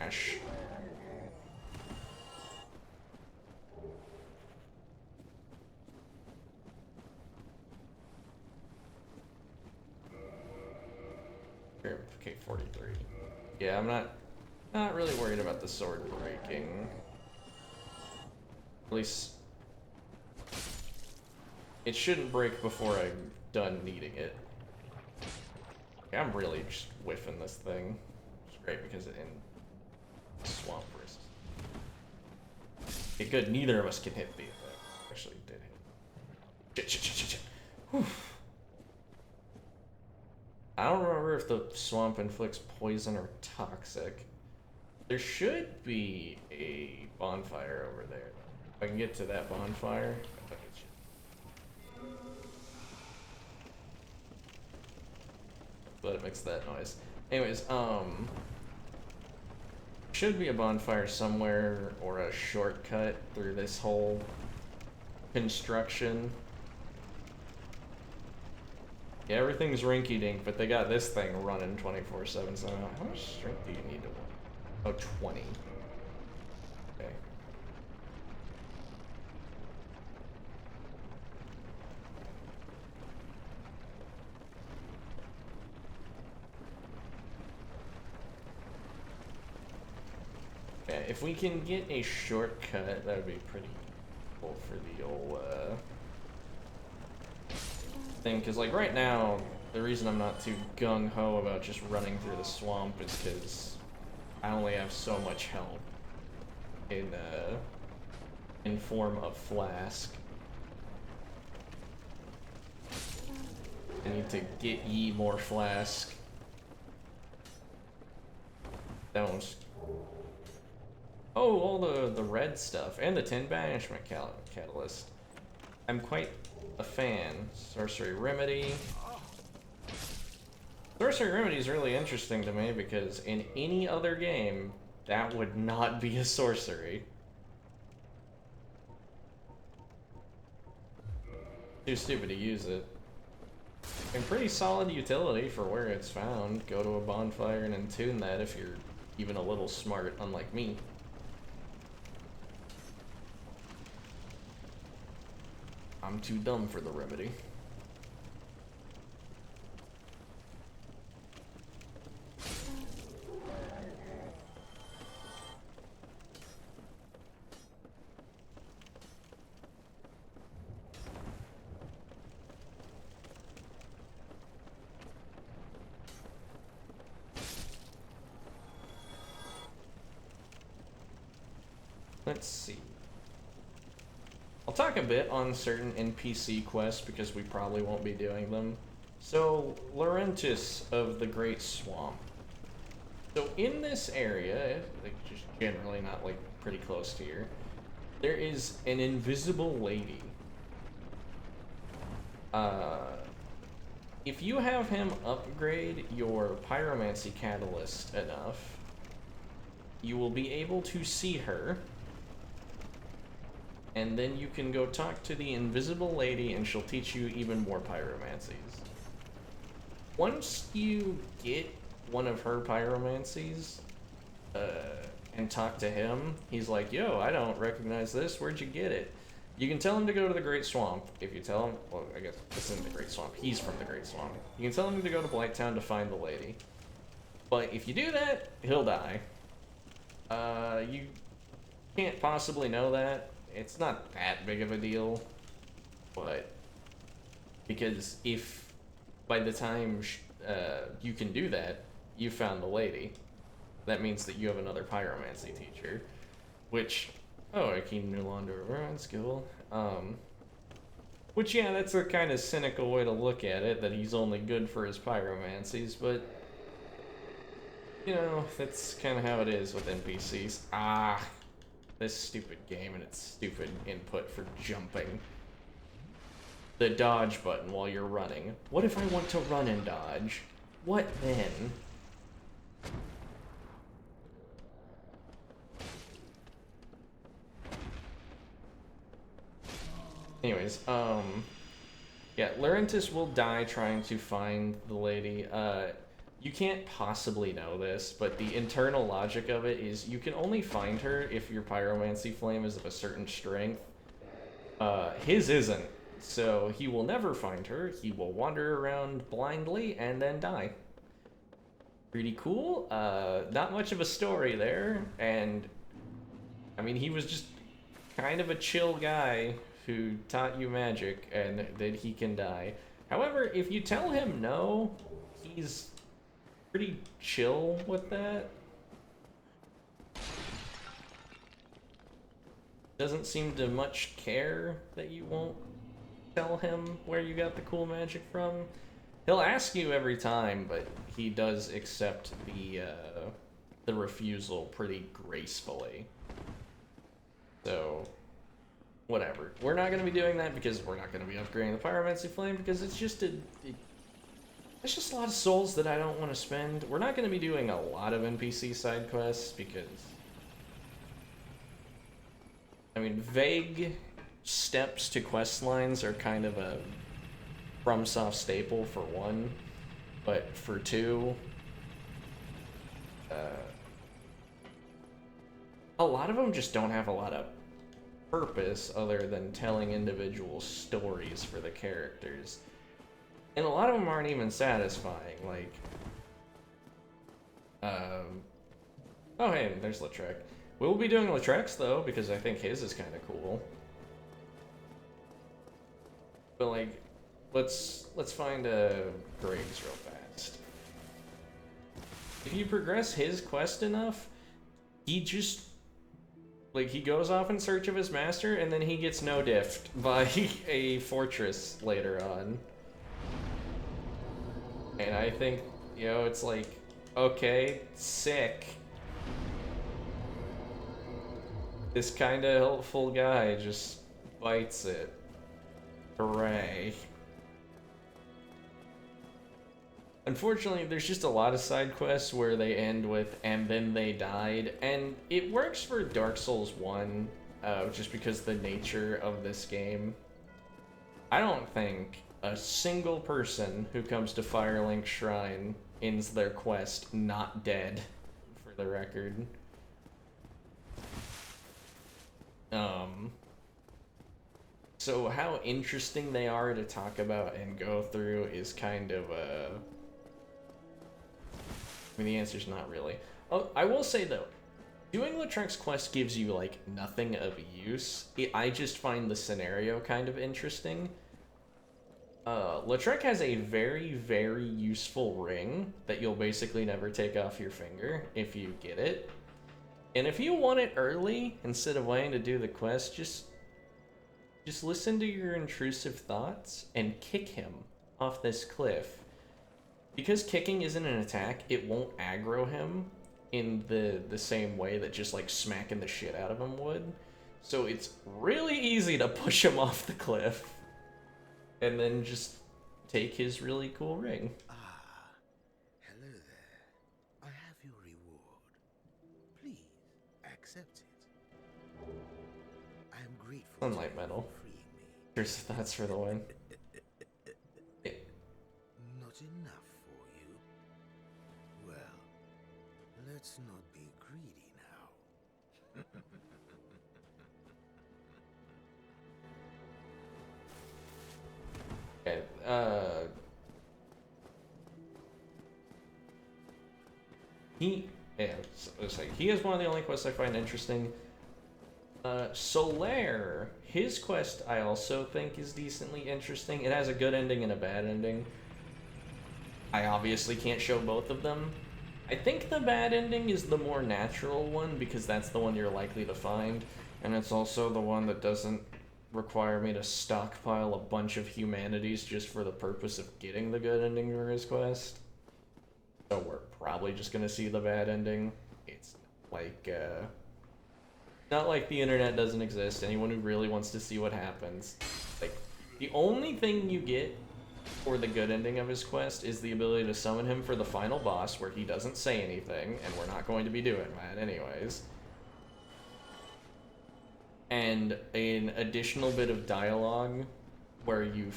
Ash. Okay, 43. Yeah, I'm not really worried about the sword breaking. At least it shouldn't break before I'm done needing it. Okay, I'm really just whiffing this thing. It's great because it in swamp versus. Okay, good. Neither of us can hit the effect. Actually, did hit. Shit. Whew. I don't remember if the swamp inflicts poison or toxic. There should be a bonfire over there. If I can get to that bonfire, I think it should. But it makes that noise. Anyways, should be a bonfire somewhere or a shortcut through this whole construction. Yeah, everything's rinky-dink, but they got this thing running 24/7, so how much strength do you need to win? Oh, 20. Okay. Yeah, if we can get a shortcut, that would be pretty cool for the old, thing, because like right now the reason I'm not too gung-ho about just running through the swamp is because I only have so much health in form of flask. I need to get ye more flask. That one's all the red stuff and the tin banishment catalyst. I'm quite a fan. Sorcery Remedy. Sorcery Remedy is really interesting to me because in any other game, that would not be a sorcery. Too stupid to use it. And pretty solid utility for where it's found. Go to a bonfire and attune that if you're even a little smart, unlike me. I'm too dumb for the remedy. Let's see. I'll talk a bit on certain NPC quests because we probably won't be doing them. So, Laurentis of the Great Swamp. So in this area, like just generally not like pretty close to here, there is an invisible lady. If you have him upgrade your pyromancy catalyst enough, you will be able to see her. And then you can go talk to the invisible lady and she'll teach you even more pyromancies. Once you get one of her pyromancies and talk to him, he's like, yo, I don't recognize this, where'd you get it? You can tell him to go to the Great Swamp. If you tell him, well, I guess it's in the Great Swamp. He's from the Great Swamp. You can tell him to go to Blighttown to find the lady. But if you do that, he'll die. You can't possibly know that. It's not that big of a deal, but because if by the time you can do that, you found the lady, that means that you have another pyromancy teacher, which, oh, I can no longer run skill. Which, yeah, that's a kind of cynical way to look at it, that he's only good for his pyromancies, but, you know, that's kind of how it is with NPCs. This stupid game and its stupid input for jumping. The dodge button while you're running. What if I want to run and dodge? What then? Anyways, yeah, Laurentis will die trying to find the lady. You can't possibly know this, but the internal logic of it is you can only find her if your pyromancy flame is of a certain strength. His isn't, so he will never find her. He will wander around blindly and then die. Pretty cool. Not much of a story there, and I mean, he was just kind of a chill guy who taught you magic and that he can die. However, if you tell him no, he's pretty chill with that. Doesn't seem to much care that you won't tell him where you got the cool magic from. He'll ask you every time, but he does accept the refusal pretty gracefully. So, whatever. We're not going to be doing that because we're not going to be upgrading the Pyromancy Flame because it's just it's just a lot of souls that I don't want to spend. We're not going to be doing a lot of NPC side quests because, I mean, vague steps to quest lines are kind of a FromSoft staple for one, but for two, a lot of them just don't have a lot of purpose other than telling individual stories for the characters. And a lot of them aren't even satisfying, like, oh hey, there's Lautrec. We'll be doing Lautrec's though, because I think his is kind of cool. But like, let's find Graves real fast. If you progress his quest enough, he just, like, he goes off in search of his master, and then he gets no-diffed by a fortress later on. And I think, you know, it's like, okay, sick. This kinda helpful guy just bites it. Hooray. Unfortunately, there's just a lot of side quests where they end with, and then they died, and it works for Dark Souls 1, just because the nature of this game. I don't think a single person who comes to Firelink Shrine ends their quest not dead, for the record. So how interesting they are to talk about and go through is kind of I mean, the answer's not really. Oh, I will say though, doing Lautrec's quest gives you like nothing of use. I just find the scenario kind of interesting. Lautrec has a very, very useful ring that you'll basically never take off your finger if you get it. And if you want it early, instead of waiting to do the quest, just listen to your intrusive thoughts and kick him off this cliff. Because kicking isn't an attack, it won't aggro him in the same way that just like smacking the shit out of him would. So it's really easy to push him off the cliff. And then just take his really cool ring. Ah, hello there. I have your reward. Please, accept it. I am grateful Sunlight to you medal. for freeing me. Here's the thoughts for the win. Not enough for you? Well, let's not be greedy now. Okay, he is one of the only quests I find interesting. Solaire, his quest I also think is decently interesting. It has a good ending and a bad ending. I obviously can't show both of them. I think the bad ending is the more natural one because that's the one you're likely to find, and it's also the one that doesn't require me to stockpile a bunch of humanities just for the purpose of getting the good ending for his quest. So we're probably just gonna see the bad ending. It's like, not like the internet doesn't exist. Anyone who really wants to see what happens. Like, the only thing you get for the good ending of his quest is the ability to summon him for the final boss where he doesn't say anything, and we're not going to be doing that anyways. And an additional bit of dialogue where you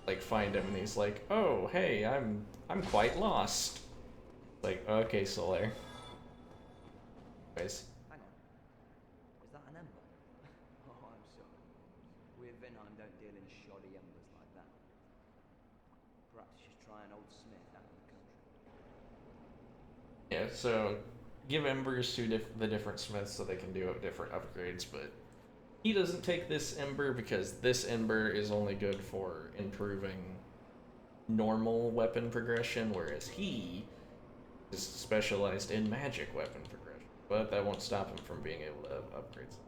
like find him and he's like, "Oh, hey, I'm quite lost." Like, okay, Solaire. Anyways. Hang on. Is that an ember? Oh, I'm sorry. We of Vinheim don't deal in shoddy embers like that. Perhaps you should try an old smith out of the country. Yeah, so give embers to the different smiths so they can do different upgrades, but he doesn't take this ember because this ember is only good for improving normal weapon progression, whereas he is specialized in magic weapon progression. But that won't stop him from being able to upgrade something.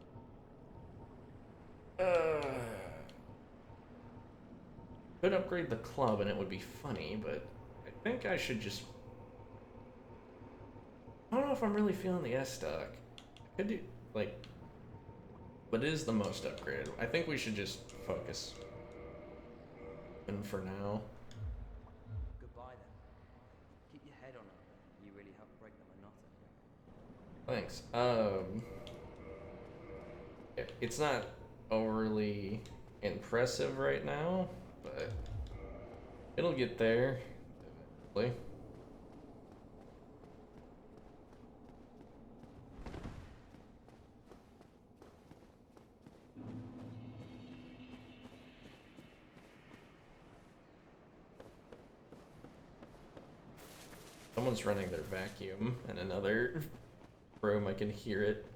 Could upgrade the club and it would be funny, but I think I should just... I don't know if I'm really feeling the S-Stock. I could do, like... But it is the most upgraded. I think we should just focus. And for now. Goodbye then. Keep your head on up. You really help break the monotony. Thanks. It's not overly impressive right now, but it'll get there eventually. Someone's running their vacuum in another room. I can hear it.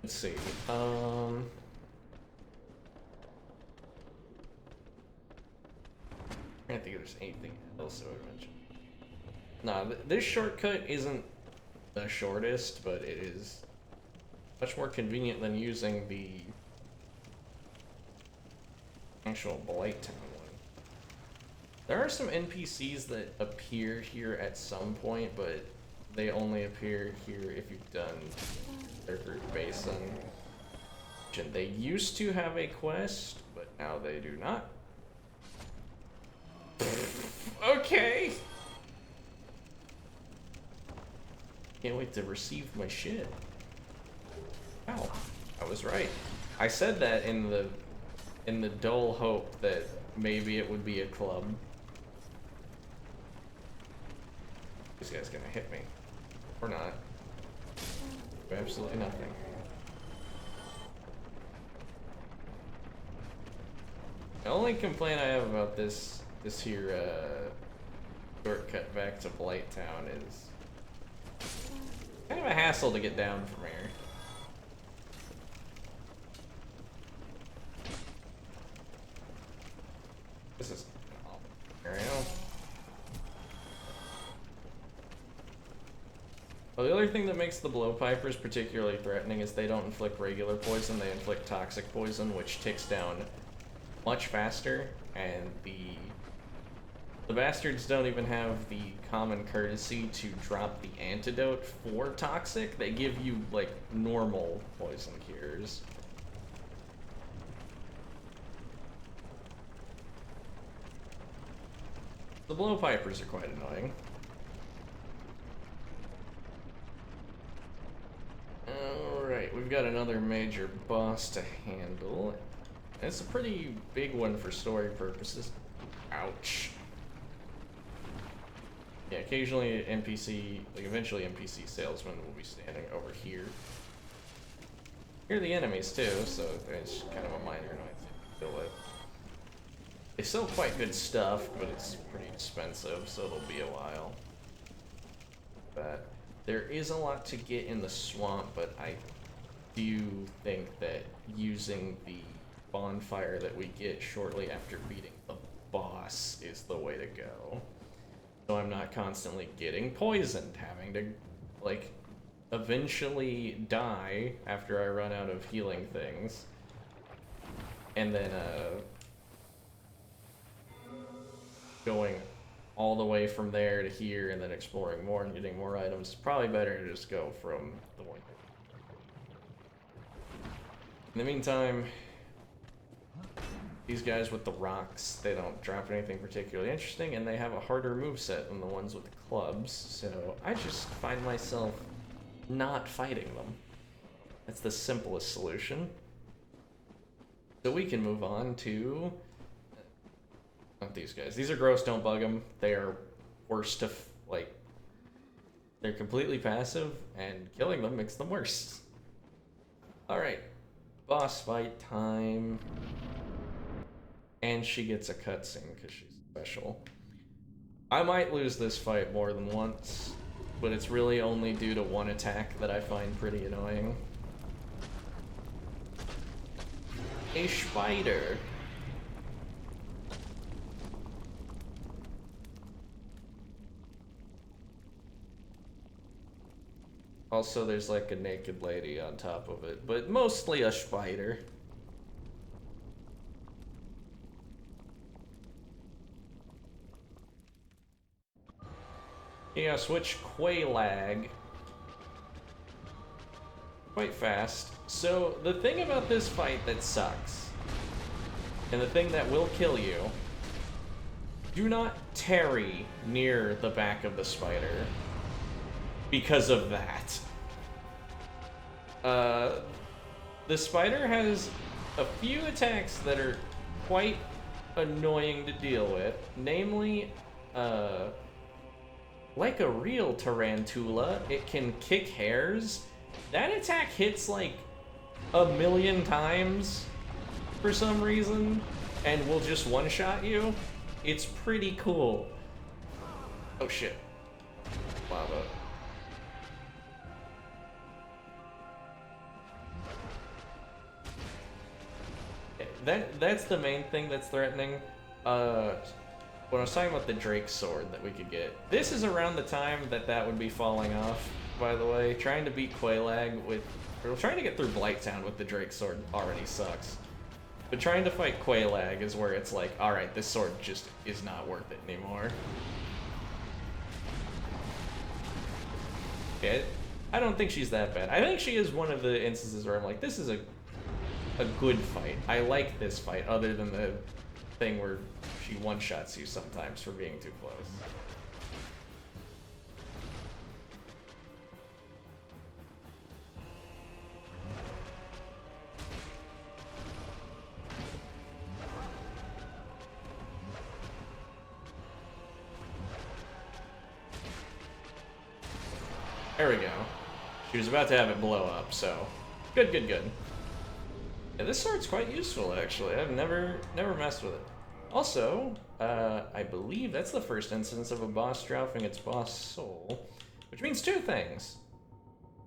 Let's see. I don't think there's anything else I would mention. Nah, this shortcut isn't the shortest, but it is much more convenient than using the actual Blight Town one. There are some NPCs that appear here at some point, but they only appear here if you've done their group basin. And they used to have a quest, but now they do not. Okay. Can't wait to receive my shit. Ow, I was right. I said that in the dull hope that maybe it would be a club. This guy's gonna hit me. Or not. Do absolutely nothing. The only complaint I have about this here shortcut back to Blight Town is kind of a hassle to get down from here. This is an awful area. Well, the other thing that makes the blowpipers particularly threatening is they don't inflict regular poison, they inflict toxic poison, which ticks down much faster, and the bastards don't even have the common courtesy to drop the antidote for toxic. They give you, like, normal poison cures. The blowpipers are quite annoying. Alright, we've got another major boss to handle. It's a pretty big one for story purposes. Ouch. Yeah, occasionally NPC, like eventually NPC salesmen will be standing over here. Here are the enemies too, so it's kind of a minor annoyance to deal with. They sell quite good stuff, but it's pretty expensive, so it'll be a while. But there is a lot to get in the swamp, but I do think that using the bonfire that we get shortly after beating the boss is the way to go. So I'm not constantly getting poisoned, having to, like, eventually die after I run out of healing things. And then, going all the way from there to here and then exploring more and getting more items. It's probably better to just go from the one. In the meantime, these guys with the rocks, they don't drop anything particularly interesting, and they have a harder moveset than the ones with the clubs, so I just find myself not fighting them. That's the simplest solution. So we can move on to... not these guys. These are gross, don't bug them. They are worse to, like... they're completely passive, and killing them makes them worse. Alright. Boss fight time. and she gets a cutscene because she's special. I might lose this fight more than once, but it's really only due to one attack that I find pretty annoying. A spider. Also, there's like a naked lady on top of it, but mostly a spider. Yeah, switch Quaalag quite fast. So, the thing about this fight that sucks, and the thing that will kill you, do not tarry near the back of the spider because of that. The spider has a few attacks that are quite annoying to deal with, namely, like a real tarantula, it can kick hairs. That attack hits like 1,000,000 times for some reason, and will just one-shot you. It's pretty cool. Oh shit. Lava. That's the main thing that's threatening. When I was talking about the Drake sword that we could get, this is around the time that would be falling off, by the way. Trying to beat Quaalag with, or trying to get through Blighttown with the Drake sword already sucks. But trying to fight Quaalag is where it's like, alright, this sword just is not worth it anymore. Yeah, I don't think she's that bad. I think she is one of the instances where I'm like, this is a good fight. I like this fight, other than the thing where she one-shots you sometimes for being too close. There we go. She was about to have it blow up, so good, good, good. Yeah, this sword's quite useful, actually. I've never messed with it. Also, I believe that's the first instance of a boss dropping its boss soul, which means two things.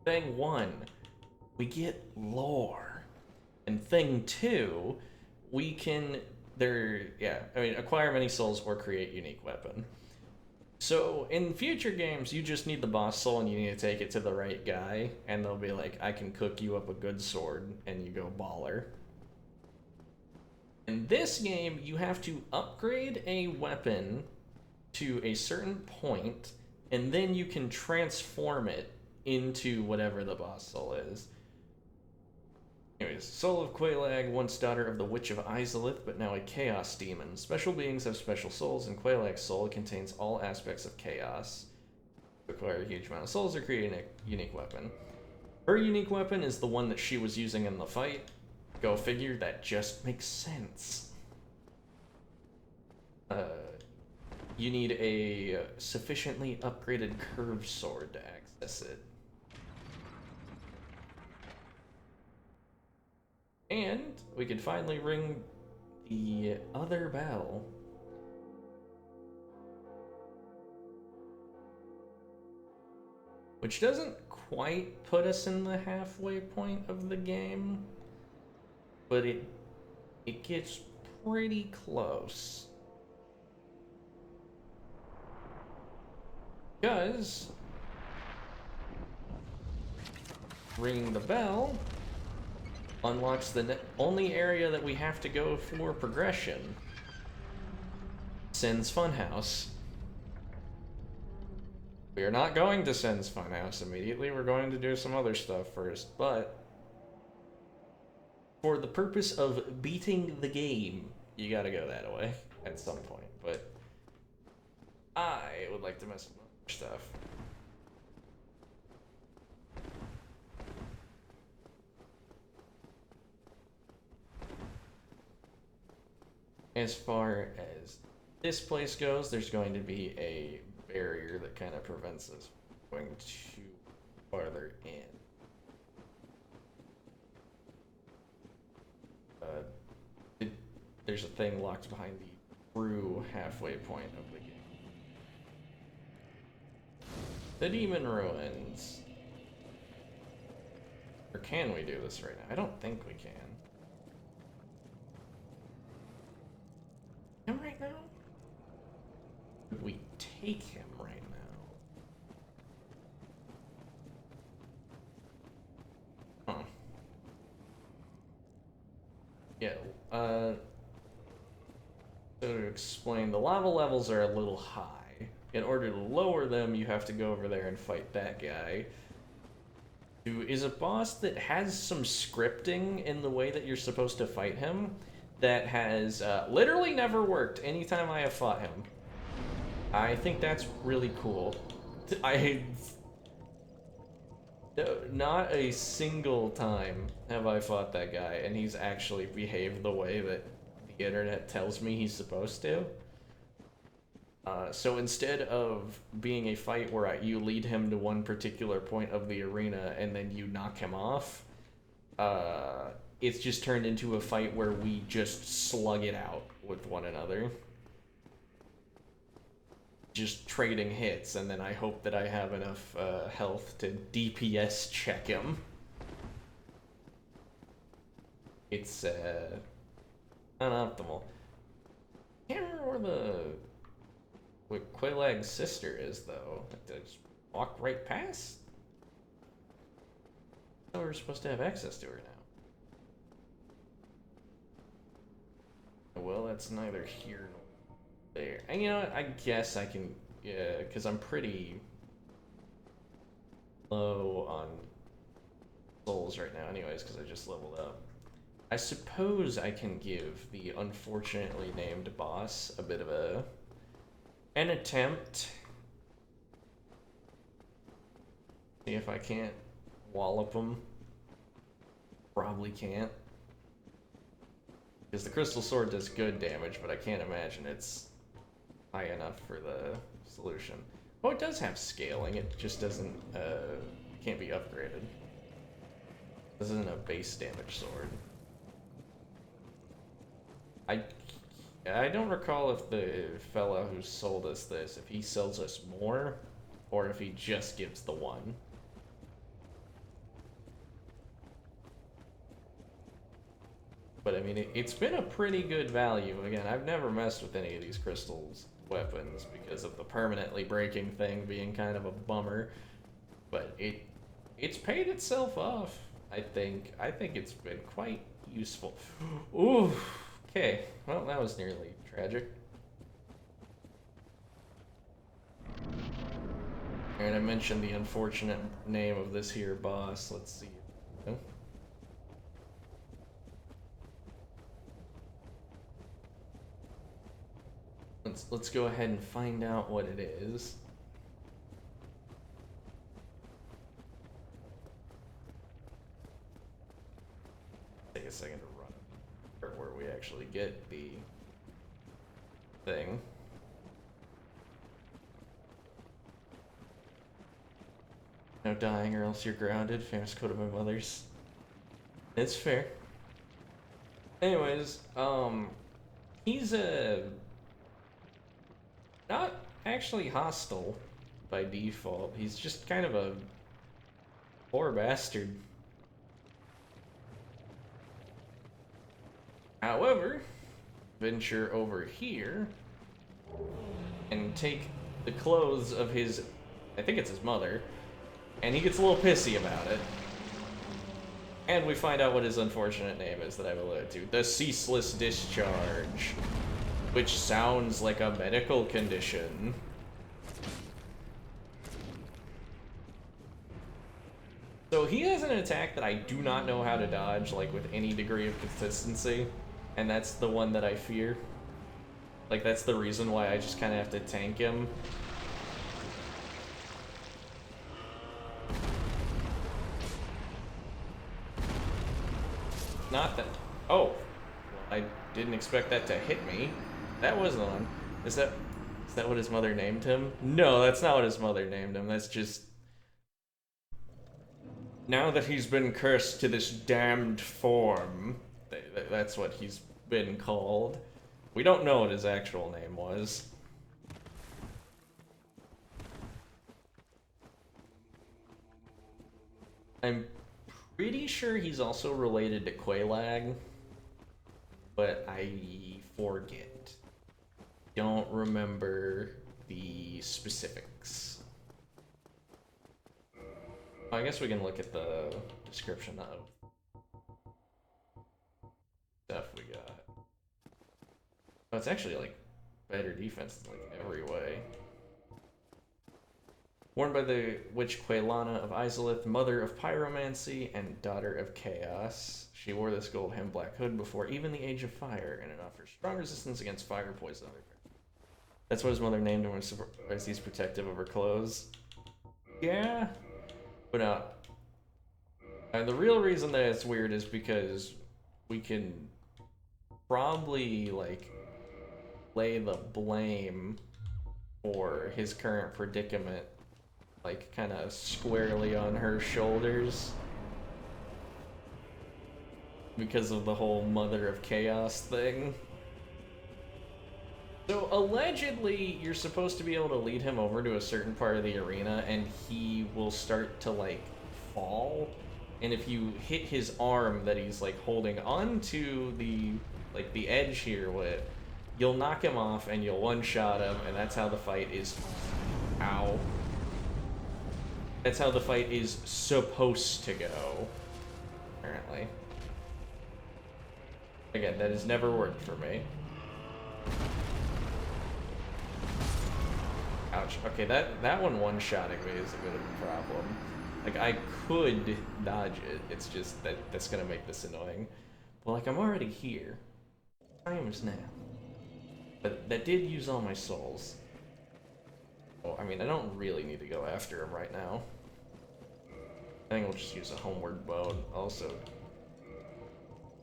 Thing one, we get lore. And thing two, we can, acquire many souls or create unique weapon. So, in future games, you just need the boss soul and you need to take it to the right guy, and they'll be like, I can cook you up a good sword, and you go baller. In this game, you have to upgrade a weapon to a certain point, and then you can transform it into whatever the boss soul is. Anyways, Soul of Quaalag, once daughter of the Witch of Izalith, but now a Chaos Demon. Special beings have special souls, and Quaalag's soul contains all aspects of chaos. Acquire a huge amount of souls or create a unique weapon. Her unique weapon is the one that she was using in the fight. Go figure, that just makes sense. You need a sufficiently upgraded curved sword to access it. And we can finally ring the other bell. Which doesn't quite put us in the halfway point of the game, but it gets pretty close. Because ringing the bell unlocks the only area that we have to go for progression. Sin's Funhouse. We are not going to Sin's Funhouse immediately, we're going to do some other stuff first, but for the purpose of beating the game, you gotta go that way at some point, but I would like to mess with other stuff. As far as this place goes, there's going to be a barrier that kind of prevents us from going too farther in. there's a thing locked behind the true halfway point of the game. The Demon Ruins. Or can we do this right now? I don't think we can. Him right now? Would we take him right now? Huh. Yeah, so to explain, the lava levels are a little high. In order to lower them, you have to go over there and fight that guy, who is a boss that has some scripting in the way that you're supposed to fight him that has literally never worked anytime I have fought him. I think that's really cool. Not a single time have I fought that guy, and he's actually behaved the way that the internet tells me he's supposed to. So instead of being a fight where you lead him to one particular point of the arena and then you knock him off, it's just turned into a fight where we just slug it out with one another. Just trading hits, and then I hope that I have enough health to DPS check him. It's unoptimal. Can't remember where Quaylag's sister is, though. Did I just walk right past? I thought we were supposed to have access to her now. Well, that's neither here nor there. And you know what? I guess I can, yeah, because I'm pretty low on souls right now anyways, because I just leveled up. I suppose I can give the unfortunately named boss a bit of an attempt. See if I can't wallop him. Probably can't. Because the crystal sword does good damage, but I can't imagine it's high enough for the solution. Oh, it does have scaling, it just doesn't, can't be upgraded. This isn't a base damage sword. I don't recall if the fella who sold us this, if he sells us more, or if he just gives the one. But I mean, it's been a pretty good value. Again, I've never messed with any of these crystals weapons because of the permanently breaking thing being kind of a bummer. But it's paid itself off, I think. I think it's been quite useful. Ooh, okay. Well, that was nearly tragic. And I mentioned the unfortunate name of this here boss. Let's see. Let's go ahead and find out what it is. Take a second to run where we actually get the thing. No dying or else you're grounded. Famous quote of my mother's. It's fair. Anyways, he's not actually hostile by default. He's just kind of a poor bastard. However, venture over here and take the clothes of his, I think it's his mother, and he gets a little pissy about it. And we find out what his unfortunate name is that I've alluded to. The Ceaseless Discharge. Which sounds like a medical condition. So he has an attack that I do not know how to dodge, like, with any degree of consistency. And that's the one that I fear. Like, that's the reason why I just kind of have to tank him. Not that... Oh. I didn't expect that to hit me. That wasn't on. Is that what his mother named him? No, that's not what his mother named him. That's just... Now that he's been cursed to this damned form, that's what he's been called. We don't know what his actual name was. I'm pretty sure he's also related to Quelaag, but I forget. Don't remember the specifics. I guess we can look at the description of stuff we got. Oh, it's actually like better defense in like every way. Born by the witch Quelana of Izalith, mother of pyromancy and daughter of chaos. She wore this gold hem black hood before even the age of fire, and it offers strong resistance against fire, poison, and other threats. That's what his mother named him, as he's protective of her clothes. Yeah, but the real reason that it's weird is because we can probably like lay the blame for his current predicament like kind of squarely on her shoulders because of the whole mother of chaos thing. So allegedly you're supposed to be able to lead him over to a certain part of the arena and he will start to like fall, and if you hit his arm that he's like holding onto the like the edge here with, you'll knock him off and you'll one-shot him, and that's how the fight is. Ow. That's how the fight is supposed to go, apparently. Again, that has never worked for me. Ouch. Okay, that one-shotting me is a bit of a problem. Like, I could dodge it, it's just that's gonna make this annoying. But, like, I'm already here. Time is now. But that did use all my souls. Oh, I mean, I don't really need to go after him right now. I think I'll just use a homeward bow and also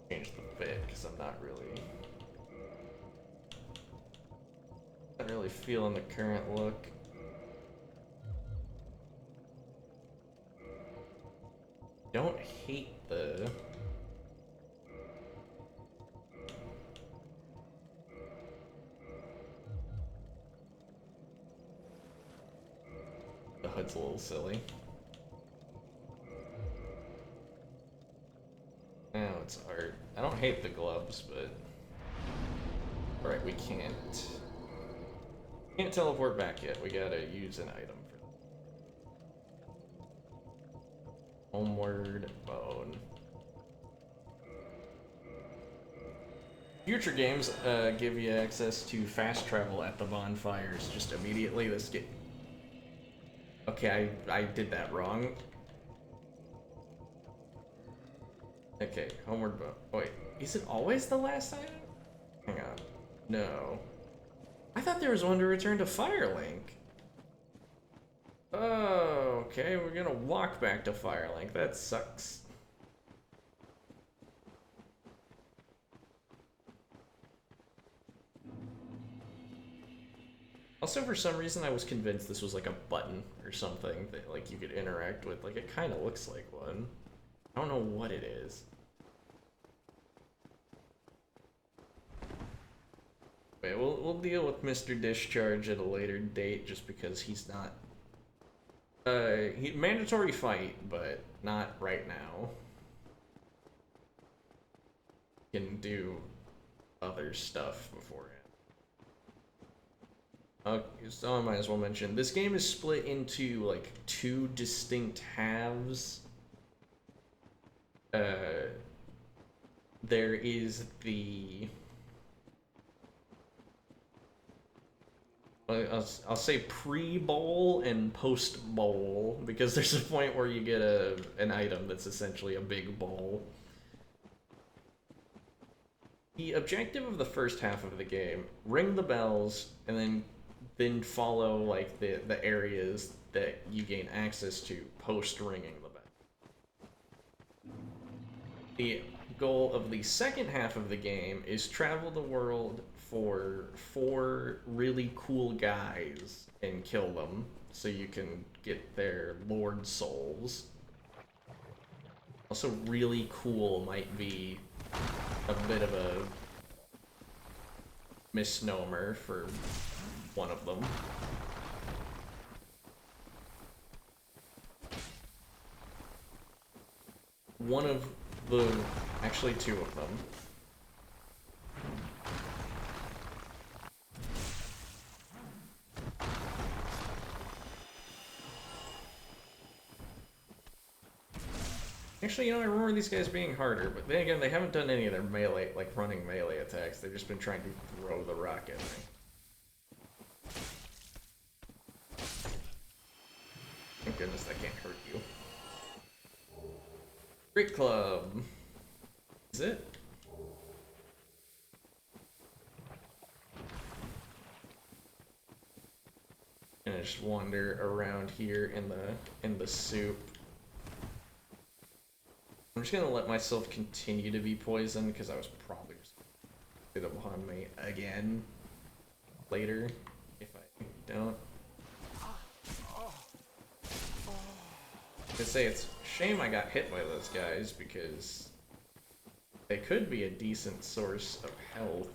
change the fit, because I'm not really feeling the current look. Don't hate the hood's a little silly. Now it's art. I don't hate the gloves, but alright, we can't teleport back yet. We gotta use an item for that. Homeward bone. Future games give you access to fast travel at the bonfires just immediately. Let's get. Okay, I did that wrong. Okay, homeward boat. Wait, is it always the last item? Hang on. No. I thought there was one to return to Firelink. Oh, okay, we're gonna walk back to Firelink. That sucks. Also, for some reason, I was convinced this was like a button or something that like you could interact with. Like, it kind of looks like one. I don't know what it is. Wait, we'll deal with Mr. Discharge at a later date, just because he's not. Mandatory fight, but not right now. Can do other stuff beforehand. So I might as well mention, this game is split into like 2 distinct halves. There is the I'll say pre-bowl and post-bowl, because there's a point where you get an item that's essentially a big bowl. The objective of the first half of the game: ring the bells, and then follow like the areas that you gain access to post ringing the bell. The goal of the second half of the game is travel the world for 4 really cool guys and kill them so you can get their lord souls. Also, really cool might be a bit of a misnomer for one of them. One of the... actually two of them. Actually, you know, I remember these guys being harder, but then again, they haven't done any of their melee, like running melee attacks. They've just been trying to throw the rock at me. Thank goodness that can't hurt you. Great club. Is it? And I just wander around here in the soup. I'm just gonna let myself continue to be poisoned because I was probably just gonna get upon me again later if I don't. I say it's a shame I got hit by those guys because they could be a decent source of health.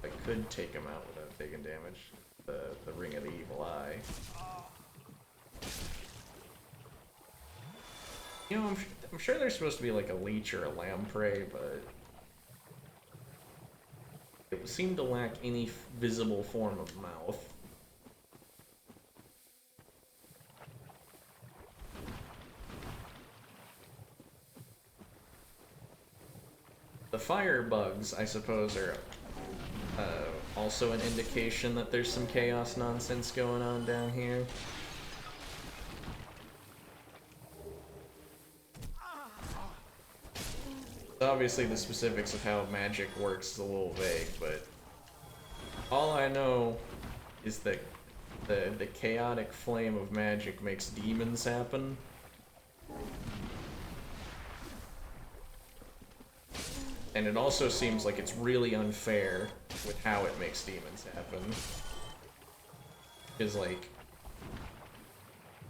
I could take them out without taking damage. The Ring of the Evil Eye. You know, I'm sure there's supposed to be like a leech or a lamprey, but it seemed to lack any visible form of mouth. The fire bugs, I suppose, are also an indication that there's some chaos nonsense going on down here. Obviously the specifics of how magic works is a little vague, but all I know is that the chaotic flame of magic makes demons happen. And it also seems like it's really unfair with how it makes demons happen. Because, like,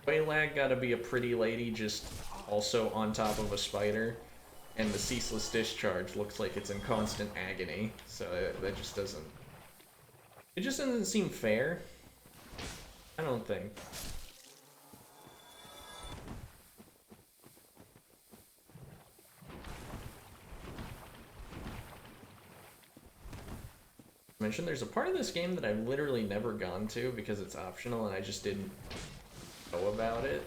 Waylag gotta be a pretty lady just also on top of a spider. And the ceaseless discharge looks like it's in constant agony, so that just doesn't... It just doesn't seem fair. I don't think. I mentioned there's a part of this game that I've literally never gone to because it's optional and I just didn't know about it.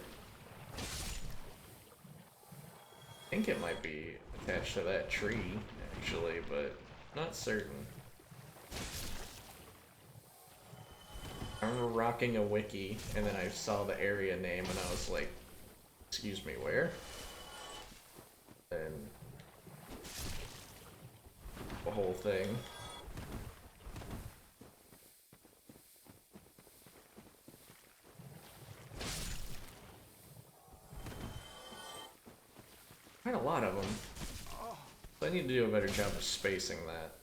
I think it might be attached to that tree, actually, but not certain. I remember rocking a wiki, and then I saw the area name, and I was like, excuse me, where? And the whole thing. Quite a lot of them. So I need to do a better job of spacing that.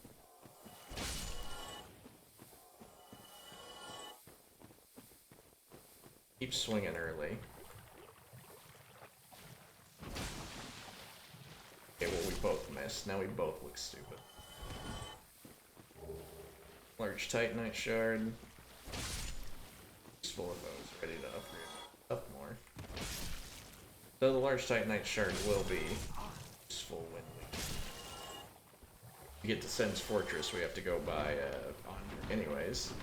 Keep swinging early. Okay, well we both missed. Now we both look stupid. Large Titanite shard. Just full of those, ready to upgrade up more. So the large Titanite shard will be useful when we get to Sen's Fortress. We have to go by Andre anyways.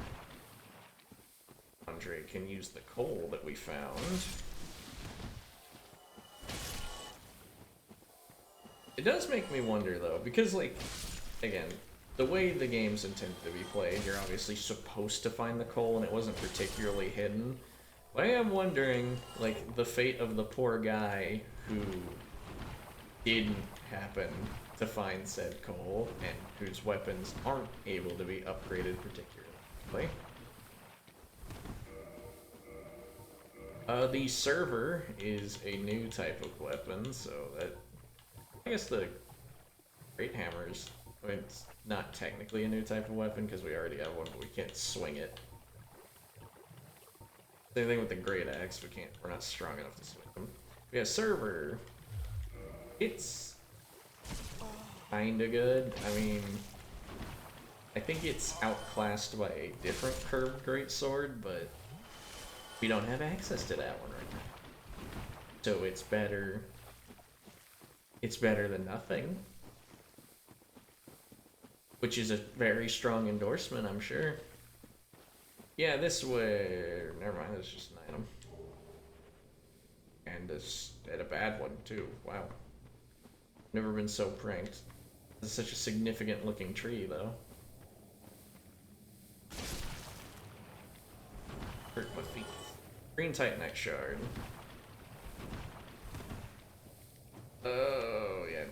Andre can use the coal that we found. It does make me wonder though, because like, again, the way the game's intended to be played, you're obviously supposed to find the coal and it wasn't particularly hidden. But I am wondering, like, the fate of the poor guy who didn't happen to find said coal and whose weapons aren't able to be upgraded particularly. The server is a new type of weapon, so that... I guess the Great Hammers, I mean, it's not technically a new type of weapon because we already have one, but we can't swing it. Same thing with the Great Axe, we're not strong enough to swing them. We have server. It's kinda good. I mean, I think it's outclassed by a different curved greatsword, but we don't have access to that one right now. So it's better. It's better than nothing. Which is a very strong endorsement, I'm sure. Yeah, this way. Never mind, it's just an item. And a bad one, too. Wow. Never been so pranked. This is such a significant looking tree, though. Hurt my feet. Green Titanite shard. Oh, yeah.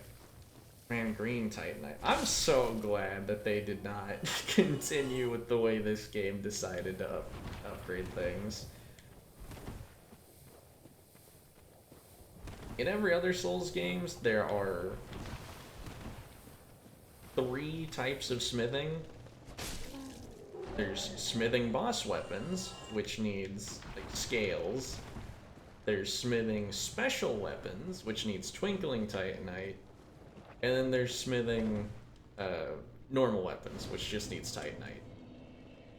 Man, Green Titanite. I'm so glad that they did not continue with the way this game decided to upgrade things. In every other Souls games, there are 3 types of smithing. There's smithing boss weapons, which needs like scales. There's smithing special weapons, which needs twinkling titanite. And then there's smithing normal weapons, which just needs titanite.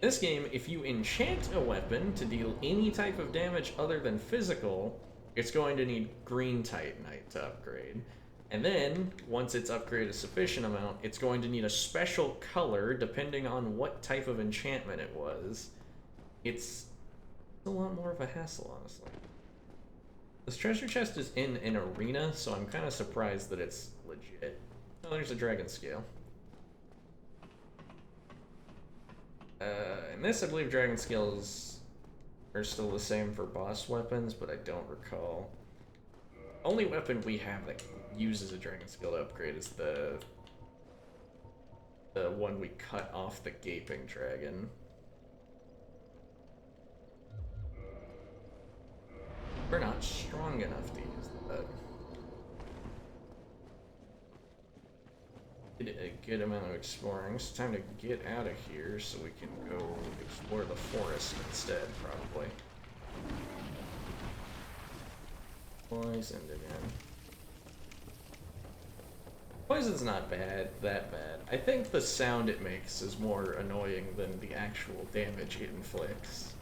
In this game, if you enchant a weapon to deal any type of damage other than physical, it's going to need green titanite to upgrade. And then, once it's upgraded a sufficient amount, it's going to need a special color depending on what type of enchantment it was. It's a lot more of a hassle, honestly. This treasure chest is in an arena, so I'm kind of surprised that it's legit. Oh, there's a dragon scale. In this, I believe dragon scales are still the same for boss weapons, but I don't recall. Only weapon we have that uses a dragon scale to upgrade is the one we cut off the gaping dragon. We're not strong enough to use that. Did a good amount of exploring. It's time to get out of here so we can go explore the forest instead, probably. Poisoned again. Poison's not that bad. I think the sound it makes is more annoying than the actual damage it inflicts.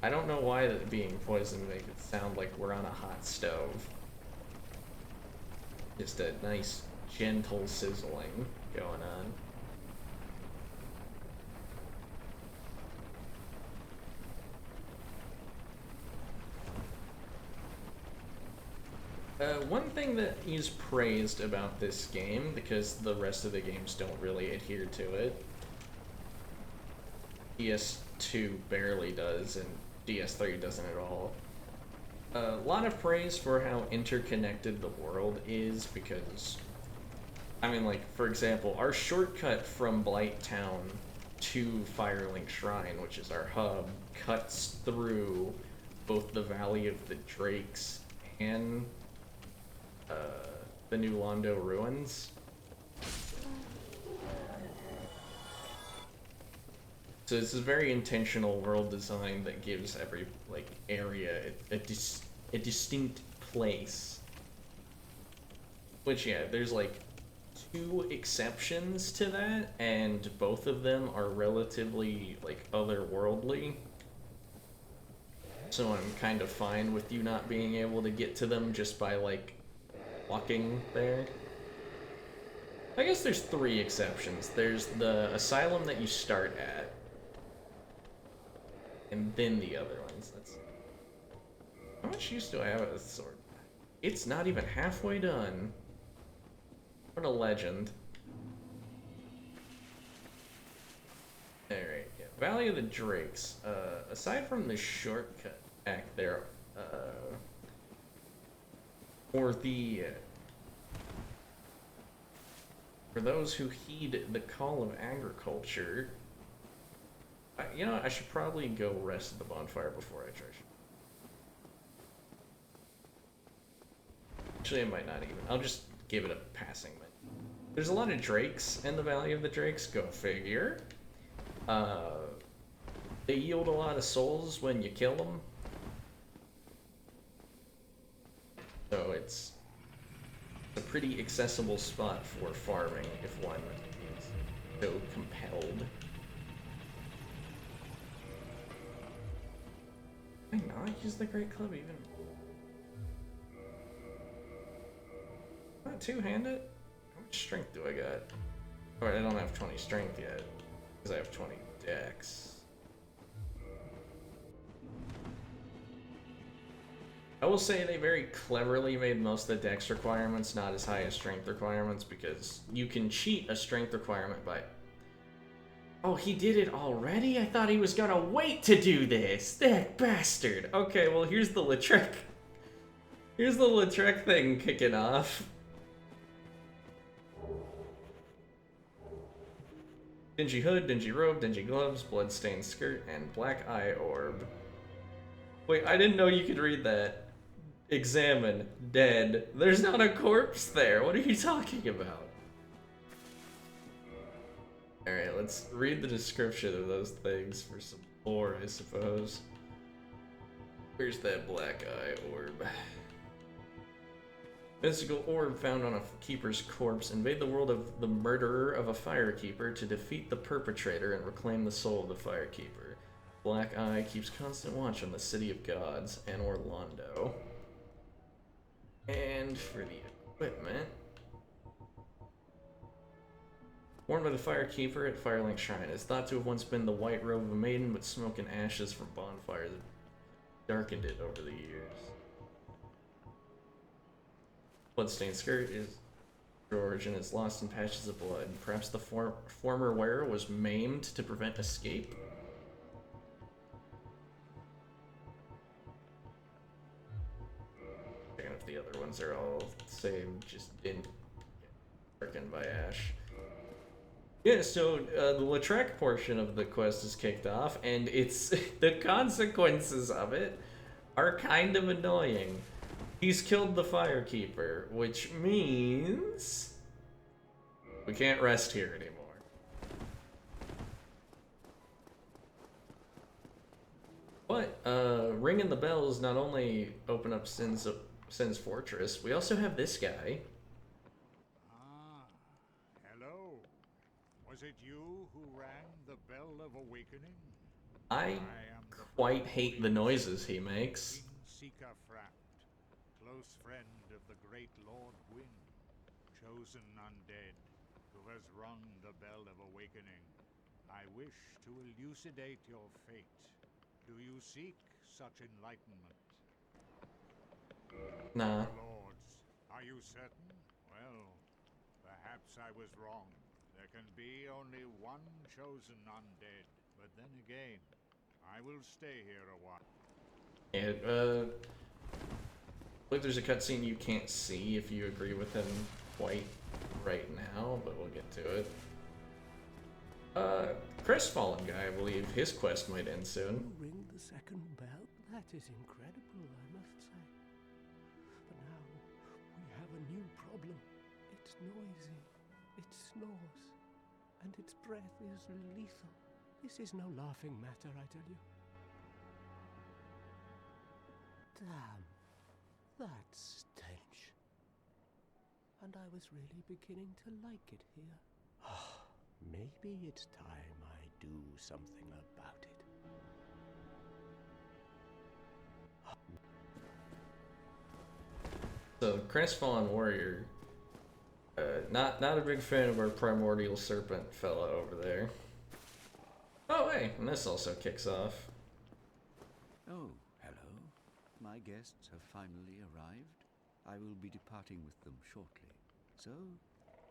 I don't know why that being poisoned makes it sound like we're on a hot stove. Just a nice, gentle sizzling going on. One thing that is praised about this game, because the rest of the games don't really adhere to it, DS2 barely does, and DS3 doesn't at all. A lot of praise for how interconnected the world is, because, I mean, like, for example, our shortcut from Blight Town to Firelink Shrine, which is our hub, cuts through both the Valley of the Drakes and the New Londo Ruins. So this is very intentional world design that gives every like area a distinct place. Which, yeah, there's like 2 exceptions to that, and both of them are relatively like otherworldly. So I'm kind of fine with you not being able to get to them just by like walking there. I guess there's 3 exceptions. There's the asylum that you start at, and then the other ones. How much use do I have of this sword? It's not even halfway done. What a legend. Alright, yeah. Valley of the Drakes. Aside from the shortcut back there, for those who heed the call of agriculture, you know, I should probably go rest at the bonfire before I charge. Actually, I might not even. I'll just give it a passing minute. There's a lot of drakes in the Valley of the Drakes, go figure. They yield a lot of souls when you kill them. So it's a pretty accessible spot for farming if one is so compelled. Can I not use the Great Club even? Not two-handed? How much strength do I got? Alright, I don't have 20 strength yet, because I have 20 dex. I will say they very cleverly made most of the dex requirements not as high as strength requirements, because you can cheat a strength requirement by... Oh, he did it already? I thought he was gonna wait to do this! That bastard! Okay, well here's the Lautrec. Here's the Lautrec thing kicking off. Dingy hood, dingy robe, dingy gloves, bloodstained skirt, and black eye orb. Wait, I didn't know you could read that. Examine. Dead. There's not a corpse there. What are you talking about? Alright, let's read the description of those things for some lore, I suppose. Where's that black eye orb? Mystical orb found on a keeper's corpse. Invade the world of the murderer of a firekeeper to defeat the perpetrator and reclaim the soul of the firekeeper. Black Eye keeps constant watch on the city of gods and Orlando. And for the equipment, worn by the firekeeper at Firelink Shrine, is thought to have once been the white robe of a maiden, but smoke and ashes from bonfires have darkened it over the years. Bloodstained skirt is origin is lost in patches of blood. Perhaps the former wearer was maimed to prevent escape. Checking if the other ones are all the same, just didn't get darkened by ash. Yeah, so the Lautrec portion of the quest is kicked off, and it's the consequences of it are kind of annoying. He's killed the firekeeper, which means we can't rest here anymore. But ringing the bells not only open up Sin's fortress, we also have this guy. Ah, hello. Was it you who rang the bell of awakening? I am quite hate the noises he makes. Close friend of the great Lord Wind, chosen undead, who has rung the bell of awakening. I wish to elucidate your fate. Do you seek such enlightenment? Nah. Lords, are you certain? Well, perhaps I was wrong. There can be only one chosen undead, but then again, I will stay here a while. And, I believe there's a cutscene you can't see if you agree with him quite right now, but we'll get to it. Crestfallen guy, I believe his quest might end soon. You ring the second bell? That is incredible, I must say. But now we have a new problem. It's noisy, it snores, and its breath is lethal. This is no laughing matter, I tell you. Damn. That stench. And I was really beginning to like it here. Maybe it's time I do something about it. So, Crestfallen Warrior, not a big fan of our Primordial Serpent fella over there. Oh hey, and this also kicks off. Oh, hello. My guests have finally arrived. I will be departing with them shortly. So,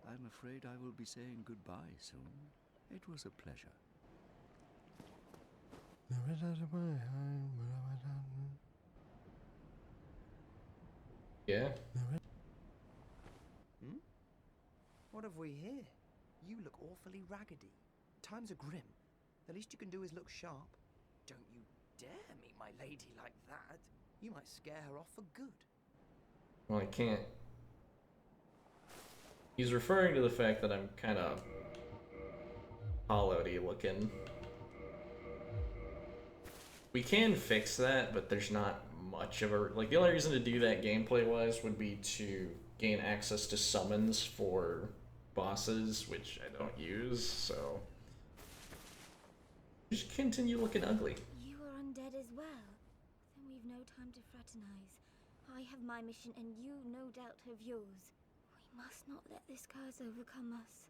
I'm afraid I will be saying goodbye soon. It was a pleasure. Yeah? Hmm? What have we here? You look awfully raggedy. Times are grim. The least you can do is look sharp. Don't you dare meet my lady like that. You might scare her off for good. Well, I can't. He's referring to the fact that I'm kind of hollowed-y looking. We can fix that, but there's not much of a... Like, the only reason to do that gameplay-wise would be to gain access to summons for bosses, which I don't use, so just continue looking ugly. You are undead as well. Then we've no time to fraternize. I have my mission and you no doubt have yours. We must not let this curse overcome us.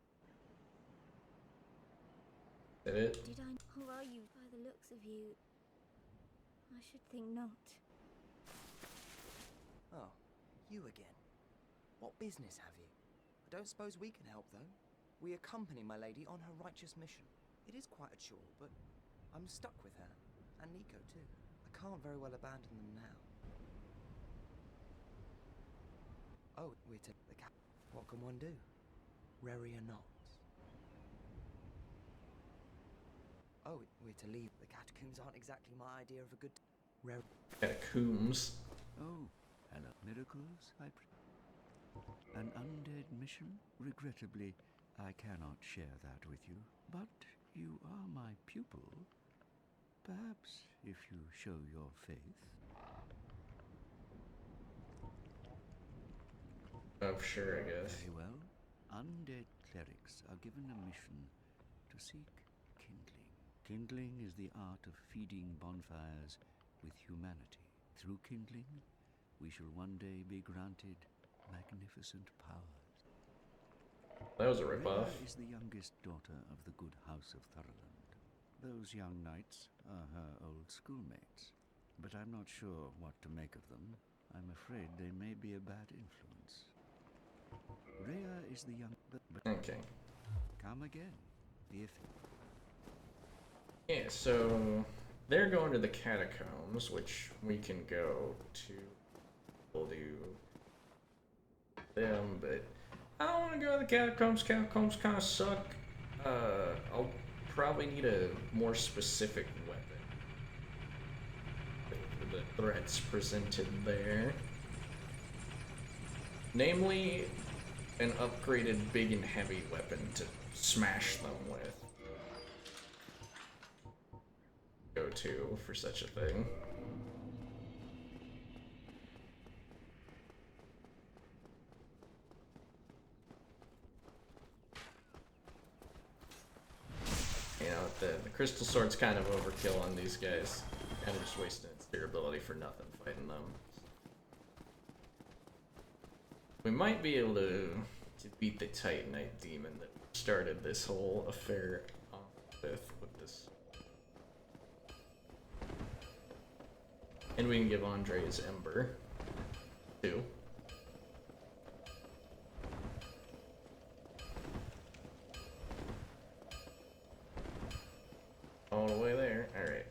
Is that it? Did I? Or are you? By the looks of you, I should think not. Oh, you again. What business have you? I don't suppose we can help, though. We accompany my lady on her righteous mission. It is quite a chore, but I'm stuck with her. And Nico, too. I can't very well abandon them now. Oh, we're to the cap. What can one do? Rary or not. Oh, we're to leave. The catacombs aren't exactly my idea of a good... Catacombs. Oh, hello. Miracles, An undead mission? Regrettably, I cannot share that with you. But you are my pupil. Perhaps if you show your faith. Oh, sure, I guess. Very well. Undead clerics are given a mission to seek kindling. Kindling is the art of feeding bonfires with humanity. Through kindling, we shall one day be granted magnificent powers. That was a ripoff. Rhea is the youngest daughter of the good house of Thurland. Those young knights are her old schoolmates, but I'm not sure what to make of them. I'm afraid they may be a bad influence. Rhea is the young... Okay. Come again, if... Yeah, so they're going to the catacombs, which we can go to. We'll do them, but I don't want to go to the catacombs. Catacombs kind of suck. I'll probably need a more specific weapon for the threats presented there. Namely, an upgraded big and heavy weapon to smash them with. Go-to for such a thing. You know, the crystal sword's kind of overkill on these guys. Kind of just wasting its durability for nothing fighting them. We might be able to beat the Titanite demon that started this whole affair off with this. And we can give Andre his Ember, too. All the way there. Alright.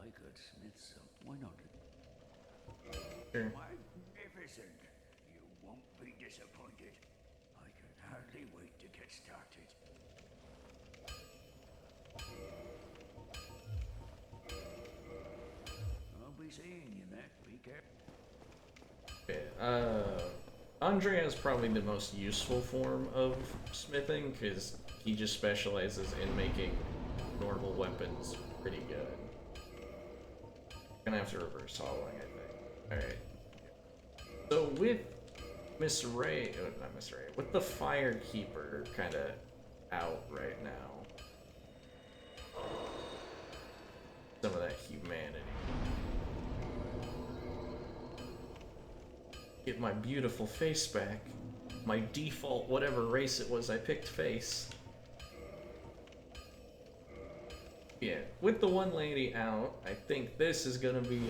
I could smith some. Why not? Sure. Magnificent. You won't be disappointed. I can hardly wait to get started. I'll be seeing you, Matt. Be careful. Okay, Andre has probably the most useful form of smithing, because he just specializes in making normal weapons pretty good. Gonna have to reverse hollowing, I think. Alright. So with Miss Ray, oh, not Miss Ray, with the Firekeeper kind of out right now, some of that humanity. Get my beautiful face back. My default, whatever race it was I picked, face. Yeah, with the one lady out, I think this is gonna be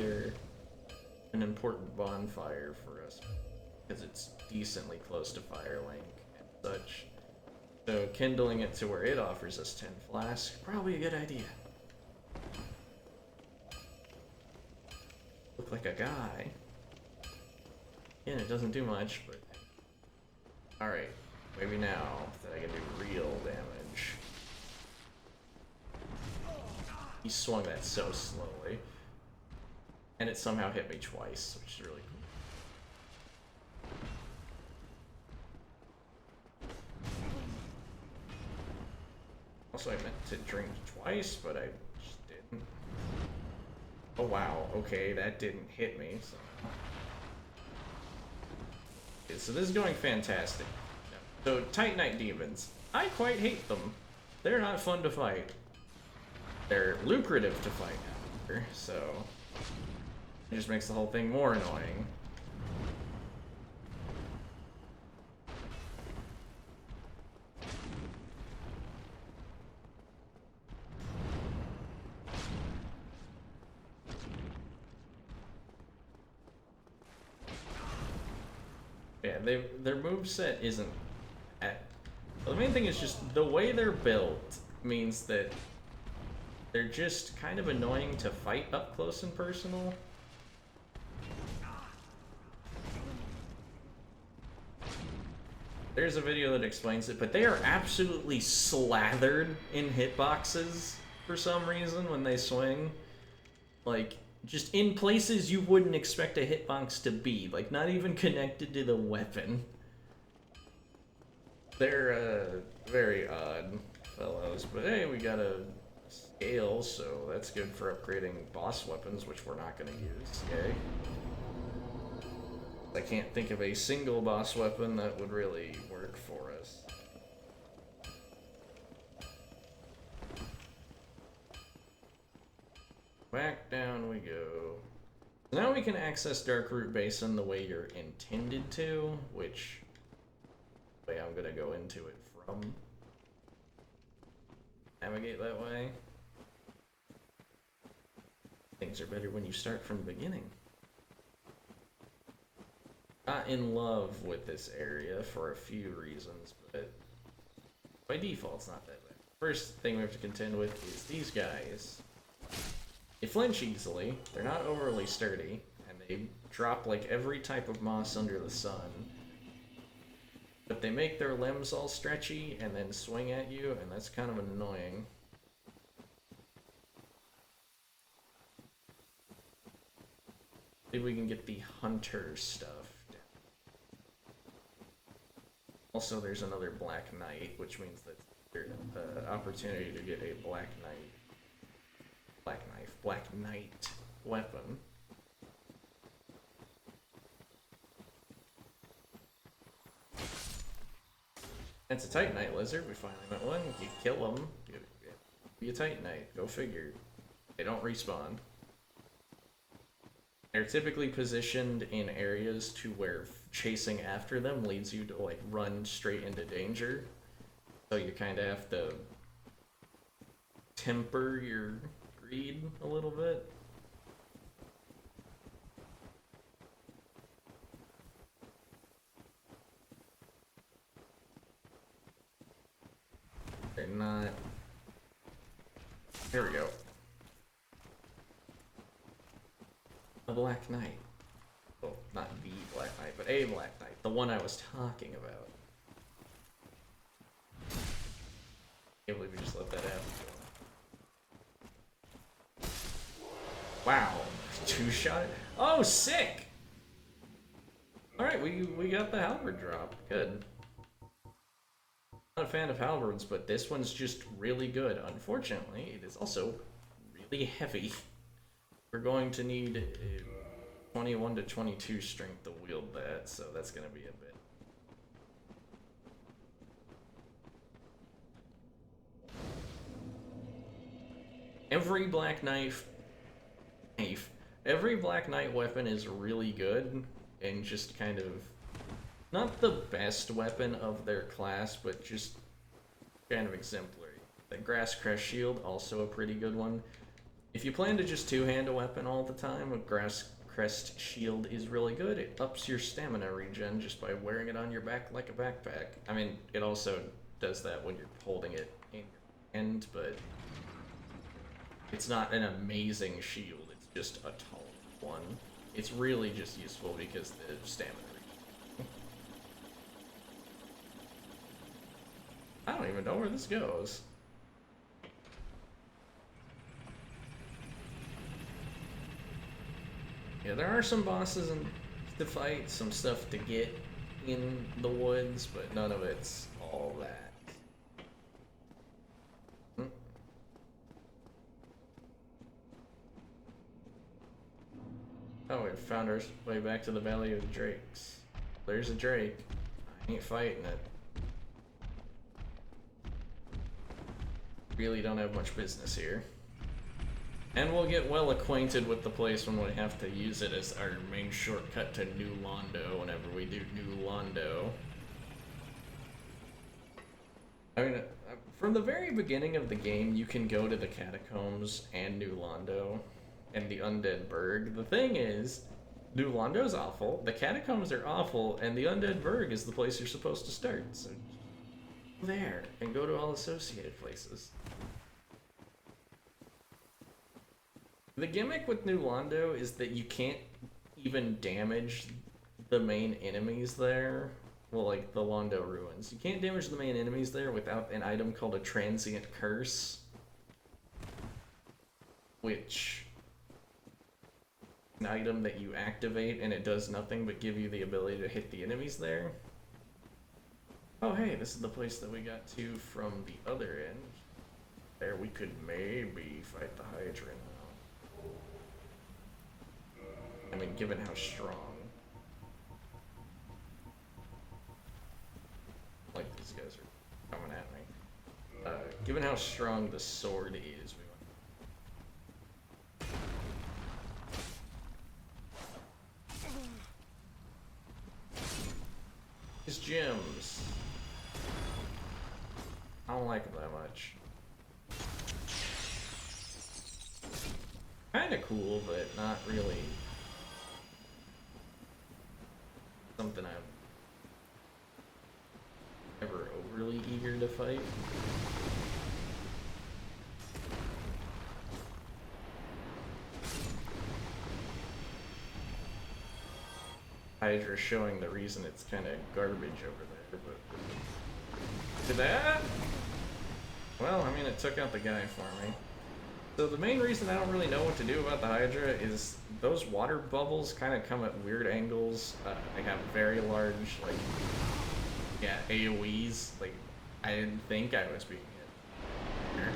an important bonfire for us, because it's decently close to Firelink and such. So kindling it to where it offers us 10 flasks, probably a good idea. Look like a guy. Again, it doesn't do much, but... Alright, maybe now that I can do real damage. He swung that so slowly. And it somehow hit me twice, which is really cool. Also, I meant to drink twice, but I just didn't. Oh wow, okay, that didn't hit me, so... Okay, so this is going fantastic. So, Titanite demons. I quite hate them. They're not fun to fight. They're lucrative to fight, however, so it just makes the whole thing more annoying. Yeah, their moveset isn't at... The main thing is just the way they're built means that they're just kind of annoying to fight up close and personal. There's a video that explains it, but they are absolutely slathered in hitboxes for some reason when they swing. Like, just in places you wouldn't expect a hitbox to be. Like, not even connected to the weapon. They're, very odd fellows. But hey, we got a scale, so that's good for upgrading boss weapons, which we're not going to use. Yay. I can't think of a single boss weapon that would really work for us. Back down we go. Now we can access Darkroot Basin the way you're intended to, which way I'm gonna go into it from. Navigate that way. Things are better when you start from the beginning. Not in love with this area for a few reasons, but by default it's not that bad. First thing we have to contend with is these guys. They flinch easily, they're not overly sturdy, and they drop like every type of moss under the sun. But they make their limbs all stretchy and then swing at you, and that's kind of annoying. See if we can get the hunter stuff. Also, there's another Black Knight, which means that there's an opportunity to get a Black Knight weapon. It's a Titanite lizard. We finally met one. You kill them, be a Titanite. Go figure. They don't respawn. They're typically positioned in areas to where chasing after them leads you to like run straight into danger. So you kind of have to temper your greed a little bit. They're not... Here we go. A Black Knight. Well, not the Black Knight, but a Black Knight. The one I was talking about. Can't believe we just let that happen. Wow. Two-shot? Oh, sick! Alright, we got the halberd drop. Good. Not a fan of halberds, but this one's just really good. Unfortunately, it is also really heavy. We're going to need 21 to 22 strength to wield that, so that's going to be a bit. Every Black Knight weapon is really good, and just kind of not the best weapon of their class, but just kind of exemplary. The Grass Crest Shield, also a pretty good one. If you plan to just two-hand a weapon all the time, a Grass Crest Shield is really good. It ups your stamina regen just by wearing it on your back like a backpack. I mean, it also does that when you're holding it in your hand, but it's not an amazing shield. It's just a tall one. It's really just useful because the stamina regen. I don't even know where this goes. Yeah, there are some bosses to fight, some stuff to get in the woods, but none of it's all that. Oh, we found our way back to the Valley of the Drakes. There's a drake. I ain't fighting it. really don't have much business here. And we'll get well acquainted with the place when we have to use it as our main shortcut to New Londo whenever we do New Londo. I mean, from the very beginning of the game, you can go to the catacombs and New Londo and the Undead Burg. The thing is, New Londo's awful, the catacombs are awful, and the Undead Burg is the place you're supposed to start. So go there and go to all associated places. The gimmick with New Londo is that you can't even damage the main enemies there. Well, like the Londo ruins. You can't damage the main enemies there without an item called a transient curse. Which an item that you activate and it does nothing but give you the ability to hit the enemies there. Oh hey, this is the place that we got to from the other end. There we could maybe fight the Hydra now. I mean, given how strong. Like, these guys are coming at me. Given how strong the sword is, we want... These gems. I don't like them that much. Kinda cool, but not really something I'm ever overly eager to fight. Hydra showing the reason it's kind of garbage over there, but to that? Well, I mean, it took out the guy for me. So the main reason I don't really know what to do about the Hydra is those water bubbles kind of come at weird angles. They have very large, like, yeah, AoEs. Like, I didn't think I was being hit.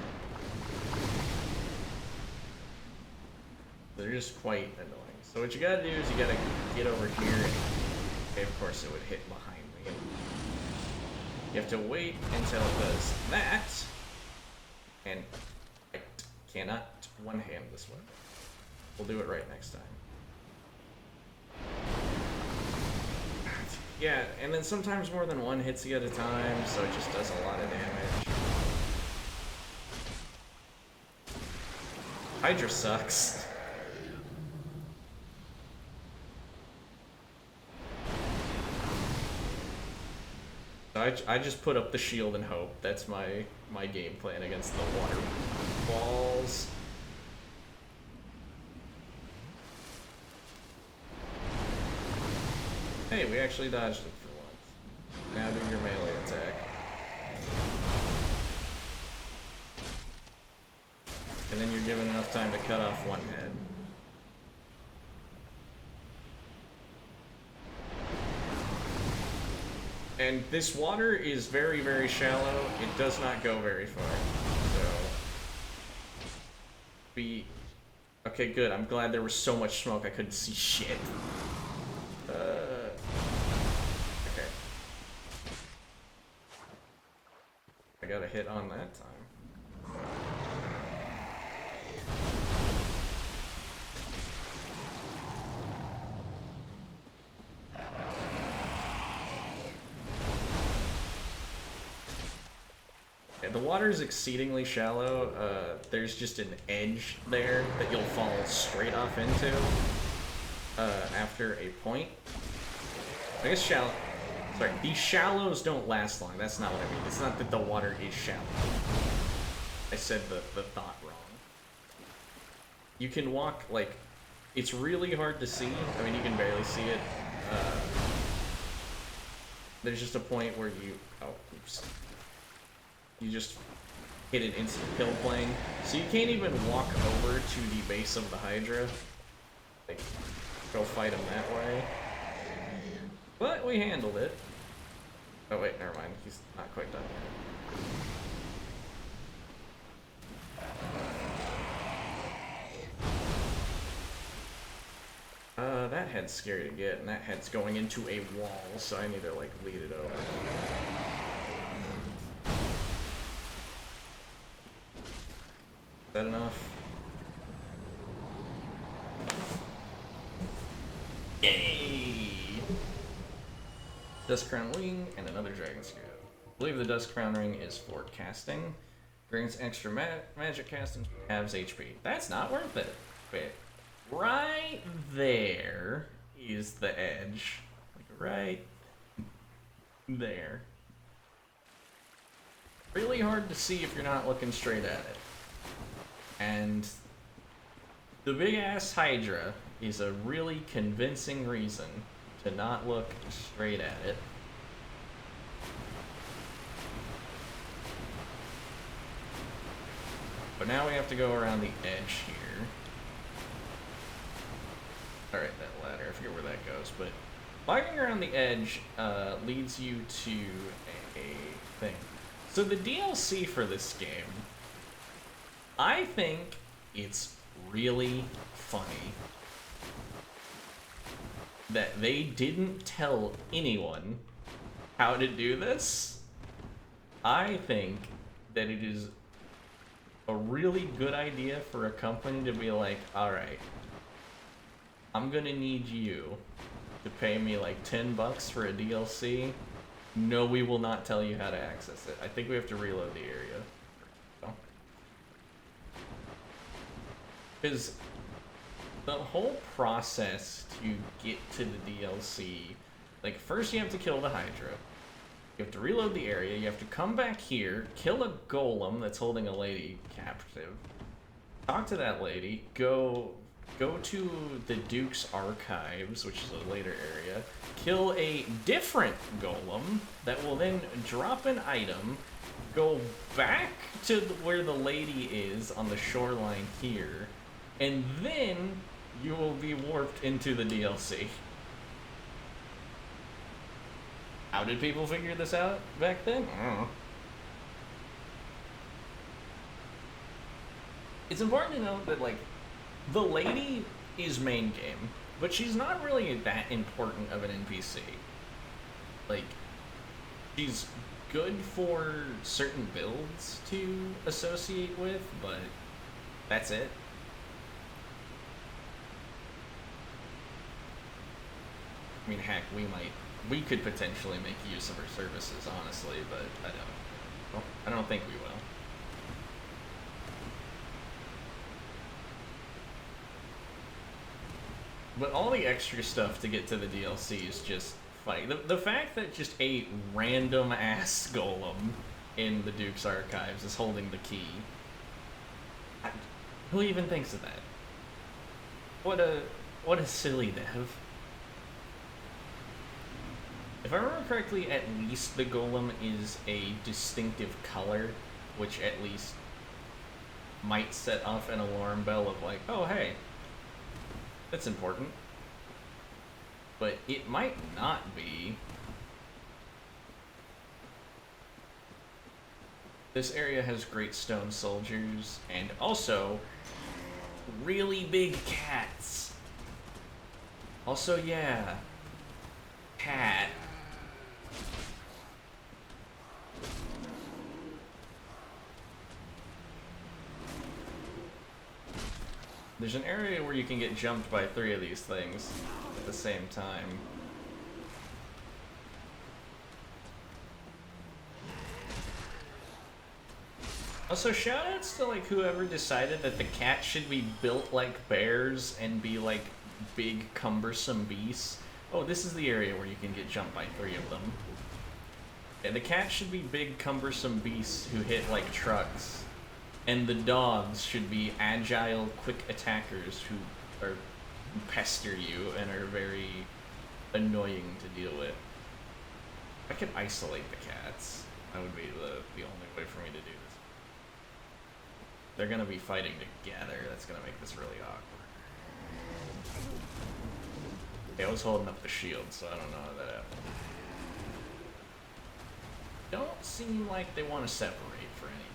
They're just quite annoying. So what you gotta do is you gotta get over here and, okay, of course it would hit behind me. You have to wait until it does that, and I cannot one-hand this weapon. We'll do it right next time. Yeah, and then sometimes more than one hits you at a time, so it just does a lot of damage. Hydra sucks. I just put up the shield and hope. That's my game plan against the water balls. Hey, we actually dodged it for once. Now do your melee attack. And then you're given enough time to cut off one head. And this water is very, very shallow. It does not go very far. So... Okay, good. I'm glad there was so much smoke I couldn't see shit. Okay. I got a hit on that time. The water is exceedingly shallow. There's just an edge there that you'll fall straight off into after a point. I guess sorry, these shallows don't last long. That's not what I mean. It's not that the water is shallow. I said the thought wrong. You can walk, like, it's really hard to see. I mean, you can barely see it. There's just a point where you... Oh, oops. You just hit an instant kill plane. So you can't even walk over to the base of the Hydra. Like, go fight him that way. But we handled it. Oh wait, never mind. He's not quite done yet. That head's scary to get, and that head's going into a wall, so I need to, like, lead it over. that enough? Yay! Dust Crown Wing and another Dragon Scale. I believe the Dust Crown Ring is for casting. Grants extra magic casting, halves HP. That's not worth it. Wait. Right there is the edge. Like right there. Really hard to see if you're not looking straight at it. And the big ass Hydra is a really convincing reason to not look straight at it. But now we have to go around the edge here. Alright, that ladder, I forget where that goes, but walking around the edge leads you to a thing. So the DLC for this game, I think it's really funny that they didn't tell anyone how to do this. I think that it is a really good idea for a company to be like, alright, I'm gonna need you to pay me like $10 for a DLC. No, we will not tell you how to access it. I think we have to reload the area. Because the whole process to get to the DLC, like first you have to kill the Hydra. You have to reload the area, you have to come back here, kill a golem that's holding a lady captive, talk to that lady, go to the Duke's Archives, which is a later area, kill a different golem that will then drop an item, go back to where the lady is on the shoreline here, and then you will be warped into the DLC. How did people figure this out back then? I don't know. It's important to note that, like, the lady is main game, but she's not really that important of an NPC. Like, she's good for certain builds to associate with, but that's it. I mean, heck, we could potentially make use of her services, honestly, but I don't think we will. But all the extra stuff to get to the DLC is just fight. The fact that just a random ass golem in the Duke's Archives is holding the key. Who even thinks of that? What a silly dev. If I remember correctly, at least the golem is a distinctive color, which at least might set off an alarm bell of like, oh hey, that's important. But it might not be. This area has great stone soldiers and also really big cats. Also, yeah, cat. There's an area where you can get jumped by 3 of these things at the same time. Also, shoutouts to like whoever decided that the cat should be built like bears and be like big cumbersome beasts. Oh, this is the area where you can get jumped by 3 of them. And the cat should be big cumbersome beasts who hit like trucks. And the dogs should be agile, quick attackers who are pester you and are very annoying to deal with. If I could isolate the cats, that would be the only way for me to do this. They're gonna be fighting together. That's gonna make this really awkward. Yeah, I was holding up the shield, so I don't know how that happened. Don't seem like they want to separate for anything.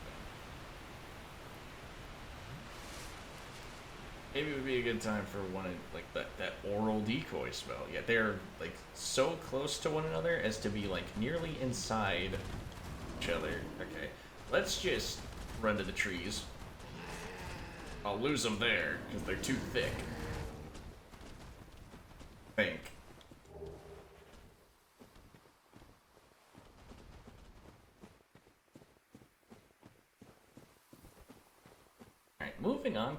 Maybe it would be a good time for one of like that oral decoy spell. Yet they're like so close to one another as to be like nearly inside each other. Okay, let's just run to the trees. I'll lose them there, because they're too thick. I think. Alright, moving on.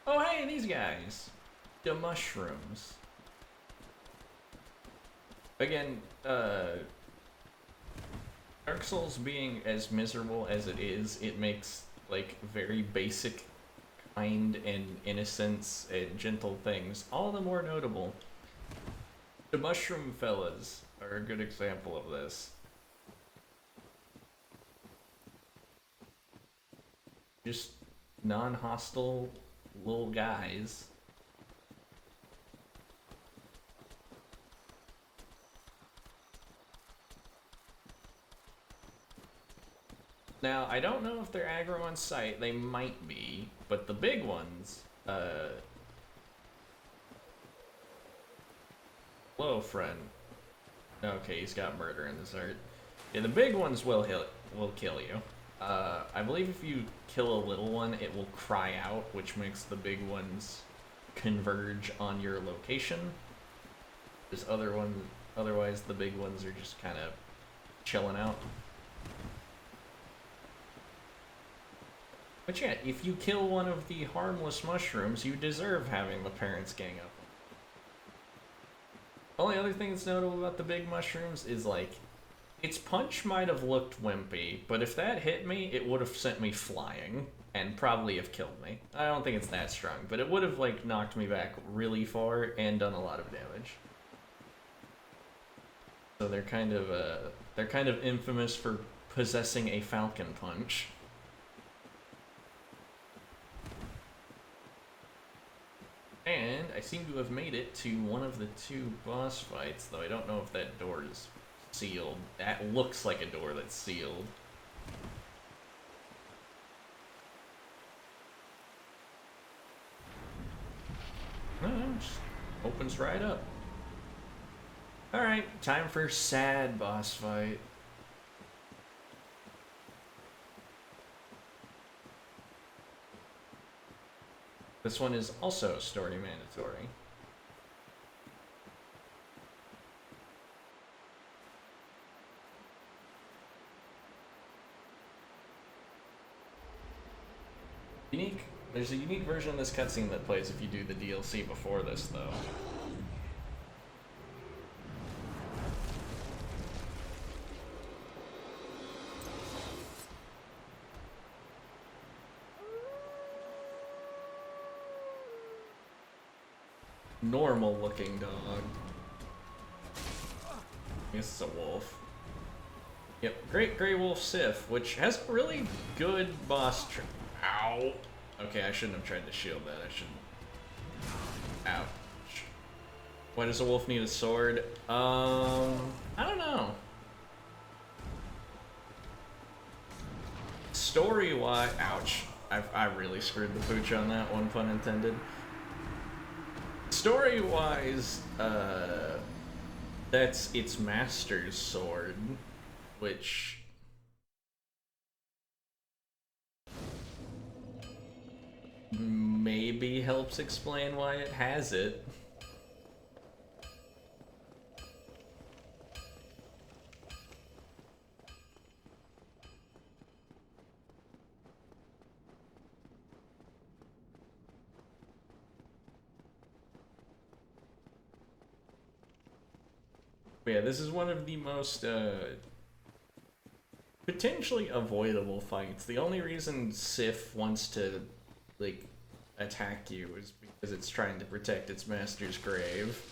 Oh, hey, these guys. The mushrooms. Again, Dark Souls being as miserable as it is, it makes, like, very basic kind and innocence and gentle things all the more notable. The mushroom fellas are a good example of this. Just non-hostile little guys. Now, I don't know if they're aggro on sight. They might be, but the big ones, hello, friend. Okay, he's got murder in his heart. Yeah, the big ones will kill you. I believe if you kill a little one, it will cry out, which makes the big ones converge on your location. Otherwise the big ones are just kind of chilling out. But yeah, if you kill one of the harmless mushrooms, you deserve having the parents gang up. Only other thing that's notable about the big mushrooms is, like, its punch might have looked wimpy, but if that hit me, it would have sent me flying, and probably have killed me. I don't think it's that strong, but it would have, like, knocked me back really far and done a lot of damage. So they're kind of infamous for possessing a falcon punch. And I seem to have made it to one of the two boss fights, though I don't know if that door is sealed. That looks like a door that's sealed. No, it just opens right up. Alright, time for sad boss fight. This one is also story mandatory. There's a unique version of this cutscene that plays if you do the DLC before this, though. Normal looking dog. I guess it's a wolf. Yep, Great Grey Wolf Sif, which has a really good boss Ow! Okay, I shouldn't have tried to shield that. I shouldn't. Ouch. Why does a wolf need a sword? I don't know. Story-wise, ouch. I really screwed the pooch on that one, pun intended. Story-wise, that's its master's sword, which maybe helps explain why it has it. But yeah, this is one of the most potentially avoidable fights. The only reason Sif wants to, like, attack you is because it's trying to protect its master's grave.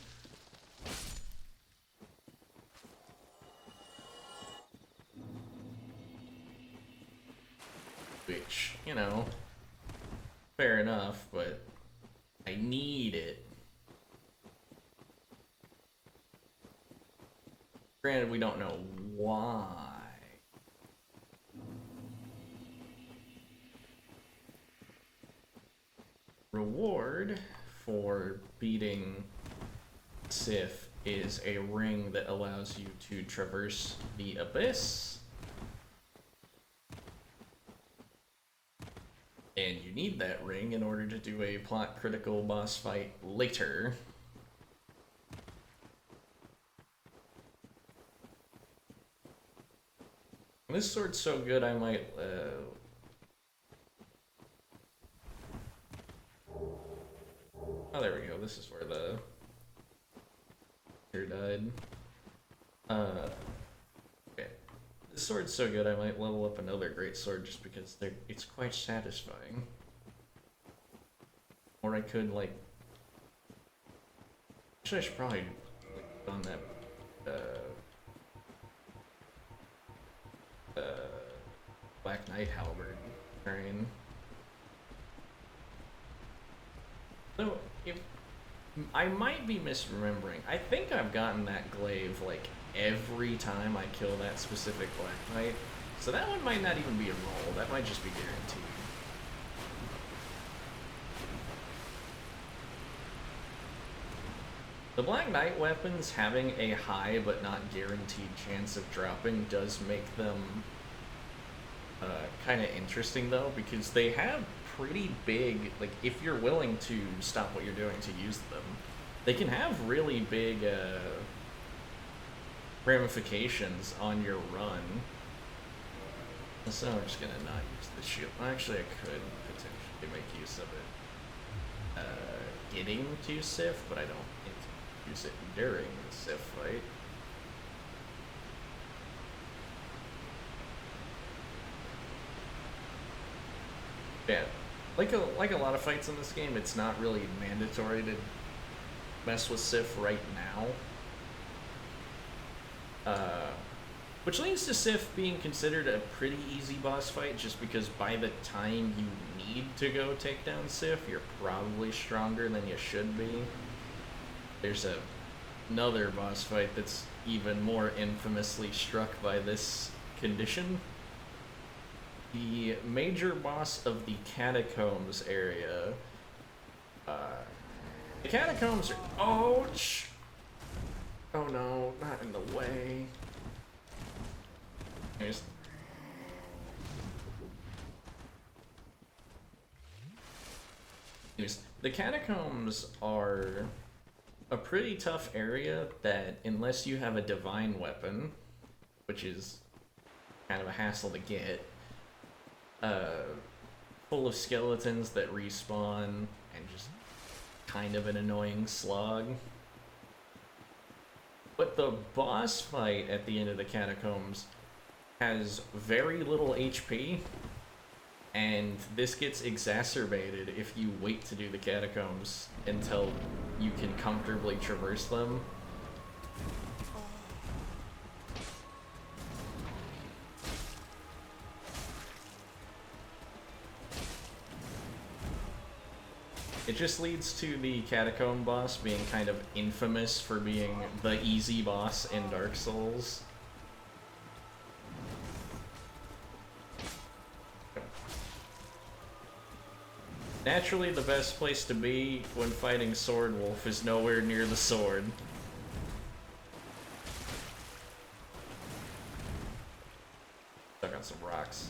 Which, you know, fair enough, but I need it. Granted, we don't know why. Reward for beating Sif is a ring that allows you to traverse the abyss. And you need that ring in order to do a plot critical boss fight later. This sword's so good I might oh, there we go. This is where the here died. Okay. This sword's so good I might level up another great sword just because it's quite satisfying. Or I could like actually I should probably like, on that Black Knight halberd train. So if I might be misremembering, I think I've gotten that glaive like every time I kill that specific Black Knight. So that one might not even be a roll, that might just be guaranteed. The Black Knight weapons having a high but not guaranteed chance of dropping does make them kind of interesting though, because they have pretty big, like if you're willing to stop what you're doing to use them, they can have really big ramifications on your run. So I'm just gonna not use the shield. Actually, I could potentially make use of it getting to Sif, but I don't need to use it during the Sif fight. Yeah, like a lot of fights in this game, it's not really mandatory to mess with Sif right now. Which leads to Sif being considered a pretty easy boss fight, just because by the time you need to go take down Sif, you're probably stronger than you should be. There's another boss fight that's even more infamously struck by this condition. The major boss of the Catacombs area. The Catacombs are... Ouch! Oh no, not in the way. Anyways. The Catacombs are a pretty tough area that, unless you have a divine weapon, which is kind of a hassle to get, full of skeletons that respawn and just kind of an annoying slog. But the boss fight at the end of the Catacombs has very little HP, and this gets exacerbated if you wait to do the Catacombs until you can comfortably traverse them. It just leads to the Catacomb boss being kind of infamous for being the easy boss in Dark Souls. Naturally, the best place to be when fighting Sword Wolf is nowhere near the sword. Stuck on some rocks.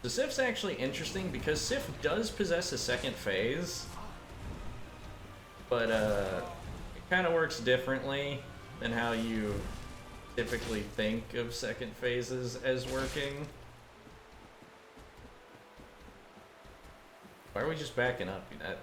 So Sif's actually interesting because Sif does possess a second phase, but it kind of works differently than how you typically think of second phases as working. Why are we just backing up, you know?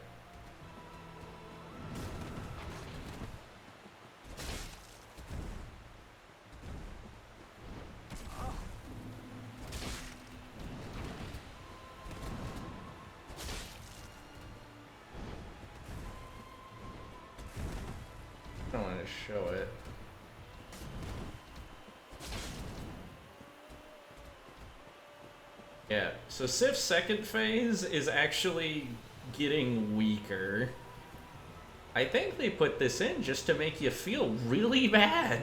I don't want to show it. Yeah, so Sif's second phase is actually getting weaker. I think they put this in just to make you feel really bad.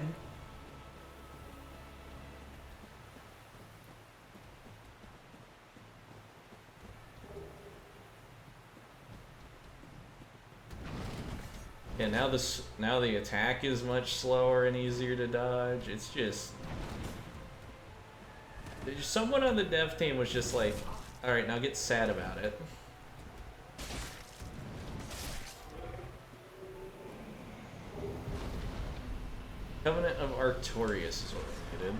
Yeah, now the attack is much slower and easier to dodge. It's just someone on the dev team was just like, all right, now get sad about it. Covenant of Artorias is what we did.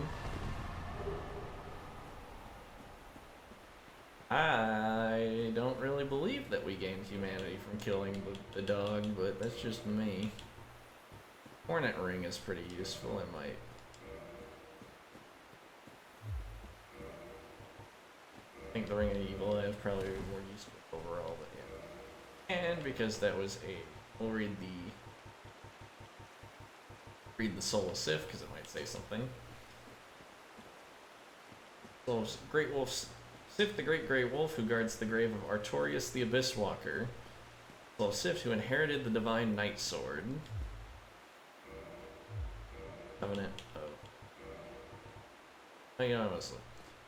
I don't really believe that we gained humanity from killing the dog, but that's just me. Hornet Ring is pretty useful, it might. I think the Ring of Evil is probably more useful overall, but yeah. And because that was we'll read the Soul of Sif, because it might say something. Soul of Great Wolf Sif, the Great Grey Wolf, who guards the grave of Artorias the Abyss Walker. Soul of Sif, who inherited the Divine Night Sword. Covenant of... Oh, you know, I was...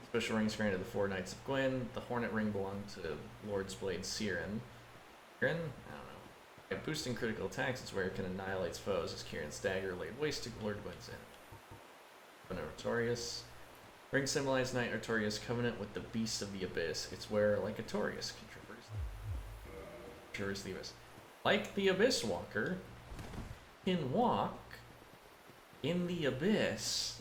Special rings granted the 4 Knights of Gwyn. The Hornet Ring belonged to Lord's Blade Siren. Siren? I don't know. By boosting critical attacks, its wearer can annihilate foes as Kieran's dagger laid waste to Lord Gwyn's end. Covenant of Artorias. Ring symbolized Knight Artorias' covenant with the Beast of the Abyss. Its wearer, like Artorias, can traverse the Abyss. Like the Abyss Walker, can walk in the Abyss.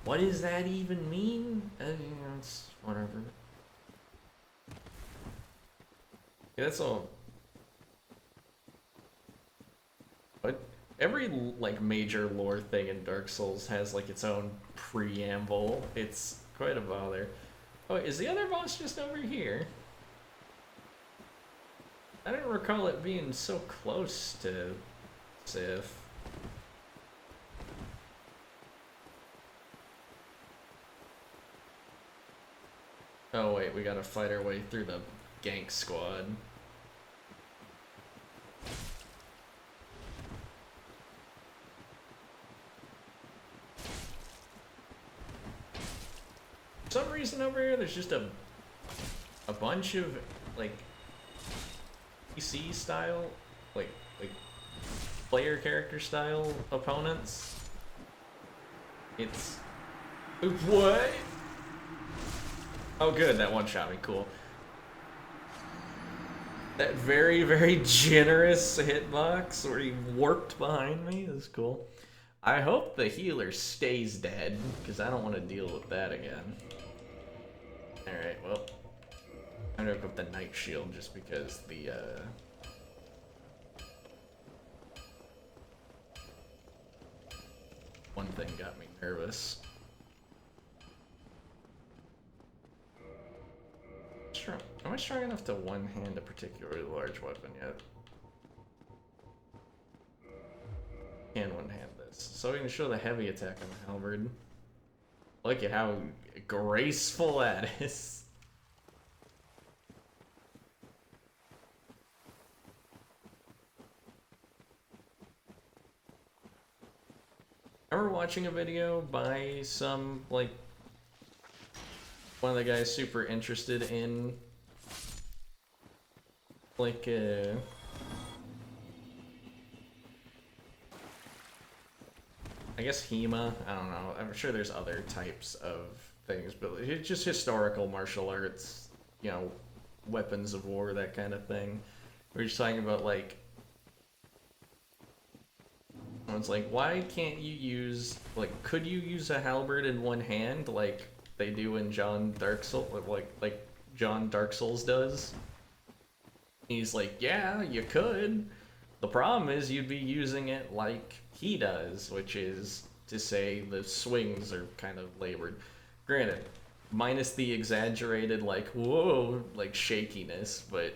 What does that even mean? It's whatever. Yeah, that's all. What? Every like major lore thing in Dark Souls has like its own preamble. It's quite a bother. Oh, is the other boss just over here? I don't recall it being so close to Sif. Oh wait, we gotta fight our way through the gank squad. For some reason over here, there's just a bunch of like PC style, like player character style opponents. It's what? Oh good, that one shot me, cool. That very, very generous hitbox where he warped behind me is cool. I hope the healer stays dead, because I don't want to deal with that again. Alright, well. I'm gonna equip the Night Shield just because the, one thing got me nervous. Sure. Am I strong enough to one-hand a particularly large weapon yet? Can one-hand this. So we can show the heavy attack on the halberd. Look at how graceful that is. I remember watching a video by some, like, one of the guys super interested in, like, I guess HEMA, I don't know, I'm sure there's other types of things, but it's just historical martial arts, you know, weapons of war, that kind of thing. We're just talking about, like, it's like, why can't you use, like, could you use a halberd in one hand, like they do in Dark Souls, like John Dark Souls does? He's like, yeah, you could. The problem is you'd be using it like he does, which is to say the swings are kind of labored. Granted, minus the exaggerated, like, whoa, like shakiness, but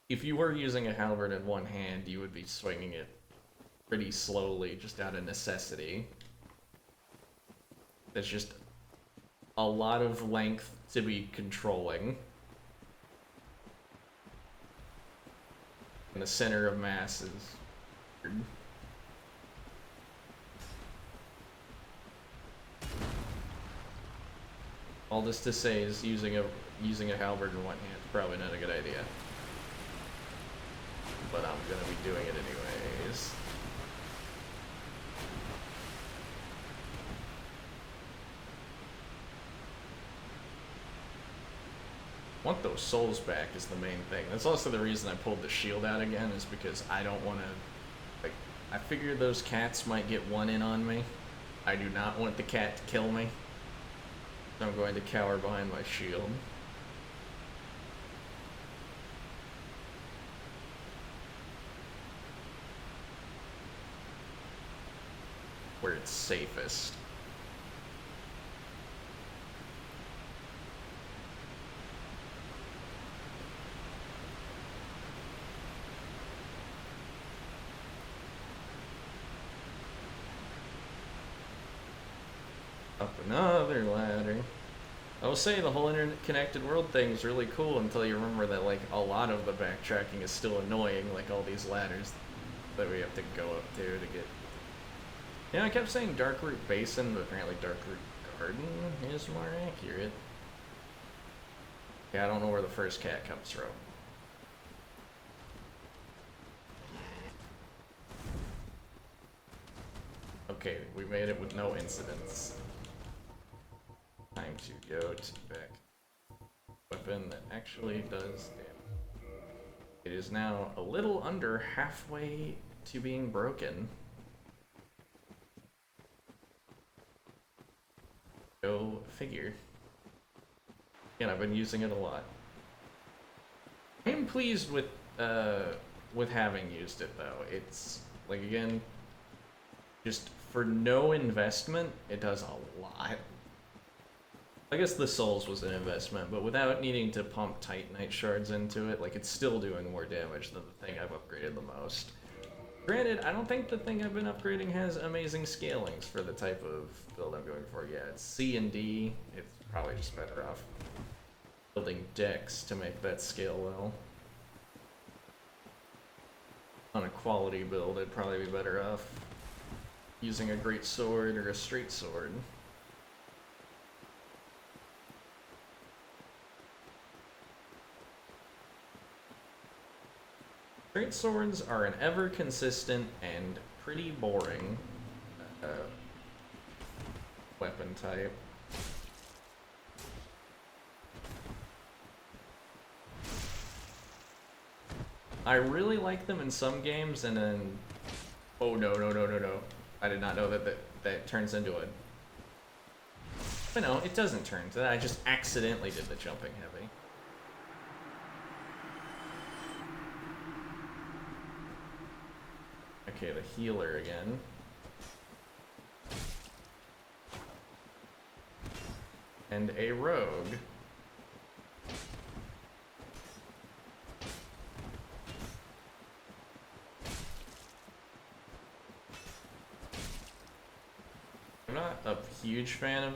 if you were using a halberd in one hand, you would be swinging it pretty slowly, just out of necessity. There's just a lot of length to be controlling. And the center of mass is weird. All this to say is using a halberd in one hand is probably not a good idea. but I'm gonna be doing it anyways. Want those souls back is the main thing. That's also the reason I pulled the shield out again, is because I don't want to, like, I figured those cats might get one in on me. I do not want the cat to kill me. So I'm going to cower behind my shield. Where it's safest. Up another ladder. I will say the whole interconnected world thing is really cool until you remember that, like, a lot of the backtracking is still annoying, like all these ladders that we have to go up to get. Yeah, I kept saying Darkroot Basin, but apparently Darkroot Garden is more accurate. Yeah, I don't know where the first cat comes from. Okay, we made it with no incidents. Time to go to back weapon that actually does damage. It is now a little under halfway to being broken. Go figure. Again, I've been using it a lot. I am pleased with having used it though. It's like, again, just for no investment, it does a lot. I guess the souls was an investment, but without needing to pump Titanite shards into it, like, it's still doing more damage than the thing I've upgraded the most. Granted, I don't think the thing I've been upgrading has amazing scalings for the type of build I'm going for. Yeah, it's C and D. It's probably just better off building decks to make that scale well. On a quality build, it'd probably be better off using a great sword or a straight sword. Straight swords are an ever consistent and pretty boring weapon type. I really like them in some games, and then oh no. I did not know that turns into it. But no, it doesn't turn to that. I just accidentally did the jumping heavy. Okay, the healer again. And a rogue. I'm not a huge fan of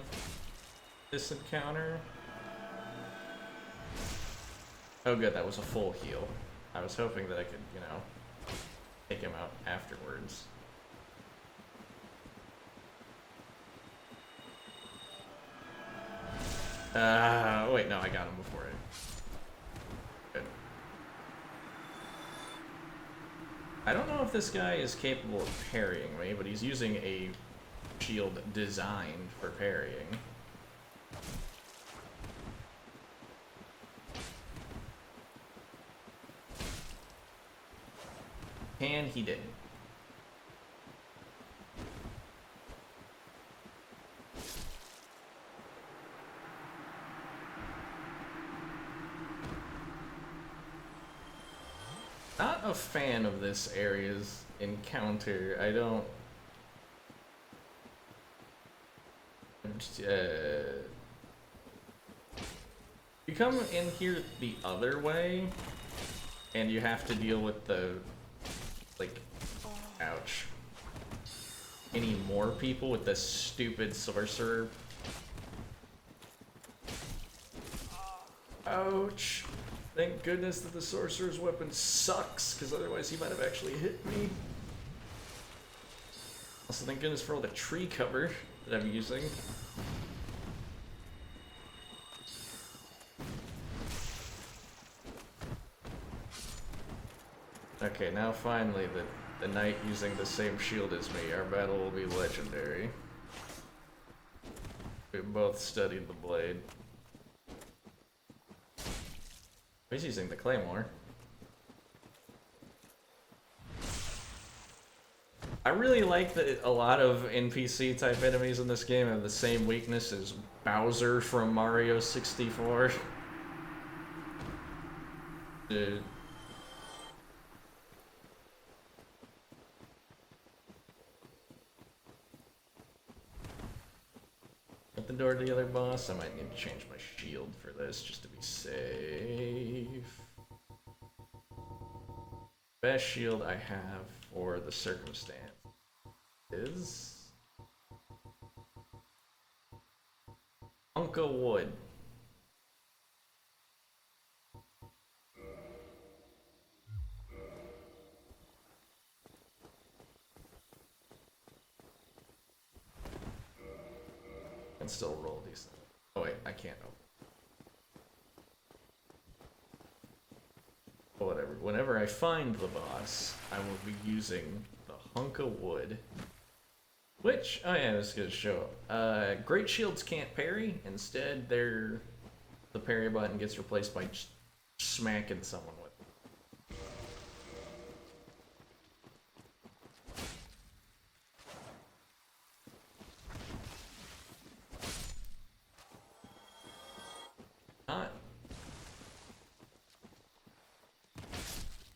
this encounter. Oh good, that was a full heal. I was hoping that I could, you know, take him out afterwards. Wait, no, I got him before it. Good. I don't know if this guy is capable of parrying me, but he's using a shield designed for parrying. And he didn't. Not a fan of this area's encounter. I don't... You come in here the other way, and you have to deal with the... like, ouch. Any more people with this stupid sorcerer? Ouch. Thank goodness that the sorcerer's weapon sucks, because otherwise he might have actually hit me. Also, thank goodness for all the tree cover that I'm using. Okay, now finally the knight using the same shield as me. Our battle will be legendary. We both studied the blade. He's using the claymore. I really like that a lot of NPC type enemies in this game have the same weakness as Bowser from Mario 64. Dude. At the door to the other boss, I might need to change my shield for this just to be safe. Best shield I have for the circumstance is Unca Wood. Can still roll decent. Oh wait, I can't open. Whatever. Whenever I find the boss, I will be using the hunk of wood. Which, oh yeah, this is gonna show up. Great shields can't parry. Instead, the parry button gets replaced by just smacking someone with it.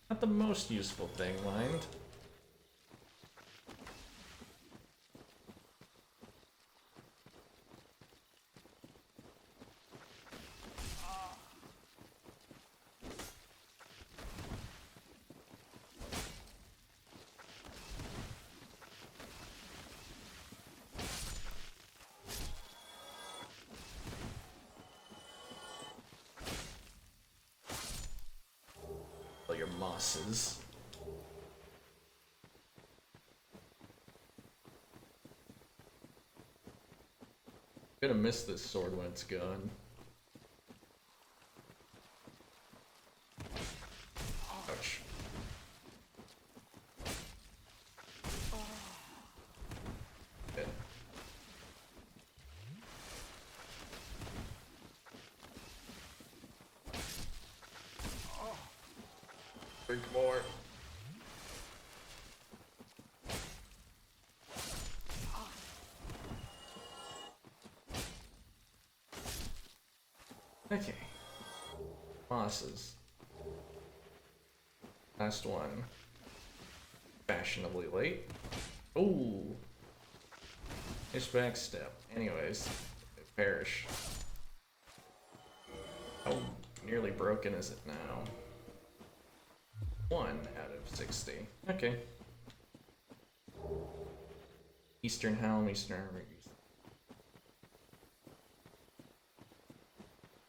Not the most useful thing, mind. Your mosses. I'm gonna miss this sword when it's gone. Ouch. Good. Drink more. Okay. Bosses. Last one. Fashionably late. Ooh. It's backstep. Anyways, perish. How nearly broken is it now? 1 out of 60. Okay. Eastern Helm, Eastern Armor.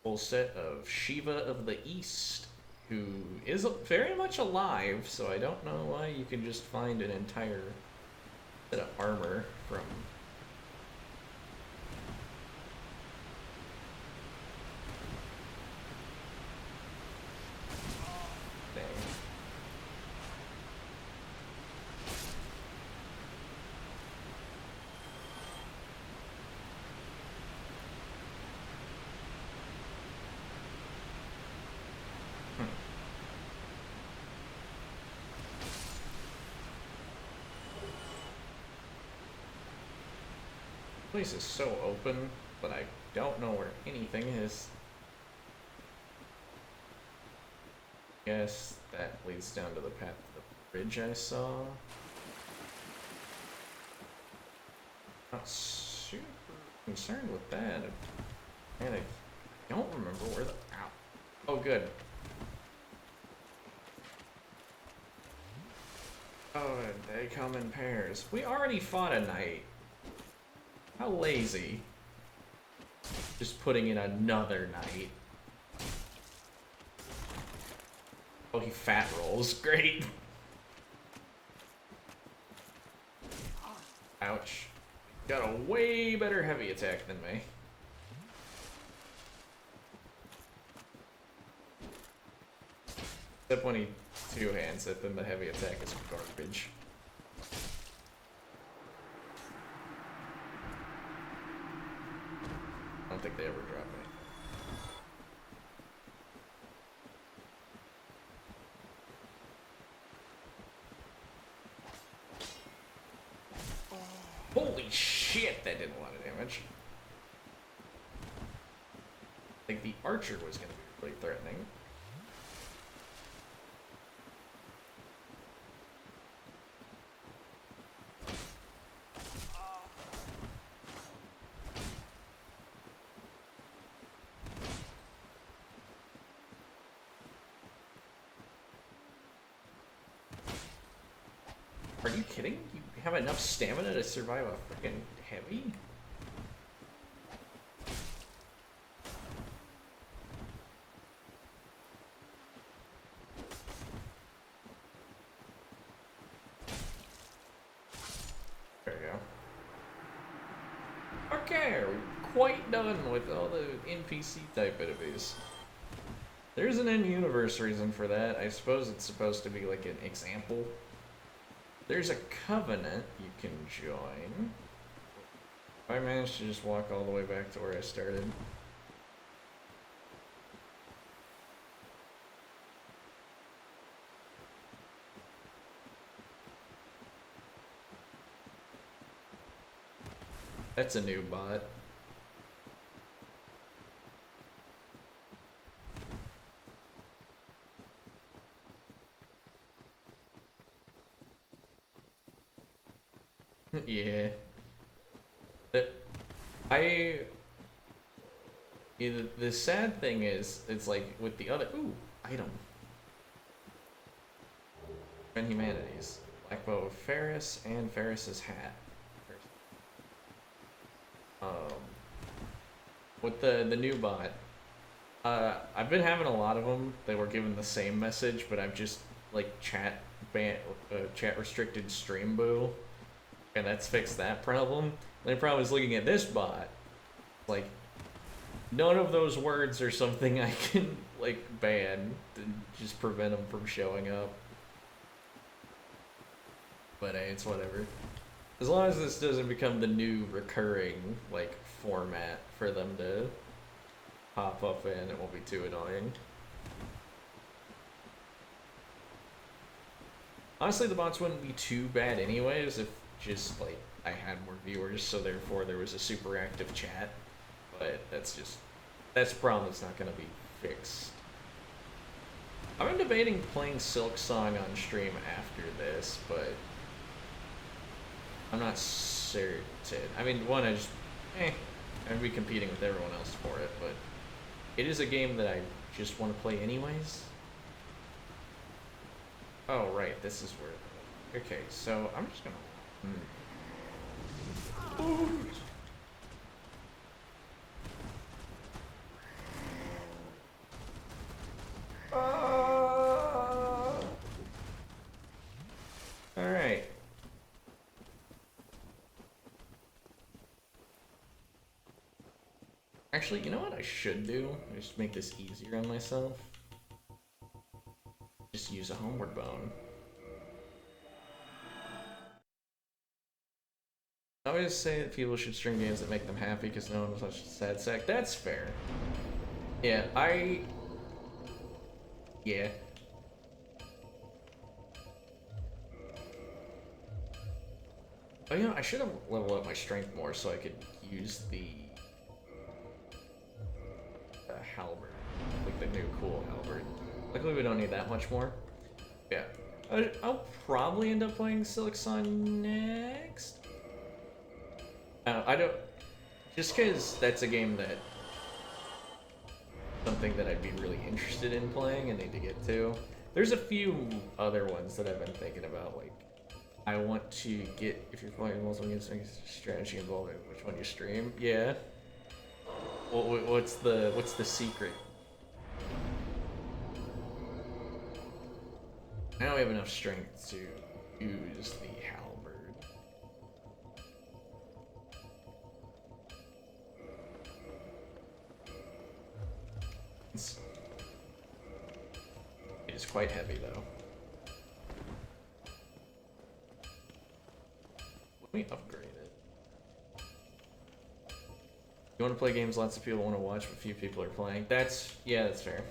Full set of Shiva of the East, who is very much alive, so I don't know why you can just find an entire set of armor from... Dang. Place is so open, but I don't know where anything is. Guess that leads down to the path to the bridge I saw. Not super concerned with that. Man, I don't remember where the... Ow. Oh, good. Oh, they come in pairs. We already fought a knight. How lazy. Just putting in another knight. Oh, he fat rolls. Great. Ouch. Got a way better heavy attack than me. Except when he two-hands it, then the heavy attack is garbage. I don't think they ever drop me. Holy shit, that did a lot of damage. Like, the archer was gonna be really threatening. Are you kidding? You have enough stamina to survive a freaking heavy? There you go. Okay, we're quite done with all the NPC type enemies. There's an in-universe reason for that. I suppose it's supposed to be like an example. There's a covenant you can join. I managed to just walk all the way back to where I started. That's a new bot. Yeah. The sad thing is, it's like with the other item. And humanities. Black bow of Ferris and Ferris's hat. With the new bot, I've been having a lot of them. They were given the same message, but I've just like chat restricted stream boo. And that's fixed that problem. The problem is looking at this bot. Like, none of those words are something I can, like, ban to just prevent them from showing up. But hey, it's whatever. As long as this doesn't become the new recurring, like, format for them to pop up in, it won't be too annoying. Honestly, the bots wouldn't be too bad anyways if just like I had more viewers, so therefore there was a super active chat. But that's a problem that's not gonna be fixed. I've been debating playing Silk Song on stream after this, but I'm not certain. I mean, one, I'd be competing with everyone else for it, but it is a game that I just want to play anyways. Oh right, this is where. Okay, so I'm just gonna. Alright. Actually, you know what I should do? Just make this easier on myself. Just use a homeward bone. I always say that people should stream games that make them happy because no one was such a sad sack. That's fair. Yeah, yeah. Oh, you know, I should have leveled up my strength more so I could use the halberd. Like the new cool halberd. Luckily we don't need that much more. Yeah. I'll probably end up playing Silk Song next. I don't... Just because that's a game that... Something that I'd be really interested in playing and need to get to. There's a few other ones that I've been thinking about, like... I want to get... If you're playing multiple games, strategy involved in which one you stream. Yeah. What's the secret? Now we have enough strength to use the halberd. is quite heavy, though. Let me upgrade it. You want to play games lots of people want to watch, but few people are playing. Yeah, that's fair.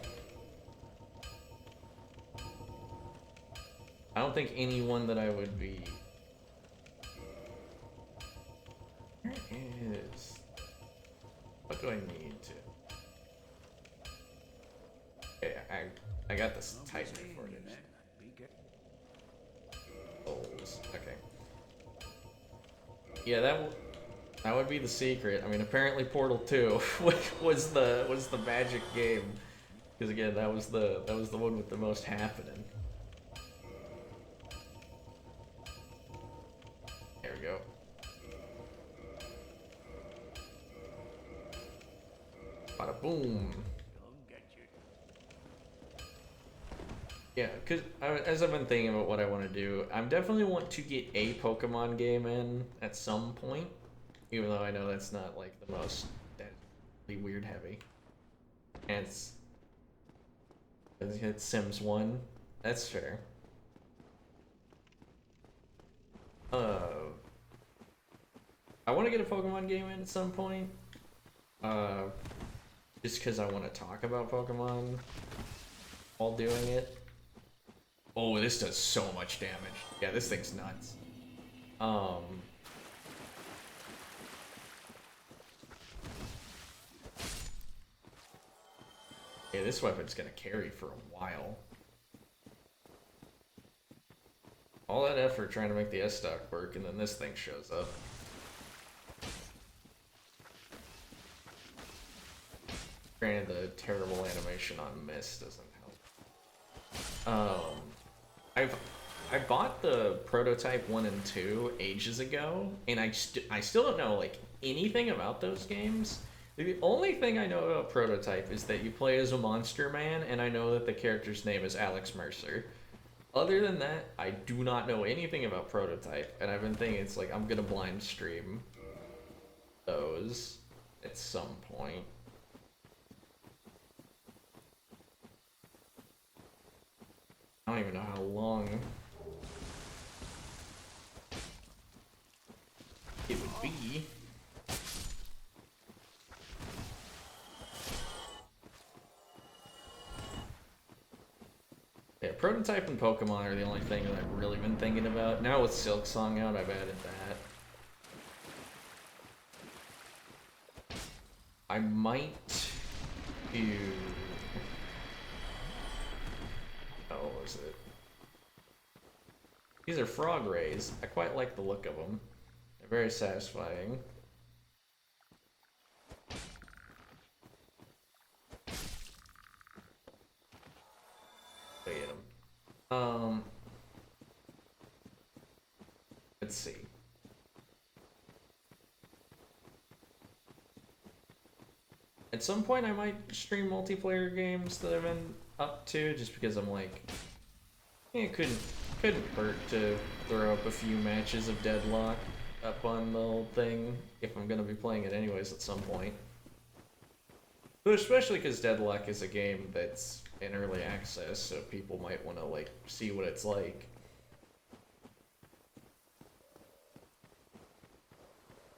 I don't think anyone that I would be... Where is... What do I need to... Okay, I got this Titan for it. Okay. Yeah, that would be the secret. I mean, apparently Portal 2 was the magic game, because again, that was the one with the most happening. There we go. Bada boom. Yeah, because as I've been thinking about what I want to do, I definitely want to get a Pokemon game in at some point, even though I know that's not like the most deadly weird heavy. And it's Sims 1. That's fair. I want to get a Pokemon game in at some point. Just because I want to talk about Pokemon while doing it. Oh, this does so much damage. Yeah, this thing's nuts. Yeah, this weapon's gonna carry for a while. All that effort trying to make the S-Stock work, and then this thing shows up. Granted, the terrible animation on Mist doesn't help. I bought the Prototype 1 and 2 ages ago, and I still don't know like anything about those games. The only thing I know about Prototype is that you play as a monster man, and I know that the character's name is Alex Mercer. Other than that, I do not know anything about Prototype, and I've been thinking it's like I'm gonna blind stream those at some point. I don't even know how long it would be. Yeah, Prototype and Pokemon are the only thing that I've really been thinking about. Now with Silk Song out, I've added that. I might do... What was it? These are frog rays. I quite like the look of them. They're very satisfying. Get them. Let's see. At some point, I might stream multiplayer games that I've been up to, just because I'm like, yeah, it couldn't hurt to throw up a few matches of Deadlock up on the old thing if I'm gonna be playing it anyways at some point. But especially because Deadlock is a game that's in early access, so people might want to like see what it's like.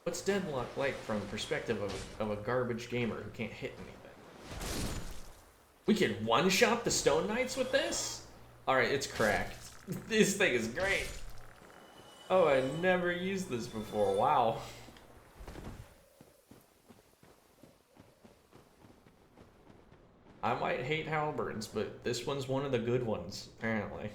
What's Deadlock like from the perspective of a garbage gamer who can't hit anything? We can one-shot the Stone Knights with this? Alright, it's cracked. This thing is great. Oh, I never used this before. Wow. I might hate halberds, but this one's one of the good ones, apparently.